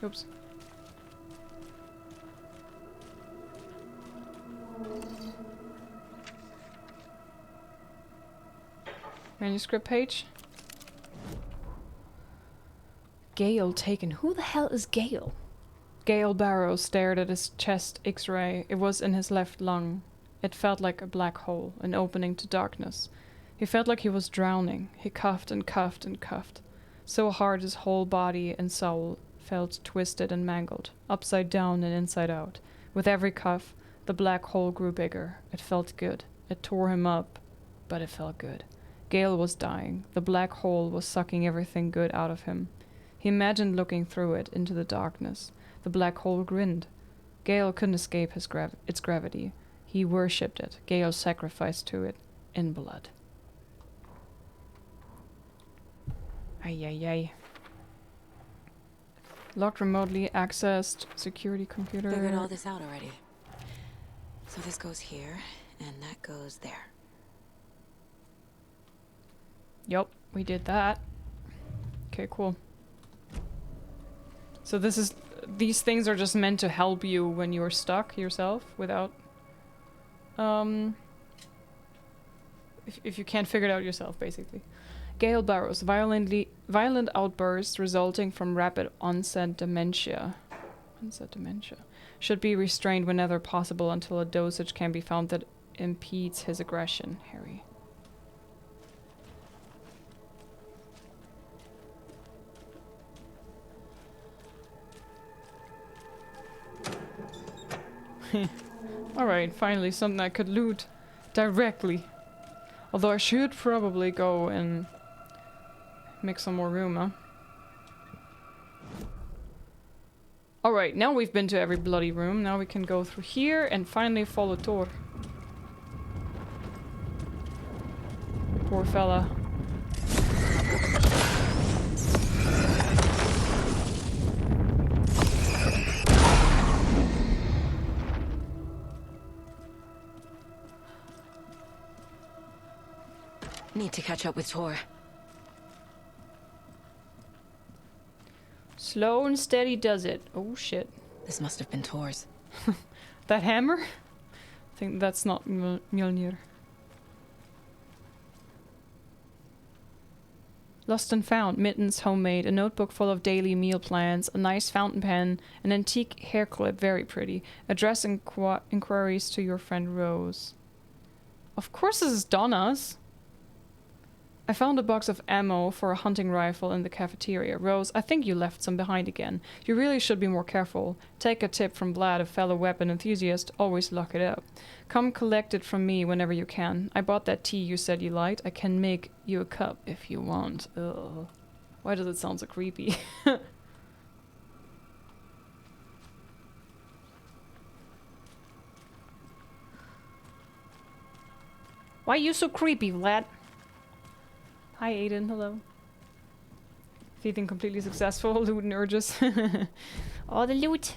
Oops. Manuscript page. Gale taken. Who the hell is Gale? Gale Barrows stared at his chest X-ray. It was in his left lung. It felt like a black hole, an opening to darkness. He felt like he was drowning. He coughed and coughed and coughed. So hard his whole body and soul felt twisted and mangled, upside down and inside out. With every cough, the black hole grew bigger. It felt good. It tore him up, but it felt good. Gale was dying. The black hole was sucking everything good out of him. He imagined looking through it into the darkness. The black hole grinned. Gale couldn't escape its gravity. He worshipped it. Gale sacrificed to it in blood. Ay ay ay. Locked remotely accessed security computer. Figured all this out already. So this goes here, and that goes there. Yup, we did that. Okay, cool. So these things are just meant to help you when you're stuck yourself without, if you can't figure it out yourself, basically. Gale Barrows, violent outbursts resulting from rapid onset dementia. Should be restrained whenever possible until a dosage can be found that impedes his aggression. Harry. Alright, finally something I could loot directly. Although I should probably go and make some more room, huh? Alright, now we've been to every bloody room. Now we can go through here and finally follow Tor. Poor fella. Need to catch up with Tor. Slow and steady does it. Oh shit. This must have been Tor's. That hammer? I think that's not Mjolnir. Lost and found. Mittens, homemade. A notebook full of daily meal plans. A nice fountain pen. An antique hair clip. Very pretty. Address inquiries to your friend Rose. Of course this is Donna's. I found a box of ammo for a hunting rifle in the cafeteria. Rose, I think you left some behind again. You really should be more careful. Take a tip from Vlad, a fellow weapon enthusiast. Always lock it up. Come collect it from me whenever you can. I bought that tea you said you liked. I can make you a cup if you want. Ugh. Why does it sound so creepy? Why are you so creepy, Vlad? Hi, Aiden. Hello. Feeling completely successful. Looting urges. All the loot.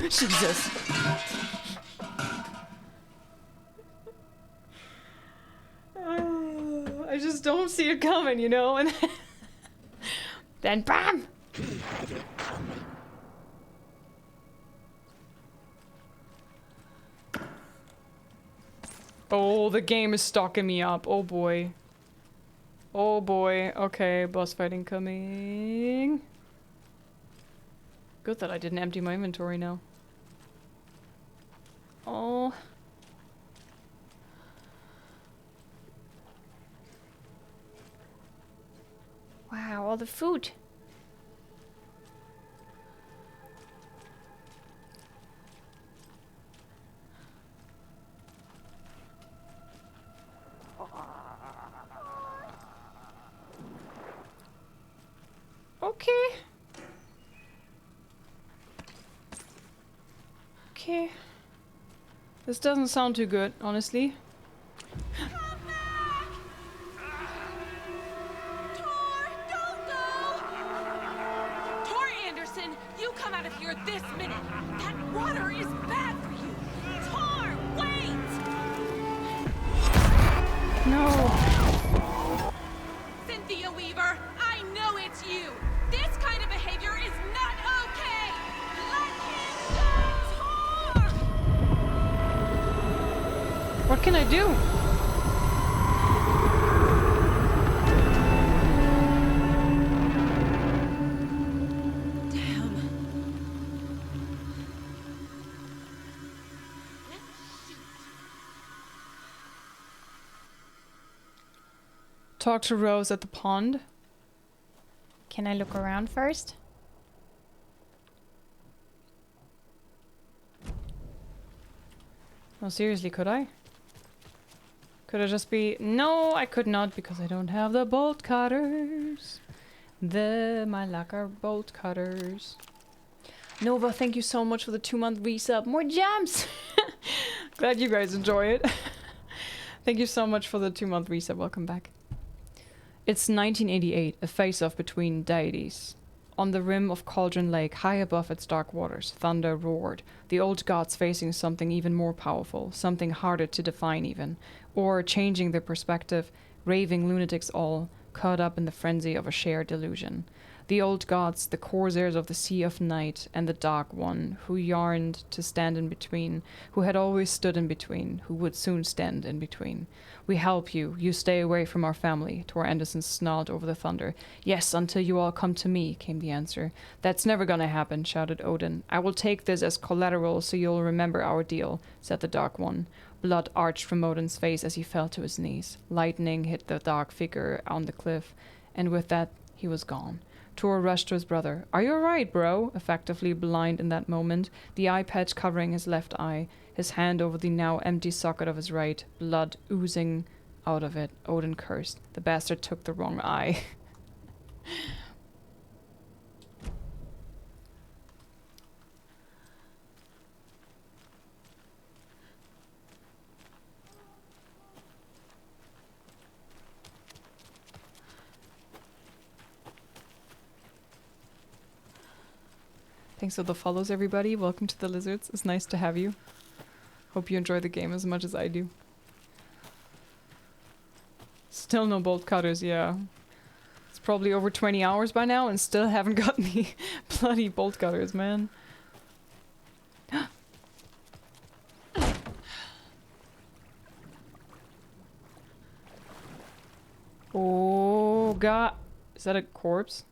Jesus. I just don't see it coming, you know? And then BAM! Oh, the game is stalking me up. Oh boy. Oh boy. Okay, boss fighting coming. Good that I didn't empty my inventory now. Oh. Wow, all the food. Okay. Okay. This doesn't sound too good, honestly. Tor Anderson, you come out of here this minute. That water is bad for you. Tor, wait! No. Cynthia Weaver, I know it's you. This kind of behavior is not okay. Let him go, Tor! What can I do? Talk to Rose at the pond. Can I look around first? No, seriously, could I? Could I just be... No, I could not because I don't have the bolt cutters. My lacquer bolt cutters. Nova, thank you so much for the 2-month resub. More gems! Glad you guys enjoy it. Thank you so much for the 2-month resub. Welcome back. It's 1988, a face-off between deities. On the rim of Cauldron Lake, high above its dark waters, thunder roared. The old gods facing something even more powerful, something harder to define even. Or, changing their perspective, raving lunatics all, caught up in the frenzy of a shared delusion. The old gods, the corsairs of the Sea of Night, and the Dark One, who yearned to stand in between, who had always stood in between, who would soon stand in between. We help you. You stay away from our family. Tor Anderson snarled over the thunder. Yes, until you all come to me, came the answer. That's never gonna happen, shouted Odin. I will take this as collateral so you'll remember our deal, said the Dark One. Blood arched from Odin's face as he fell to his knees. Lightning hit the dark figure on the cliff, and with that, he was gone. Tor rushed to his brother. Are you alright, bro? Effectively blind in that moment, the eye patch covering his left eye, his hand over the now empty socket of his right, blood oozing out of it. Odin cursed. The bastard took the wrong eye. Thanks for the follows, everybody. Welcome to the Lizards. It's nice to have you. Hope you enjoy the game as much as I do. Still no bolt cutters, yeah. It's probably over 20 hours by now and still haven't got any bloody bolt cutters, man. Oh, God. Is that a corpse?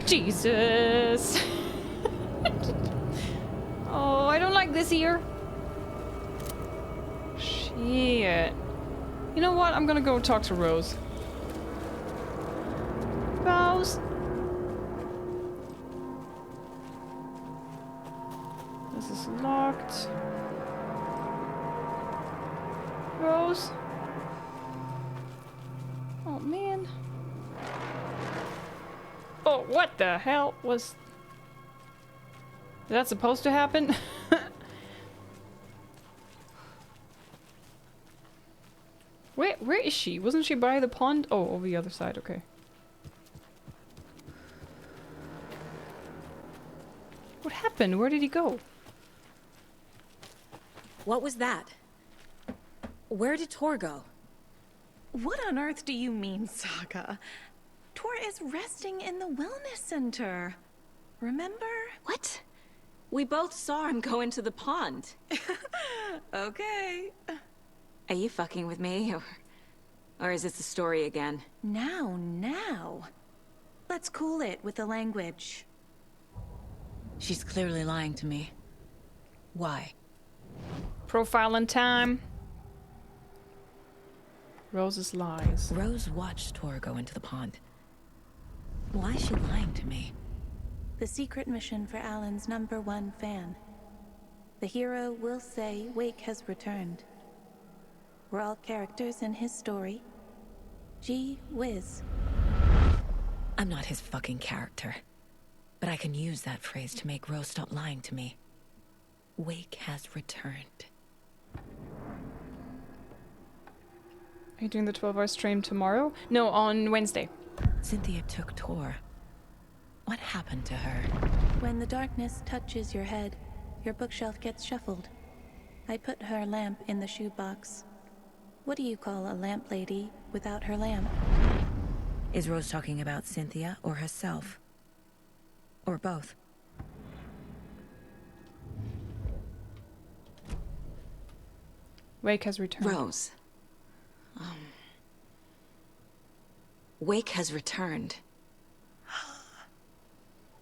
Jesus! Oh, I don't like this here. Shit. You know what? I'm gonna go talk to Rose. Rose? This is locked. Rose? Oh, man. Oh, what the hell was... Is that supposed to happen? Where is she? Wasn't she by the pond? Oh, over the other side, okay. What happened? Where did he go? What was that? Where did Tor go? What on earth do you mean, Saga? Tor is resting in the wellness center. Remember? What? We both saw him go into the pond. Okay. Are you fucking with me, or is this the story again? Now. Let's cool it with the language. She's clearly lying to me. Why? Profiling time. Rose's lies. Rose watched Tor go into the pond. Why is she lying to me? The secret mission for Alan's #1 fan. The hero will say Wake has returned. We're all characters in his story. Gee whiz. I'm not his fucking character. But I can use that phrase to make Rose stop lying to me. Wake has returned. Are you doing the 12-hour stream tomorrow? No, on Wednesday. Cynthia took Tor. What happened to her? When the darkness touches your head, your bookshelf gets shuffled. I put her lamp in the shoebox. What do you call a lamp lady without her lamp? Is Rose talking about Cynthia or herself? Or both? Wake has returned. Rose. Wake has returned.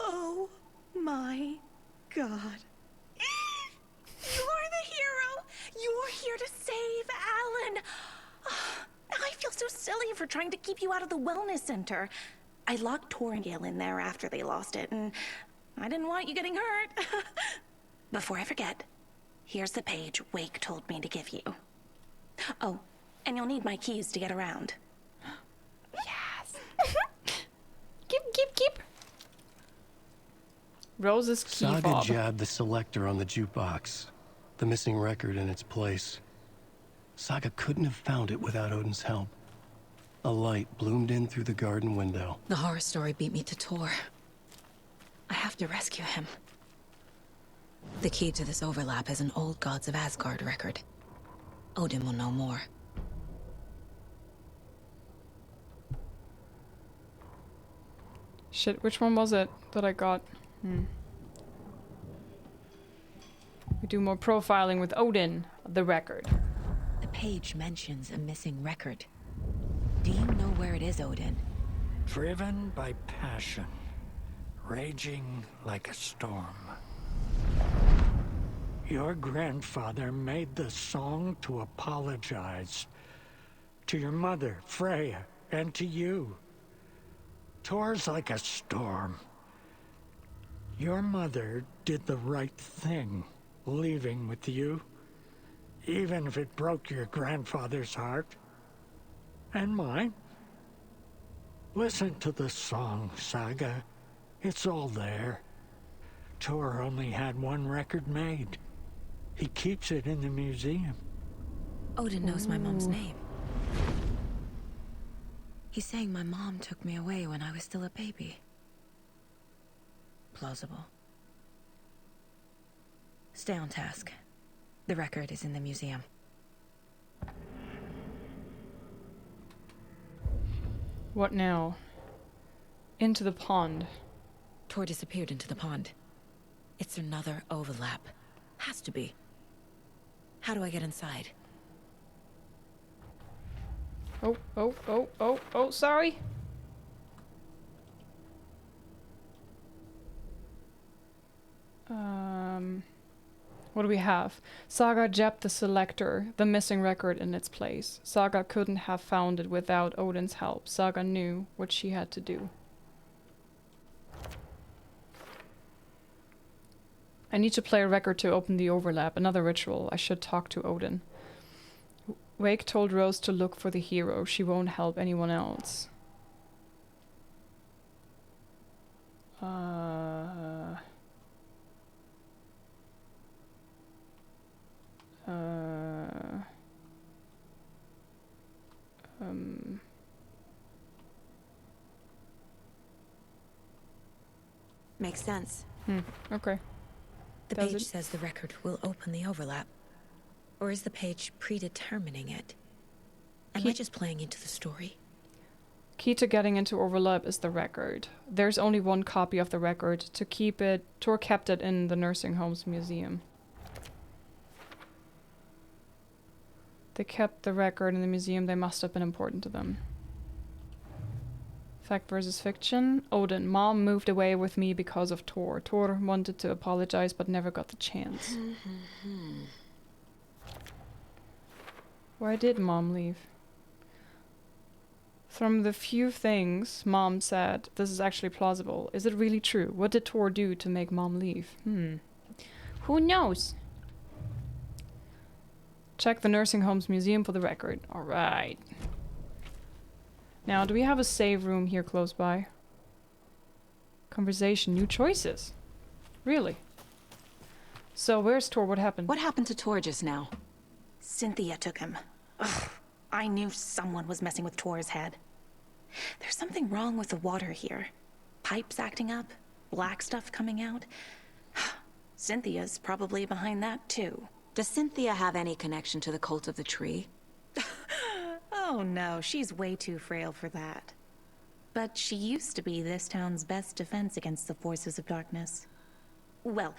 Oh my God. You're the hero! You're here to save Alan! I feel so silly for trying to keep you out of the wellness center. I locked Tor and Gale in there after they lost it, and I didn't want you getting hurt. Before I forget, here's the page Wake told me to give you. Oh, and you'll need my keys to get around. Yes! Keep. Rose's key Saga fob. jabbed the selector on the jukebox, the missing record in its place. Saga couldn't have found it without Odin's help. A light bloomed in through the garden window. The horror story beat me to Tor. I have to rescue him. The key to this overlap is an old Gods of Asgard record. Odin will know more. Shit, which one was it that I got? We do more profiling with Odin, the record. The page mentions a missing record. Do you know where it is, Odin? Driven by passion, raging like a storm. Your grandfather made the song to apologize to your mother, Freya, and to you. Tor's like a storm. Your mother did the right thing, leaving with you, even if it broke your grandfather's heart. And mine. Listen to the song, Saga. It's all there. Tor only had one record made. He keeps it in the museum. Odin knows my mom's name. He's saying my mom took me away when I was still a baby. Plausible. Stay on task. The record is in the museum. What now? Into the pond. Tor disappeared into the pond. It's another overlap. Has to be. How do I get inside? Oh, sorry. What do we have? Saga jabbed the selector, the missing record, in its place. Saga couldn't have found it without Odin's help. Saga knew what she had to do. I need to play a record to open the overlap. Another ritual. I should talk to Odin. Wake told Rose to look for the hero. She won't help anyone else. Makes sense. Okay. The page says the record will open the overlap. Or is the page predetermining it? Am I just playing into the story? Key to getting into overlap is the record. There's only one copy of the record. To keep it, Tor kept it in the nursing home's museum. They kept the record in the museum. They must have been important to them. Fact versus fiction. Odin. Mom moved away with me because of Tor. Tor wanted to apologize but never got the chance. Why did Mom leave? From the few things Mom said, this is actually plausible. Is it really true? What did Tor do to make Mom leave? Who knows? Check the nursing home's museum for the record. Alright. Now, do we have a save room here close by? Conversation, new choices. Really? So, where's Tor? What happened? What happened to Tor just now? Cynthia took him. Ugh, I knew someone was messing with Tor's head. There's something wrong with the water here. Pipes acting up, black stuff coming out. Cynthia's probably behind that too. Does Cynthia have any connection to the cult of the tree? Oh no, she's way too frail for that. But she used to be this town's best defense against the forces of darkness. Well,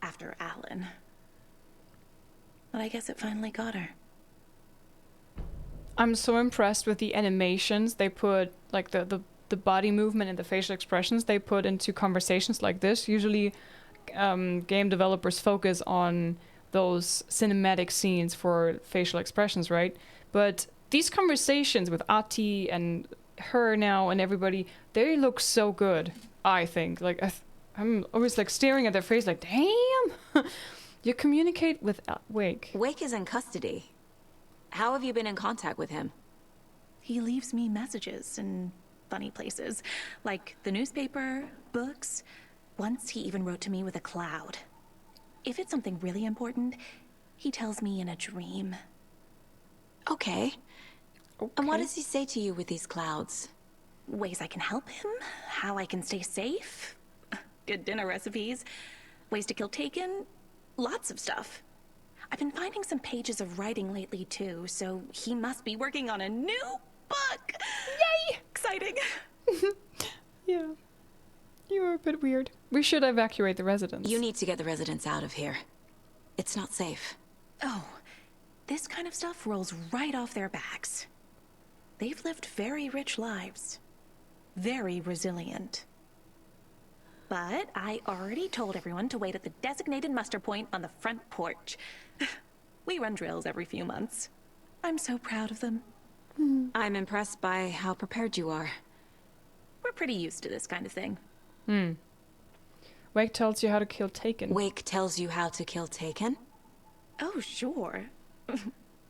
after Alan. But I guess it finally got her. I'm so impressed with the animations they put, like the body movement and the facial expressions they put into conversations like this. Usually game developers focus on those cinematic scenes for facial expressions, right? But these conversations with Ati and her now and everybody, they look so good, I think. Like, I'm always like staring at their face like, damn! You communicate with Wake. Wake is in custody. How have you been in contact with him? He leaves me messages in funny places, like the newspaper, books. Once he even wrote to me with a cloud. If it's something really important, he tells me in a dream. Okay. And what does he say to you with these clouds? Ways I can help him, how I can stay safe, good dinner recipes, ways to kill Taken, lots of stuff. I've been finding some pages of writing lately too, so he must be working on a new book. Yay! Exciting. Yeah. You were a bit weird. We should evacuate the residents. You need to get the residents out of here. It's not safe. Oh, this kind of stuff rolls right off their backs. They've lived very rich lives. Very resilient. But I already told everyone to wait at the designated muster point on the front porch. We run drills every few months. I'm so proud of them. I'm impressed by how prepared you are. We're pretty used to this kind of thing. Wake tells you how to kill Taken. Wake tells you how to kill Taken? Oh, sure.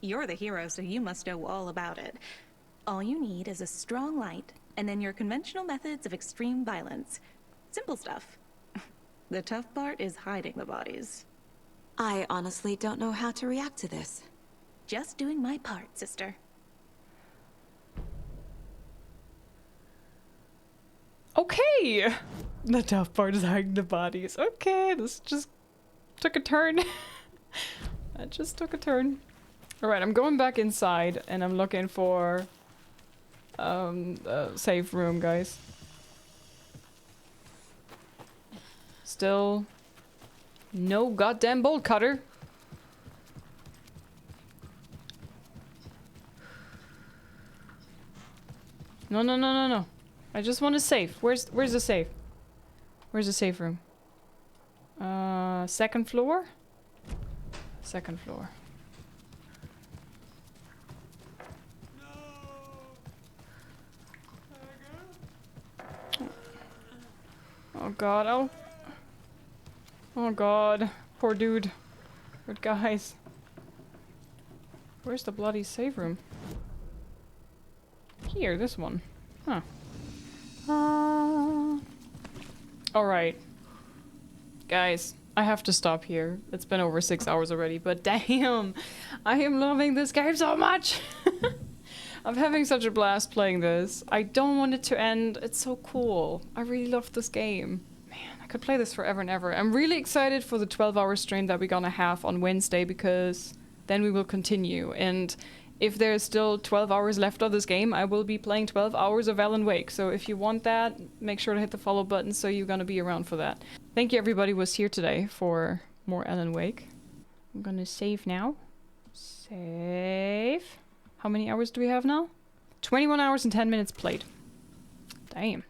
You're the hero, so you must know all about it. All you need is a strong light, and then your conventional methods of extreme violence. Simple stuff. The tough part is hiding the bodies. I honestly don't know how to react to this. Just doing my part, sister. Okay! The tough part is hiding the bodies. Okay, this just took a turn. That just took a turn. Alright, I'm going back inside, and I'm looking for a safe room, guys. Still no goddamn bolt cutter. No, no, no, no, no. I just want a safe. Where's the safe? Where's the safe room? Second floor? Second floor. Oh god, oh. Oh god. Poor dude. Good guys. Where's the bloody save room? Here, this one. Huh. Alright. Guys, I have to stop here. It's been over 6 hours already, but damn! I am loving this game so much! I'm having such a blast playing this. I don't want it to end. It's so cool. I really love this game. Man, I could play this forever and ever. I'm really excited for the 12-hour stream that we're gonna have on Wednesday, because then we will continue. And if there's still 12 hours left of this game, I will be playing 12 hours of Alan Wake. So if you want that, make sure to hit the follow button so you're gonna be around for that. Thank you everybody who was here today for more Alan Wake. I'm gonna save now. Save. How many hours do we have now? 21 hours and 10 minutes played. Damn.